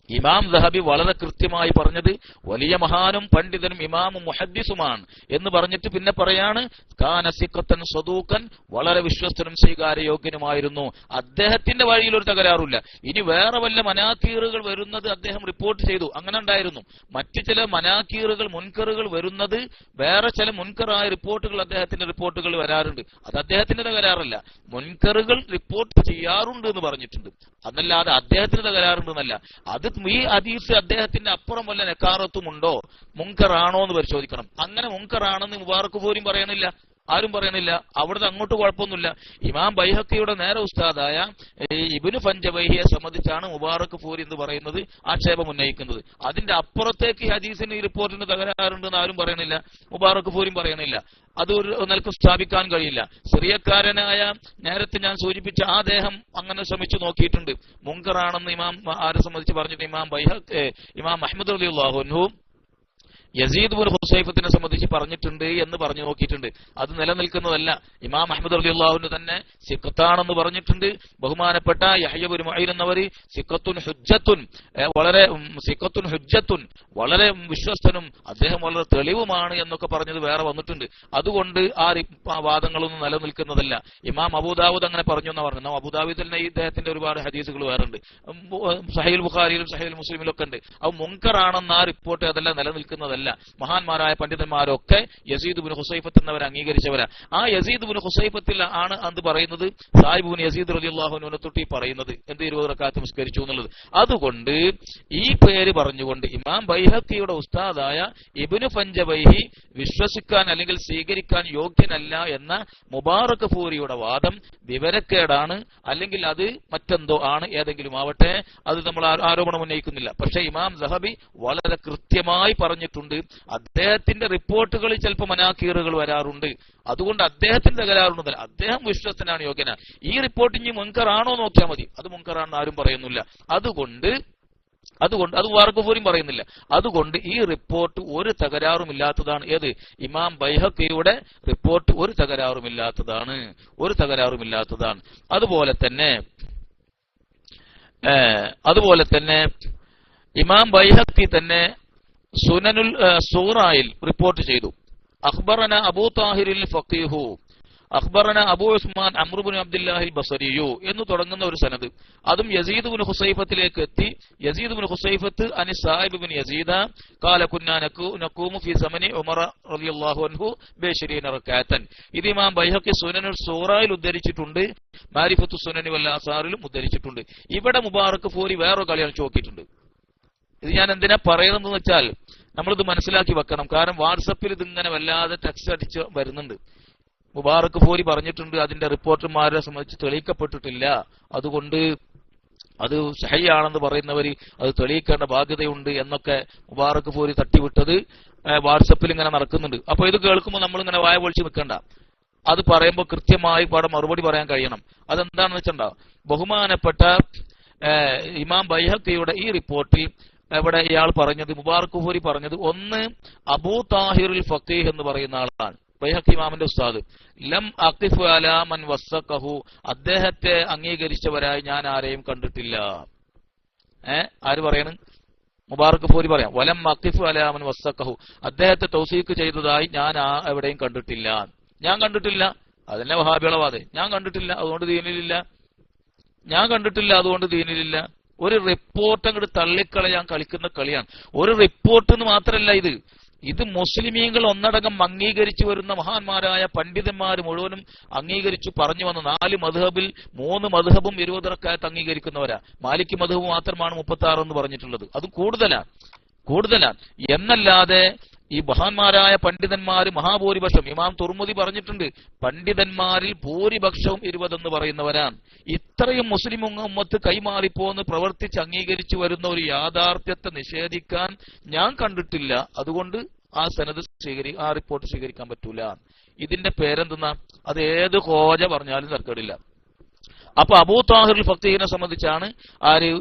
ഇമാം ദഹബി വളരെ കൃത്യമായി പറഞ്ഞത് വലിയ മഹാനും പണ്ഡിതനും ഇമാമും മുഹദ്ദിസുമാണ് എന്ന് പറഞ്ഞിട്ട് പിന്നെ പറയാണ് കാന സിഖത്തൻ സദൂഖൻ, വളരെ വിശ്വസ്തനും സ്വീകാര്യയോഗ്യനുമായിരുന്നു. അദ്ദേഹത്തിന്റെ വഴിയിൽ ഒരു തകരാറില്ല. ഇനി വേറെ വല്ല മനാക്കീറുകൾ വരുന്നത് അദ്ദേഹം റിപ്പോർട്ട് ചെയ്തു, അങ്ങനെ ഉണ്ടായിരുന്നു. മറ്റു ചില മനാക്കീറുകൾ മുൻകറുകൾ വരുന്നത്, വേറെ ചില മുൻകറായ റിപ്പോർട്ടുകൾ അദ്ദേഹത്തിന്റെ റിപ്പോർട്ടുകൾ വരാറുണ്ട്. അത് അദ്ദേഹത്തിന്റെ തകരാറല്ല, മുൻകറുകൾ റിപ്പോർട്ട് ചെയ്യാറുണ്ട് എന്ന് പറഞ്ഞിട്ടുണ്ട്. അതല്ലാതെ അദ്ദേഹത്തിന് തകരാറുണ്ടെന്നല്ല. അത് ഈ ഹദീസ് അദ്ദേഹത്തിന്റെ അപ്പുറം വല്ല നക്കാറത്തും ഉണ്ടോ, മുൻകറാണോ എന്ന് പരിശോധിക്കണം. അങ്ങനെ മുൻകറാണെന്ന് മുബാറക് പൂരിയും പറയണില്ല, ആരും പറയണില്ല. അവിടുത്തെ അങ്ങോട്ട് കുഴപ്പമൊന്നുമില്ല. ഇമാം ബൈഹഖിയുടെ നേരെ ഉസ്താദായ ഇബ്നു ഫഞ്ചബൈഹിയെ സംബന്ധിച്ചാണ് മുബാറക് പൂരി എന്ന് പറയുന്നത് ആക്ഷേപം ഉന്നയിക്കുന്നത്. അതിന്റെ അപ്പുറത്തേക്ക് ഹദീസിന് ഈ റിപ്പോർട്ടിന് തകരാറുണ്ടെന്ന് ആരും പറയണില്ല, മുബാറക് പൂരിയും പറയണില്ല. അത് ഒരു നിലക്ക് സ്ഥാപിക്കാൻ കഴിയില്ല. സിറിയക്കാരനായ നേരത്തെ ഞാൻ സൂചിപ്പിച്ച ആ അദ്ദേഹം അങ്ങനെ ശ്രമിച്ചു നോക്കിയിട്ടുണ്ട്. മുൻകറാണെന്ന് ഇമാം ആരെ സംബന്ധിച്ച് പറഞ്ഞിട്ട് ഇമാം അഹ്മദ് റളിയല്ലാഹു അൻഹു യസീദ് ബിൻ ഹുസൈഫത്തിനെ സംബന്ധിച്ച് പറഞ്ഞിട്ടുണ്ട് എന്ന് പറഞ്ഞു നോക്കിയിട്ടുണ്ട്. അത് നിലനിൽക്കുന്നതല്ല. ഇമാം അഹ്മദ് റളിയല്ലാഹു അൻഹു തന്നെ സിഖത്താണെന്ന് പറഞ്ഞിട്ടുണ്ട്. ബഹുമാനപ്പെട്ട യഹ്യ ബിൻ മുഈൻ എന്നവര് സിഖത്തുൻ ഹുജ്ജത്തുൻ വളരെ വിശ്വസ്തനും അദ്ദേഹം വളരെ തെളിവുമാണ് എന്നൊക്കെ പറഞ്ഞത് വേറെ വന്നിട്ടുണ്ട്. അതുകൊണ്ട് ആ വാദങ്ങളൊന്നും നിലനിൽക്കുന്നതല്ല. ഇമാം അബൂദാവൂദ് അങ്ങനെ പറഞ്ഞു എന്നാ പറഞ്ഞു. അബൂദാവൂദിൽ തന്നെ ഈ ഇദ്ദേഹത്തിന്റെ ഒരുപാട് ഹദീസുകൾ വേറെ ഉണ്ട്. സഹീഹുൽ ബുഖാരിയിലും സഹീഹുൽ മുസ്ലിമിലും ഒക്കെ ഉണ്ട്. അത് മുൻകറാണെന്ന് ആ റിപ്പോർട്ട് അതെല്ലാം നിലനിൽക്കുന്നതല്ല. മഹാന്മാരായ പണ്ഡിതന്മാരൊക്കെ യസീദ് ബിൻ ഹുസൈഫത്ത് എന്നവർ അംഗീകരിച്ചവരാ. ആ യസീദ് ബിൻ ഹുസൈഫത്തിൽ ആണ് അത് പറയുന്നത്, സാഹിബ് ബിൻ യസീദ് റളിയല്ലാഹു അൻഹുവിനെ തൊട്ട് പറയുന്നത് എന്ത് 20 റക്അത്ത് നിസ്കരിച്ചു എന്നുള്ളത്. അതുകൊണ്ട് ഈ പേര് പറഞ്ഞുകൊണ്ട് ഇമാം ബൈഹഖിയുടെ ഉസ്താദായ ഇബ്നു ഫഞ്ചബൈഹി വിശ്വസിക്കാൻ അല്ലെങ്കിൽ സ്വീകരിക്കാൻ യോഗ്യനല്ല എന്ന മുബാറക് പൂരിയുടെ വാദം വിവരക്കേടാണ്, അല്ലെങ്കിൽ അത് മറ്റെന്തോ ആണ്. ഏതെങ്കിലും ആവട്ടെ, അത് നമ്മൾ ആരോപണം ഉന്നയിക്കുന്നില്ല. പക്ഷേ ഇമാം ദഹബി വളരെ കൃത്യമായി പറഞ്ഞിട്ടുണ്ട്, അദ്ദേഹത്തിന്റെ റിപ്പോർട്ടുകളിൽ ചിലപ്പോൾ മനാക്കീറുകൾ വരാറുണ്ട്. അതുകൊണ്ട് അദ്ദേഹത്തിന്റെ തകരാറുണ്ടല്ല, അദ്ദേഹം വിശ്വസ്തനാണ്, യോഗ്യനാണ്. ഈ റിപ്പോർട്ട് ഇനി മുൻകറാണോ നോക്കിയാൽ മതി. അത് മുൻകറാണെന്ന് ആരും പറയുന്നില്ല. അതുകൊണ്ട് അത് മുബാറക് പൂരിയും പറയുന്നില്ല. അതുകൊണ്ട് ഈ റിപ്പോർട്ട് ഒരു തകരാറുമില്ലാത്തതാണ്. ഏത്? ഇമാം ബൈഹഖിയുടെ റിപ്പോർട്ട് ഒരു തകരാറുമില്ലാത്തതാണ്. അതുപോലെ തന്നെ ഇമാം ബൈഹഖി തന്നെ സുനനുൽ സൂറായിൽ റിപ്പോർട്ട് ചെയ്തു. അഖ്ബറന അബൂ താഹിറിൽ ഫഖീഹു അഖ്ബറന അബൂ ഉസ്മാൻ അംർ ഇബ്നു അബ്ദുല്ലാഹിൽ ബസരിയു എന്ന് തുടങ്ങുന്ന ഒരു സനദ്. അതും യസീദ് ഇബ്നു ഹുസൈഫത്തിലേക്ക് എത്തി. യസീദ് ഇബ്നു ഹുസൈഫത്ത് അനി സാഹിബ് ഇബ്നു യസീദ ഖാല കുന്നാ നഖൂമു ഫീ സമനി ഉമർ റളിയല്ലാഹു അൻഹു ബിശ്രീന റക്അത്തൻ. ഇത് ഇമാം ബൈഹഖി സുനനുൽ സൂറായിൽ ഉദ്ധരിച്ചിട്ടുണ്ട്, മാരിഫത്തു സുനനി വൽ ആസാറിലും ഉദ്ധരിച്ചിട്ടുണ്ട്. ഇവിടെ മുബാറക് പൂരി വേറൊരു കളിയാണ് ചോക്കിയിട്ടുണ്ട്. ഇത് ഞാൻ എന്തിനാ പറയുന്നതെന്ന് വെച്ചാൽ നമ്മളിത് മനസ്സിലാക്കി വെക്കണം. കാരണം വാട്സപ്പിൽ ഇതിങ്ങനെ വല്ലാതെ ടെക്സ്റ്റ് അടിച്ച് വരുന്നുണ്ട്. മുബാറക് പൂരി പറഞ്ഞിട്ടുണ്ട്, അതിന്റെ റിപ്പോർട്ടർമാരെ സംബന്ധിച്ച് തെളിയിക്കപ്പെട്ടിട്ടില്ല, അതുകൊണ്ട് അത് സഹിയാണെന്ന് പറയുന്നവർ അത് തെളിയിക്കേണ്ട ബാധ്യതയുണ്ട് എന്നൊക്കെ മുബാറക് പൂരി തട്ടിവിട്ടത് വാട്സപ്പിൽ ഇങ്ങനെ നടക്കുന്നുണ്ട്. അപ്പൊ ഇത് കേൾക്കുമ്പോൾ നമ്മളിങ്ങനെ വായ പൊളിച്ച് നിൽക്കണ്ട. അത് പറയുമ്പോൾ കൃത്യമായി പാടെ മറുപടി പറയാൻ കഴിയണം. അതെന്താണെന്ന് വെച്ചിട്ടുണ്ടോ, ബഹുമാനപ്പെട്ട ഇമാം ബൈഹഖിയുടെ ഈ റിപ്പോർട്ടിൽ ഇവിടെ ഇയാൾ പറഞ്ഞത്, മുബാറക് പൂരി പറഞ്ഞത്, ഒന്ന് അബൂ താഹിറുൽ ഫഖീഹ് എന്ന് പറയുന്ന ആളാണ്, ബൈഹഖി ഇമാമിന്റെ ഉസ്താദ്. ലം അഖിഫ് അലാ മൻ വസ്സഖഹു, അദ്ദേഹത്തെ അംഗീകരിച്ചവരായി ഞാൻ ആരെയും കണ്ടിട്ടില്ല. ആര് പറയണ്? മുബാറക് പൂരി പറയാം. വലം അഖിഫ് അലാ മൻ വസ്സഖഹു, അദ്ദേഹത്തെ തൗസീഖ് ചെയ്തതായി ഞാൻ എവിടെയും കണ്ടിട്ടില്ല. ഞാൻ കണ്ടിട്ടില്ല, അതന്നെ വഹാബികളെ വാദം. ഞാൻ കണ്ടിട്ടില്ല, അതുകൊണ്ട് ദീനിലില്ല. ഒരു റിപ്പോർട്ട് അങ്ങോട്ട് തള്ളിക്കളയാൻ കളിക്കുന്ന കളിയാണ്. ഒരു റിപ്പോർട്ട് എന്ന് മാത്രമല്ല, ഇത് മുസ്ലിമീങ്ങൾ ഒന്നടങ്കം അംഗീകരിച്ചു വരുന്ന മഹാന്മാരായ പണ്ഡിതന്മാർ മുഴുവനും അംഗീകരിച്ചു പറഞ്ഞു വന്ന 4 മദ്ഹബിൽ 3 മദ്ഹബും 20 റക്അത്ത് അംഗീകരിക്കുന്നവരാ. മാലിക് മദ്ഹബ് മാത്രമാണ് 36 എന്ന് പറഞ്ഞിട്ടുള്ളത്. അത് കൂടുതലാണ് എന്നല്ലാതെ ഈ മഹാന്മാരായ പണ്ഡിതന്മാർ മഹാഭൂരിപക്ഷം, ഇമാം തുർമുദി പറഞ്ഞിട്ടുണ്ട്, പണ്ഡിതന്മാരിൽ ഭൂരിപക്ഷവും 20 എന്ന് പറയുന്നവരാണ്. ഇത്രയും മുസ്ലിം ഉമ്മത്ത് കൈമാറിപ്പോന്ന് പ്രവർത്തിച്ച് അംഗീകരിച്ചു വരുന്ന ഒരു യാഥാർത്ഥ്യത്തെ നിഷേധിക്കാൻ ഞാൻ കണ്ടിട്ടില്ല. അതുകൊണ്ട് ആ സനദ് റിപ്പോർട്ട് സ്വീകരിക്കാൻ പറ്റൂല. ഇതിന്റെ പേരെന്തെന്നാ? അത് ഏത് ഹോജ പറഞ്ഞാലും തർക്കമില്ല. അപ്പൊ അബൂ താഹിറുൽ ഫഖീഹിനെ സംബന്ധിച്ചാണ് ആര്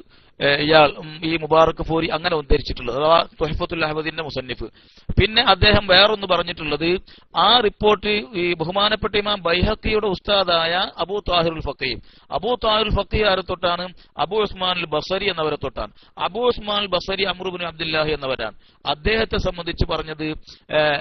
ഇയാൾ ഈ മുബാറക് ഫൂരി അങ്ങനെ ഉദ്ധരിച്ചിട്ടുള്ളത്, അഥവാ തുഹഫത്തുൽ അഹ്വദിന്റെ മുസന്നിഫ്. പിന്നെ അദ്ദേഹം വേറൊന്ന് പറഞ്ഞിട്ടുള്ളത്, ആ റിപ്പോർട്ട് ഈ ബഹുമാനപ്പെട്ട ഇമാം ബൈഹഖിയുടെ ഉസ്താദായ അബൂ താഹിറുൽ ഫഖീഹ്, അബൂ താഹിറുൽ ഫഖീഹ് ആരെ തൊട്ടാണ്? അബൂ ഉസ്മാൻ അൽ ബസരി എന്നവരെ തൊട്ടാണ്. അബൂ ഉസ്മാൻ അൽ ബസരി അംർ ഇബ്നു അബ്ദുല്ലാഹി എന്നവരാണ്. അദ്ദേഹത്തെ സംബന്ധിച്ച് പറഞ്ഞത്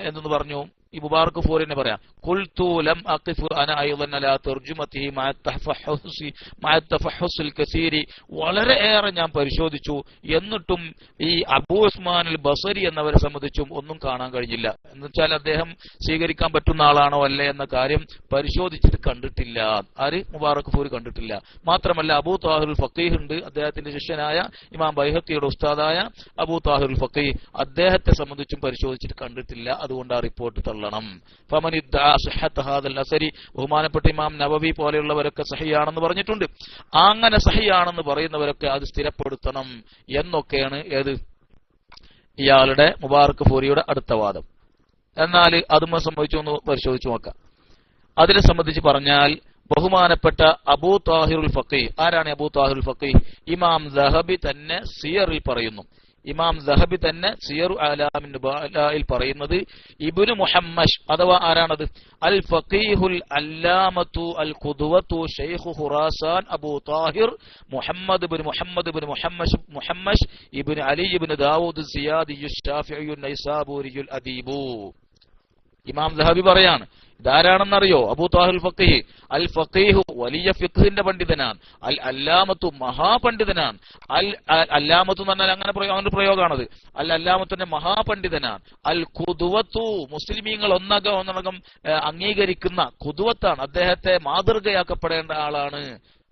എന്തെന്ന് പറഞ്ഞു? ഈ മുബാറക് ഫൂരിനെ പറയാം, ഖുൽതു ലം അഖിഫ് അന അയ്ളൻ അലാ തർജുമതിഹി മഅ തഫഹുസിൽ കസീരി, വളരെ ഏറെ ഞാൻ പരിശോധിച്ചു, എന്നിട്ടും ഈ അബൂ ഉസ്മാൻ അൽ ബസരി എന്നവരെ സംബന്ധിച്ചും ഒന്നും കാണാൻ കഴിഞ്ഞില്ല. എന്നുവെച്ചാൽ അദ്ദേഹം സ്വീകരിക്കാൻ പറ്റുന്ന ആളാണോ അല്ലേ എന്ന കാര്യം പരിശോധിച്ചിട്ട് കണ്ടിട്ടില്ല. ആര്? മുബാറക് ഫൂരി കണ്ടിട്ടില്ല. മാത്രമല്ല അബൂ താഹിറുൽ ഫഖീഹ് ഉണ്ട്, അദ്ദേഹത്തിന്റെ ശിഷ്യനായ ഇമാം ബൈഹഖിയുടെ ഉസ്താദായ അബൂ താഹിറുൽ ഫഖീഹ്, അദ്ദേഹത്തെ സംബന്ധിച്ചും പരിശോധിച്ചിട്ട് കണ്ടിട്ടില്ല. അതുകൊണ്ട് ആ റിപ്പോർട്ട് തള്ളണം. ഫമൻ ഇദ്ദഅ സിഹ്ഹത ഹാദൽ അസരി, ബഹുമാനപ്പെട്ട ഇമാം നവവി പോലെയുള്ളവരൊക്കെ സഹിയാണെന്ന് പറഞ്ഞിട്ടുണ്ട്. അങ്ങനെ സഹിയാണെന്ന് പറയുന്നവരൊക്കെ അത് സ്ഥിരപ്പെടുത്തണം എന്നൊക്കെയാണ് ഏത് ഇയാളുടെ മുബാറക് ഫൂരിയുടെ അടുത്ത വാദം. എന്നാൽ അതും സംഭവിച്ചു എന്ന് പരിശോധിച്ചു നോക്കാം. അതിനെ സംബന്ധിച്ച് പറഞ്ഞാൽ ബഹുമാനപ്പെട്ട അബൂ താഹിറുൽ ഫഖീഹ്, ആരാണ് അബൂ താഹിറുൽ ഫഖീഹ്? ഇമാം ദഹബി തന്നെ സിയറിൽ പറയുന്നു. ഇമാം ദഹബി തന്നെ സിയറു അലാമിൻ നുബലായിൽ പറയുന്നത് ഇബ്നു മുഹമ്മദ് അഥവാ ആരാണത്? അൽ ഫഖീഹുൽ അല്ലാമത്തു അൽ ഖുദ്വത്തു ശൈഖു ഖുറാസാൻ അബൂ താഹിർ മുഹമ്മദ് ഇബ്നു അലി ഇബ്നു ദാവൂദ് സിയാദിയു ശാഫിഇയു നൈസാബൂരിയുൽ അദീബു. ഇമാം ദഹബി പറയാണ്, ഇതാരാണെന്നറിയോ? അബൂ താഹിറുൽ ഫഖീഹ്. അൽ ഫഖീഹു വലിയ ഫിഖ്ഹിന്റെ പണ്ഡിതനാണ്, അൽ അല്ലാമത്തു മഹാപണ്ഡിതനാണ്. അൽ അല്ലാമത്തു എന്ന് പറഞ്ഞാൽ അങ്ങനെ പ്രയോഗമാണത്. അൽ അല്ലാമത്തിന്റെ മഹാപണ്ഡിതനാണ്. അൽ ഖുദ്വത്തു മുസ്ലിമീങ്ങൾ ഒന്നടങ്കം അംഗീകരിക്കുന്ന ഖുദ്വത്താണ്, അദ്ദേഹത്തെ മാതൃകയാക്കപ്പെടേണ്ട ആളാണ്,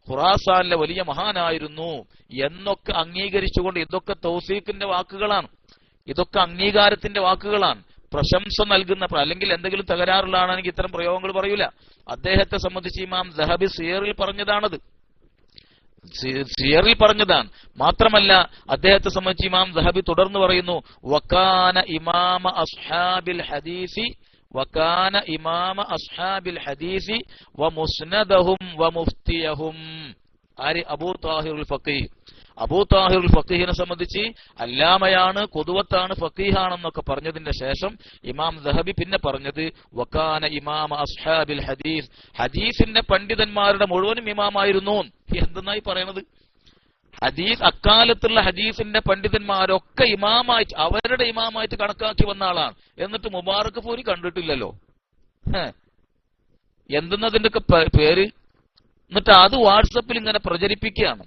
ഖുറാസാനിലെ വലിയ മഹാനായിരുന്നു എന്നൊക്കെ അംഗീകരിച്ചുകൊണ്ട്, ഇതൊക്കെ തൗസീഖിന്റെ വാക്കുകളാണ്, ഇതൊക്കെ അംഗീകാരത്തിന്റെ വാക്കുകളാണ്, പ്രശംസ നൽകുന്ന, അല്ലെങ്കിൽ എന്തെങ്കിലും തകരാറുള്ളതാണെങ്കിൽ ഇത്തരം പ്രയോഗങ്ങൾ പറയൂല. അദ്ദേഹത്തെ സംബന്ധിച്ച് ഇമാം ദഹബി സിയറിൽ പറഞ്ഞതാണത്, സിയറിൽ പറഞ്ഞതാണ്. മാത്രമല്ല അദ്ദേഹത്തെ സംബന്ധിച്ച് ഇമാം ദഹബി തുടർന്ന് പറയുന്നു, വകാന ഇമാമ അസ്ഹാബിൽ ഹദീസി വമുസ്നദഹും വമുഫ്തിയഹും. ആര്? അബൂ താഹിറുൽ ഫഖീഹ്. അബൂ താഹിറുൽ ഫഖീഹിനെ സംബന്ധിച്ച് അല്ലാമയാണ്, ഖുദ്വത്താണ്, ഫഖീഹാണെന്നൊക്കെ പറഞ്ഞതിന്റെ ശേഷം ഇമാം ദഹബി പിന്നെ പറഞ്ഞത് വകാന ഇമാമ അസ്ഹാബിൽ ഹദീസ്, ഹദീസിന്റെ പണ്ഡിതന്മാരുടെ മുഴുവനും ഇമാമായിരുന്നു. എന്തെന്നായി പറയണത്? ഹദീസ്, അക്കാലത്തുള്ള ഹദീസിന്റെ പണ്ഡിതന്മാരൊക്കെ ഇമാമായിട്ട്, അവരുടെ ഇമാമായിട്ട് കണക്കാക്കി വന്ന ആളാണ്. എന്നിട്ട് മുബാറക് ഫൂരി കണ്ടിട്ടില്ലല്ലോ. എന്തെന്നതിന്റെ ഒക്കെ പേര്. എന്നിട്ട് അത് വാട്സപ്പിൽ ഇങ്ങനെ പ്രചരിപ്പിക്കുകയാണ്.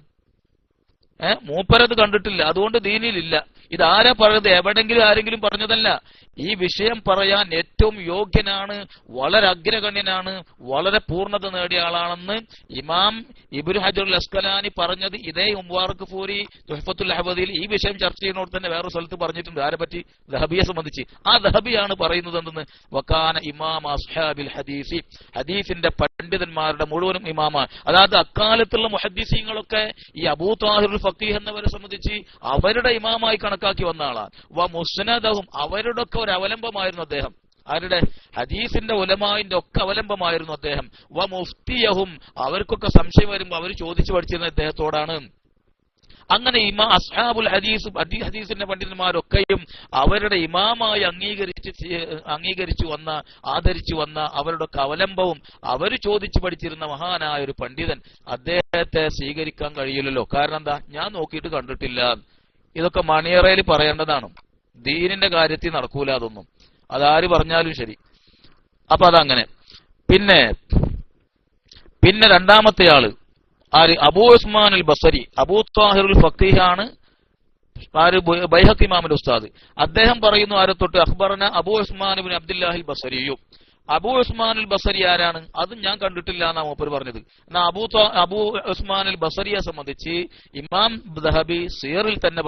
മൂപ്പരത് കണ്ടിട്ടില്ല, അതുകൊണ്ട് ദീനിലില്ല. ഇതാരാ പറഞ്ഞത്? എവിടെങ്കിലും ആരെങ്കിലും പറഞ്ഞതല്ല. ഈ വിഷയം പറയാൻ ഏറ്റവും യോഗ്യനാണ്, വളരെ അഗ്രഗണ്യനാണ്, വളരെ പൂർണ്ണത നേടിയ ആളാണെന്ന് ഇമാം ഇബ്നു ഹജറുൽ അസ്കലാനി പറഞ്ഞത് ഇതേ മുബാറക് ഫൂരി തുഹ്ഫത്തുൽ അഹ്വദിയിൽ ഈ വിഷയം ചർച്ച ചെയ്യുന്നോട് തന്നെ വേറെ സ്ഥലത്ത് പറഞ്ഞിട്ടുണ്ട്. ആരെ പറ്റി? ദഹബിയെ സംബന്ധിച്ച്. ആ ദഹബിയാണ് പറയുന്നത് എന്തെന്ന്? വകാന ഇമാം അസ്ഹാബിൽ ഹദീസി, ഹദീസിന്റെ പണ്ഡിതന്മാരുടെ മുഴുവനും ഇമാമാണ്. അതായത് അക്കാലത്തുള്ള മുഹദ്ദിസീങ്ങളൊക്കെ ഈ അബൂ താഹിറുൽ ഫഖീഹ് എന്നവരെ സംബന്ധിച്ച് അവരുടെ ഇമാമായി കണക്കാക്കി വന്ന ആളാണ്. വ മുസ്നദഹും, അവരുടെ ഒക്കെ ഒരു അവലംബമായിരുന്നു അദ്ദേഹം. ആരുടെ? ഹദീസിന്റെ ഉലമാവിന്റെ ഒക്കെ അവലംബമായിരുന്നു അദ്ദേഹം. വ മുഫ്തിയഹും, അവർക്കൊക്കെ സംശയം വരുമ്പോൾ അവർ ചോദിച്ചു പഠിച്ചിരുന്ന അദ്ദേഹത്തോടാണ്. അങ്ങനെ അസ്ഹാബുൽ ഹദീസ്, ഹദീസിന്റെ പണ്ഡിതന്മാരൊക്കെയും അവരുടെ ഇമാമായി അംഗീകരിച്ചു വന്ന, ആദരിച്ചു വന്ന അവരുടെ അവലംബവും അവർ ചോദിച്ചു പഠിച്ചിരുന്ന മഹാനായ ഒരു പണ്ഡിതൻ, അദ്ദേഹത്തെ സ്വീകരിക്കാൻ കഴിയില്ലല്ലോ. കാരണം എന്താ? ഞാൻ നോക്കിയിട്ട് കണ്ടിട്ടില്ല. ഇതൊക്കെ മണിയറയിൽ പറയേണ്ടതാണ്. ദീനിന്റെ കാര്യത്തിൽ നടക്കൂല അതൊന്നും, അതാര് പറഞ്ഞാലും ശരി. അപ്പൊ അതങ്ങനെ. പിന്നെ രണ്ടാമത്തെ ആള് ആര്? അബൂ ഉസ്മാൻ അൽ ബസരി. അബൂ താഹിറുൽ ഫഖീഹാണ് ആര്? ബൈഹഖി ഇമാമിന്റെ ഉസ്താദ്. അദ്ദേഹം പറയുന്നു ആരെ തൊട്ട്? അഖ്ബറന അബൂ ഉസ്മാൻ ഇബ്നു അബ്ദുല്ലാഹിൽ ബസരിയു. അബൂ ഉസ്മാൻ അൽ ബസരി ആരാണ്? അതും ഞാൻ കണ്ടിട്ടില്ല എന്നാ മൂപ്പർ പറഞ്ഞത്. എന്നാ അബൂ ഉസ്മാൻ അൽ ബസരിയെ സംബന്ധിച്ച് ഇമാം ദഹബി സിയറിൽ തന്നെ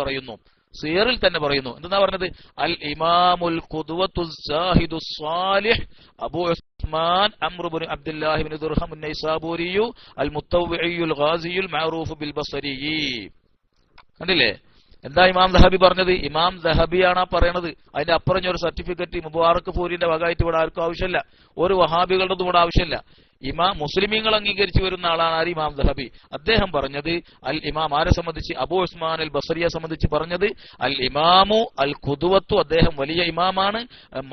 പറയുന്നു, എന്താ പറഞ്ഞത്? അൽ ഇമാമുൽ ഖുദ്വത്തുസ് സാഹിദുസ് സാലിഹ് അബൂ ഉസ്മാൻ അംർ ഇബ്നു അബ്ദുല്ലാഹി ഇബ്നു ദുർഹം അൻ-നൈസാബൂരിയു അൽ മുത്തവ്വിഉൽ ഗാസിയുൽ മഅറൂഫ് ബിൽ ബസരി. കണ്ടില്ലേ? എന്താ ഇമാം ദഹബി പറഞ്ഞത്? ഇമാം ദഹബിയാണ് ആ പറയണത്. അതിന്റെ അപ്പുറം ഒരു സർട്ടിഫിക്കറ്റ് മുബാറക് ഫൂരിന്റെ വകയായിട്ട് ഇവിടെ ആർക്കും ആവശ്യമില്ല, ഒരു വഹാബികളുടെ കൂടെ ആവശ്യമില്ല. മുസ്ലിമീങ്ങൾ അംഗീകരിച്ചു വരുന്ന ആളാണ് ആര്? ഇമാം ദഹബി. അദ്ദേഹം പറഞ്ഞത് അൽ ഇമാം ആരെ സംബന്ധിച്ച്? അബൂ ഉസ്മാൻ അൽ ബസരിയെ സംബന്ധിച്ച് പറഞ്ഞത് അൽ ഇമാമു അൽ ഖുദുവത്തു, അദ്ദേഹം വലിയ ഇമാമാണ്,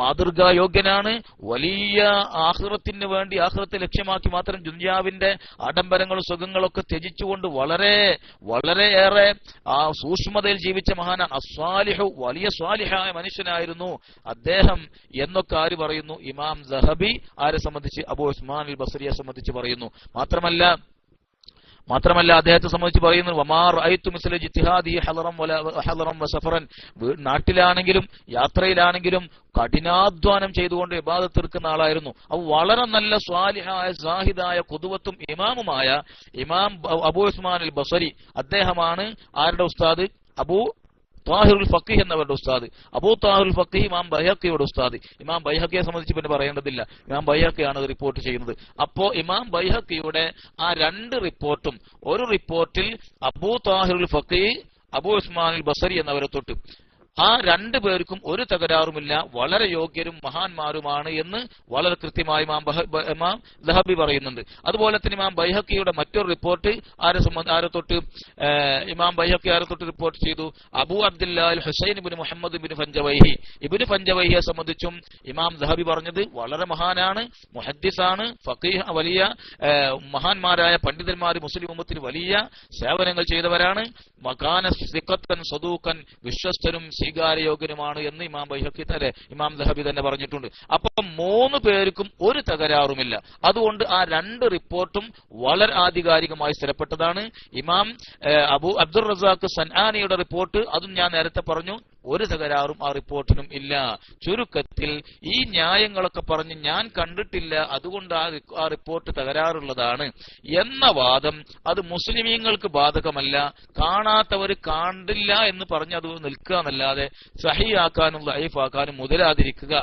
മാതൃകായോഗ്യനാണ്, വലിയ ആഖിറത്തിന് വേണ്ടി ആഖിറത്തെ ലക്ഷ്യമാക്കി മാത്രം ദുനിയാവിന്റെ ആഡംബരങ്ങളും സുഖങ്ങളൊക്കെ ത്യജിച്ചുകൊണ്ട് വളരെയേറെ ആ സൂക്ഷ്മതയിൽ ജീവിച്ച മഹാനാണ്. അസ്വാലിഹു, വലിയ സ്വാലിഹായ മനുഷ്യനായിരുന്നു അദ്ദേഹം എന്നൊക്കെ ആര് പറയുന്നു? ഇമാം ദഹബി ആരെ സംബന്ധിച്ച്? അബൂ ഉസ്മാൻ അൽ ബസരിയെ സംബന്ധിച്ച് പറയുന്നു. മാത്രമല്ല അദ്ദേഹത്തെ സംബന്ധിച്ച് പറയുന്നത് വമാർ റഅയ്തു മിസ്ല ജിത്തിഹാദി ഹളറൻ വസഫറൻ, നാട്ടിലാണെങ്കിലും യാത്രയിലാണെങ്കിലും കഠിനാധ്വാനം ചെയ്തുകൊണ്ട് ഇബാദത്ത് തീർക്കുന്ന ആളായിരുന്നു. അപ്പോൾ വളരെ നല്ല സ്വാലിഹായ സാഹിദായ ഖുദുവത്തും ഇമാമുമായ ഇമാം അബൂ ഉസ്മാൻ അൽ ബസരി അദ്ദേഹമാണ് ആരുടെ ഉസ്താദ്? അബൂ താഹിറുൽ ഫഖീഹ് എന്നവരുടെ ഉസ്താദ്. അബൂ താഹിറുൽ ഫഖീഹ് ഇമാം ബൈഹഖിയുടെ ഉസ്താദ്. ഇമാം ബൈഹഖിയെ സംബന്ധിച്ച് പിന്നെ പറയേണ്ടതില്ല, ഇമാം ബൈഹഖിയാണ് അത് റിപ്പോർട്ട് ചെയ്യുന്നത്. അപ്പോ ഇമാം ബൈഹഖിയുടെ ആ 2 റിപ്പോർട്ടും, ഒരു റിപ്പോർട്ടിൽ അബൂ താഹിറുൽ ഫഖീഹ് അബൂ ഉസ്മാൻ അൽ ബസരി എന്നവരെ തൊട്ട് ആ 2 പേർക്കും ഒരു തകരാറുമില്ല, വളരെ യോഗ്യരും മഹാന്മാരുമാണ് എന്ന് വളരെ കൃത്യമായി ഇമാം ദഹബി പറയുന്നുണ്ട്. അതുപോലെ തന്നെ ഇമാം ബൈഹഖിയുടെ മറ്റൊരു റിപ്പോർട്ട് ആരെ തൊട്ട്? ഇമാം ബൈഹഖി ആരെ തൊട്ട് റിപ്പോർട്ട് ചെയ്തു? അബൂ അബ്ദുല്ലാ അൽ ഹുസൈൻ ഇബ്നു മുഹമ്മദ് ഇബ്നു ഫഞ്ചവൈഹി. ഇബ്നു ഫഞ്ചവൈഹിയെ സംബന്ധിച്ചും ഇമാം ദഹബി പറഞ്ഞത് വളരെ മഹാനാണ്, മുഹദ്ദിസാണ്, ഫഖീഹ്, വലിയ മഹാന്മാരായ പണ്ഡിതന്മാർ മുസ്ലിം ഉമ്മത്തിന് വലിയ സേവനങ്ങൾ ചെയ്തവരാണ്. മകാന സിഖത്തൻ സദൂഖൻ, വിശ്വസ്തനും സ്വീകാര്യയോഗ്യനുമാണ് എന്ന് ഇമാം ബൈഹഖി ഇമാം ദഹബി തന്നെ പറഞ്ഞിട്ടുണ്ട്. അപ്പം 3 പേർക്കും ഒരു തകരാറുമില്ല. അതുകൊണ്ട് ആ 2 റിപ്പോർട്ടും വളരെ ആധികാരികമായി സ്ഥിരപ്പെട്ടതാണ്. ഇമാം അബ്ദുർ റസാഖ് സൻആനിയുടെ റിപ്പോർട്ട്, അതും ഞാൻ നേരത്തെ പറഞ്ഞു, ഒരു തകരാറും ആ റിപ്പോർട്ടിനും ഇല്ല. ചുരുക്കത്തിൽ ഈ ന്യായങ്ങളൊക്കെ പറഞ്ഞ് ഞാൻ കണ്ടിട്ടില്ല, അതുകൊണ്ട് ആ റിപ്പോർട്ട് തകരാറുള്ളതാണ് എന്ന വാദം അത് മുസ്ലിമീങ്ങൾക്ക് ബാധകമല്ല. കാണാത്തവർ കണ്ടില്ല എന്ന് പറഞ്ഞ് അത് നിൽക്കുക എന്നല്ലാതെ സഹിയാക്കാനും ലൈഫാക്കാനും മുതലാതിരിക്കുക,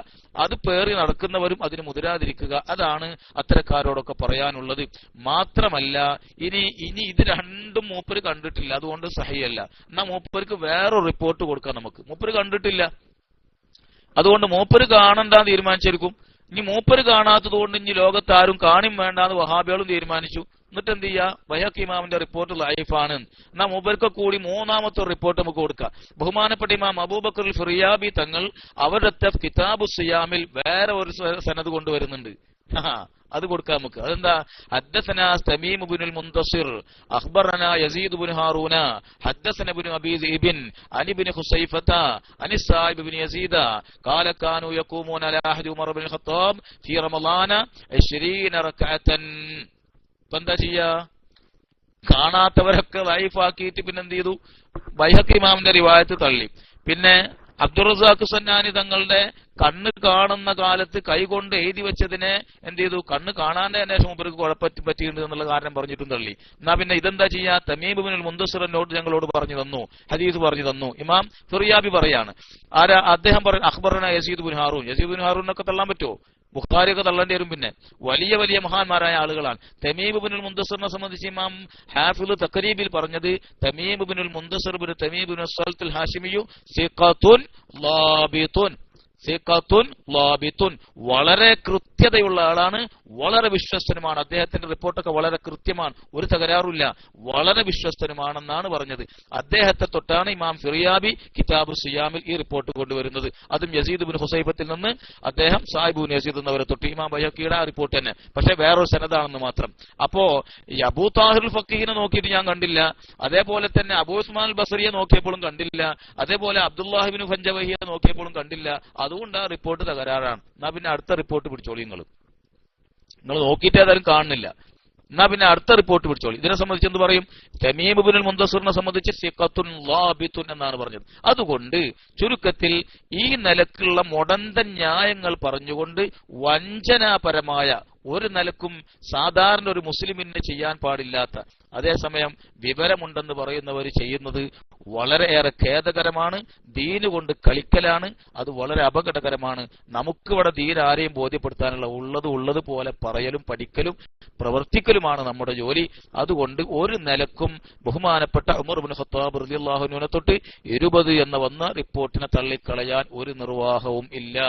അത് പേറി നടക്കുന്നവരും അതിന് മുതിരാതിരിക്കുക, അതാണ് അത്തരക്കാരോടൊക്കെ പറയാനുള്ളത്. മാത്രമല്ല ഇനി ഇത് 2 മൂപ്പര് കണ്ടിട്ടില്ല, അതുകൊണ്ട് സഹിയല്ല. എന്നാ മൂപ്പർക്ക് വേറൊരു റിപ്പോർട്ട് കൊടുക്കാം നമുക്ക്. മൂപ്പര് കണ്ടിട്ടില്ല, അതുകൊണ്ട് മൂപ്പര് കാണണ്ടാന്ന് തീരുമാനിച്ചിരിക്കും. ഇനി മൂപ്പര് കാണാത്തത് കൊണ്ട് ഇനി ലോകത്ത് ആരും കാണും വേണ്ടാന്ന് വഹാബികളും തീരുമാനിച്ചു. എന്നിട്ട് എന്ത് ചെയ്യാ? ബൈഹഖി ഇമാമിന്റെ റിപ്പോർട്ട് ലൈഫാണ്. എന്നാ മൂപ്പർക്ക് കൂടി 3ാമത്തെ റിപ്പോർട്ട് നമുക്ക് കൊടുക്കാം. ബഹുമാനപ്പെട്ട ഇമാം അബൂബക്കർ ഫിറിയാബി തങ്ങൾ അവരുടെ കിതാബു സിയാമിൽ വേറെ ഒരു സനദ് കൊണ്ടുവരുന്നുണ്ട്. അത് കൊടുക്കാം നമുക്ക്. അതെന്താ? ഹദ്ദസനാ തമീം ഇബ്നുൽ മുന്തസിർ അഖ്ബറനാ യസീദ് ഇബ്നു ഹാറൂന ഹദ്ദസന ഇബ്നു അബീ ദിബിൻ അനി ഇബ്നു ഖുസൈഫത അനി സായിബ് ഇബ്നു യസീദ ഖാല കാനൂ യഖൂമൂന അലാ അഹദി ഉമർ ഇബ്നുൽ ഖത്താബ് ഫീ റമളാന 20 റക്അതൻ. എന്താ ചെയ്യാ? കാണാത്തവരൊക്കെ ലൈഫാക്കിയിട്ട് പിന്നെന്ത് ചെയ്തു? ബൈഹഖി ഇമാമിന്റെ റിവായത്ത് തള്ളി. പിന്നെ അബ്ദുർ റസാഖ് സന്നാനി തങ്ങളുടെ കണ്ണ് കാണുന്ന കാലത്ത് കൈകൊണ്ട് എഴുതി വെച്ചതിനെ എന്ത് ചെയ്തു? കണ്ണ് കാണാന്റെ അന്വേഷണം ഇവർക്ക് കുഴപ്പറ്റി പറ്റിയിട്ടുണ്ട് എന്നുള്ള കാരണം പറഞ്ഞിട്ടും തള്ളി. എന്നാ പിന്നെ ഇതെന്താ ചെയ്യാ? തമീം ഇബ്നുൽ മുന്തസിറിനോട് ഞങ്ങളോട് പറഞ്ഞു തന്നു, ഹദീസ് പറഞ്ഞു തന്നു. ഇമാം ഫിറിയാബി പറയാണ്, അദ്ദേഹം പറഞ്ഞു അഖ്ബറനാ യസീദ് ഇബ്നു ഹാറൂൻ. യസീദ് ഇബ്നു ഹാറൂനൊക്കെ തള്ളാൻ പറ്റുമോ? ബുഖാരിയൊക്കെ തള്ളേണ്ടി വരും. പിന്നെ വലിയ വലിയ മഹാന്മാരായ ആളുകളാണ്. തമീം ഇബ്നുൽ മുന്തസിറിനെ സംബന്ധിച്ച് ഇമാം ഹാഫിള് തഖരീബിൽ പറഞ്ഞത് തമീം ഇബ്നുൽ മുന്തസിർ ഇബ്നു തമീം ഇബ്നു സൽത്തുൽ ഹാഷിമിയു സിഖത്തുൻ ലാബിതുൻ, സിഖത്തുൻ ലാബിതുൻ, വളരെ കൃത്യതയുള്ള ആളാണ്, വളരെ വിശ്വസ്തനുമാണ്. അദ്ദേഹത്തിന്റെ റിപ്പോർട്ടൊക്കെ വളരെ കൃത്യമാണ്, ഒരു തകരാറില്ല, വളരെ വിശ്വസ്തനുമാണെന്നാണ് പറഞ്ഞത്. അദ്ദേഹത്തെ തൊട്ടാണ് ഇമാം ഫിറിയാബി കിതാബു സിയാമിൽ ഈ റിപ്പോർട്ട് കൊണ്ടുവരുന്നത്. അതും യസീദ് ഇബ്നു ഹുസൈഫത്തിൽ നിന്ന് അദ്ദേഹം സാഹിബ് ഇബ്നു യസീദ് എന്നവരെ തൊട്ട് ഇമാം ബൈഹഖിയുടെ ആ റിപ്പോർട്ട് തന്നെ, പക്ഷെ വേറൊരു സനദാണെന്ന് മാത്രം. അപ്പോ ഈ അബൂ താഹിറുൽ ഫഖീഹിനെ നോക്കിയിട്ട് ഞാൻ കണ്ടില്ല, അതേപോലെ തന്നെ അബൂ ഉസ്മാൻ അൽ ബസരിയെ നോക്കിയപ്പോഴും കണ്ടില്ല, അതേപോലെ അബ്ദുല്ലാഹി ഇബ്നു ഫഞ്ചവഹിയെ നോക്കിയപ്പോഴും കണ്ടില്ല, അതുകൊണ്ട് ആ റിപ്പോർട്ട് തകരാറാണ്. എന്നാ പിന്നെ അടുത്ത റിപ്പോർട്ട് പിടിച്ചോളി. നിങ്ങൾ നോക്കിയിട്ട് ഏതായാലും കാണുന്നില്ല, എന്നാ പിന്നെ അടുത്ത റിപ്പോർട്ട് പിടിച്ചോളി. ഇതിനെ സംബന്ധിച്ച് എന്ത് പറയും? തമീം ഇബ്നുൽ മുന്തസിറിനെ സംബന്ധിച്ച് സിഖത്തുൻ ലാബിതുൻ എന്നാണ് പറഞ്ഞത്. അതുകൊണ്ട് ചുരുക്കത്തിൽ ഈ നിലക്കുള്ള മുടന്ത ന്യായങ്ങൾ പറഞ്ഞുകൊണ്ട് വഞ്ചനാപരമായ ഒരു നിലക്കും സാധാരണ ഒരു മുസ്ലിമിന് ചെയ്യാൻ പാടില്ലാത്ത, അതേസമയം വിവരമുണ്ടെന്ന് പറയുന്നവർ ചെയ്യുന്നത് വളരെയേറെ ഖേദകരമാണ്. ദീന് കൊണ്ട് കളിക്കലാണ്, അത് വളരെ അപകടകരമാണ്. നമുക്കിവിടെ ദീൻ ആരെയും ബോധ്യപ്പെടുത്താനുള്ള ഉള്ളത് പോലെ പറയലും പഠിക്കലും പ്രവർത്തിക്കലുമാണ് നമ്മുടെ ജോലി. അതുകൊണ്ട് ഒരു നിലക്കും ബഹുമാനപ്പെട്ട ഉമർ ഇബ്നു ഖത്താബ് റളിയല്ലാഹു അൻഹുവിനെ തൊട്ട് 20 എന്ന വന്ന റിപ്പോർട്ടിനെ തള്ളിക്കളയാൻ ഒരു നിർവാഹവും ഇല്ല.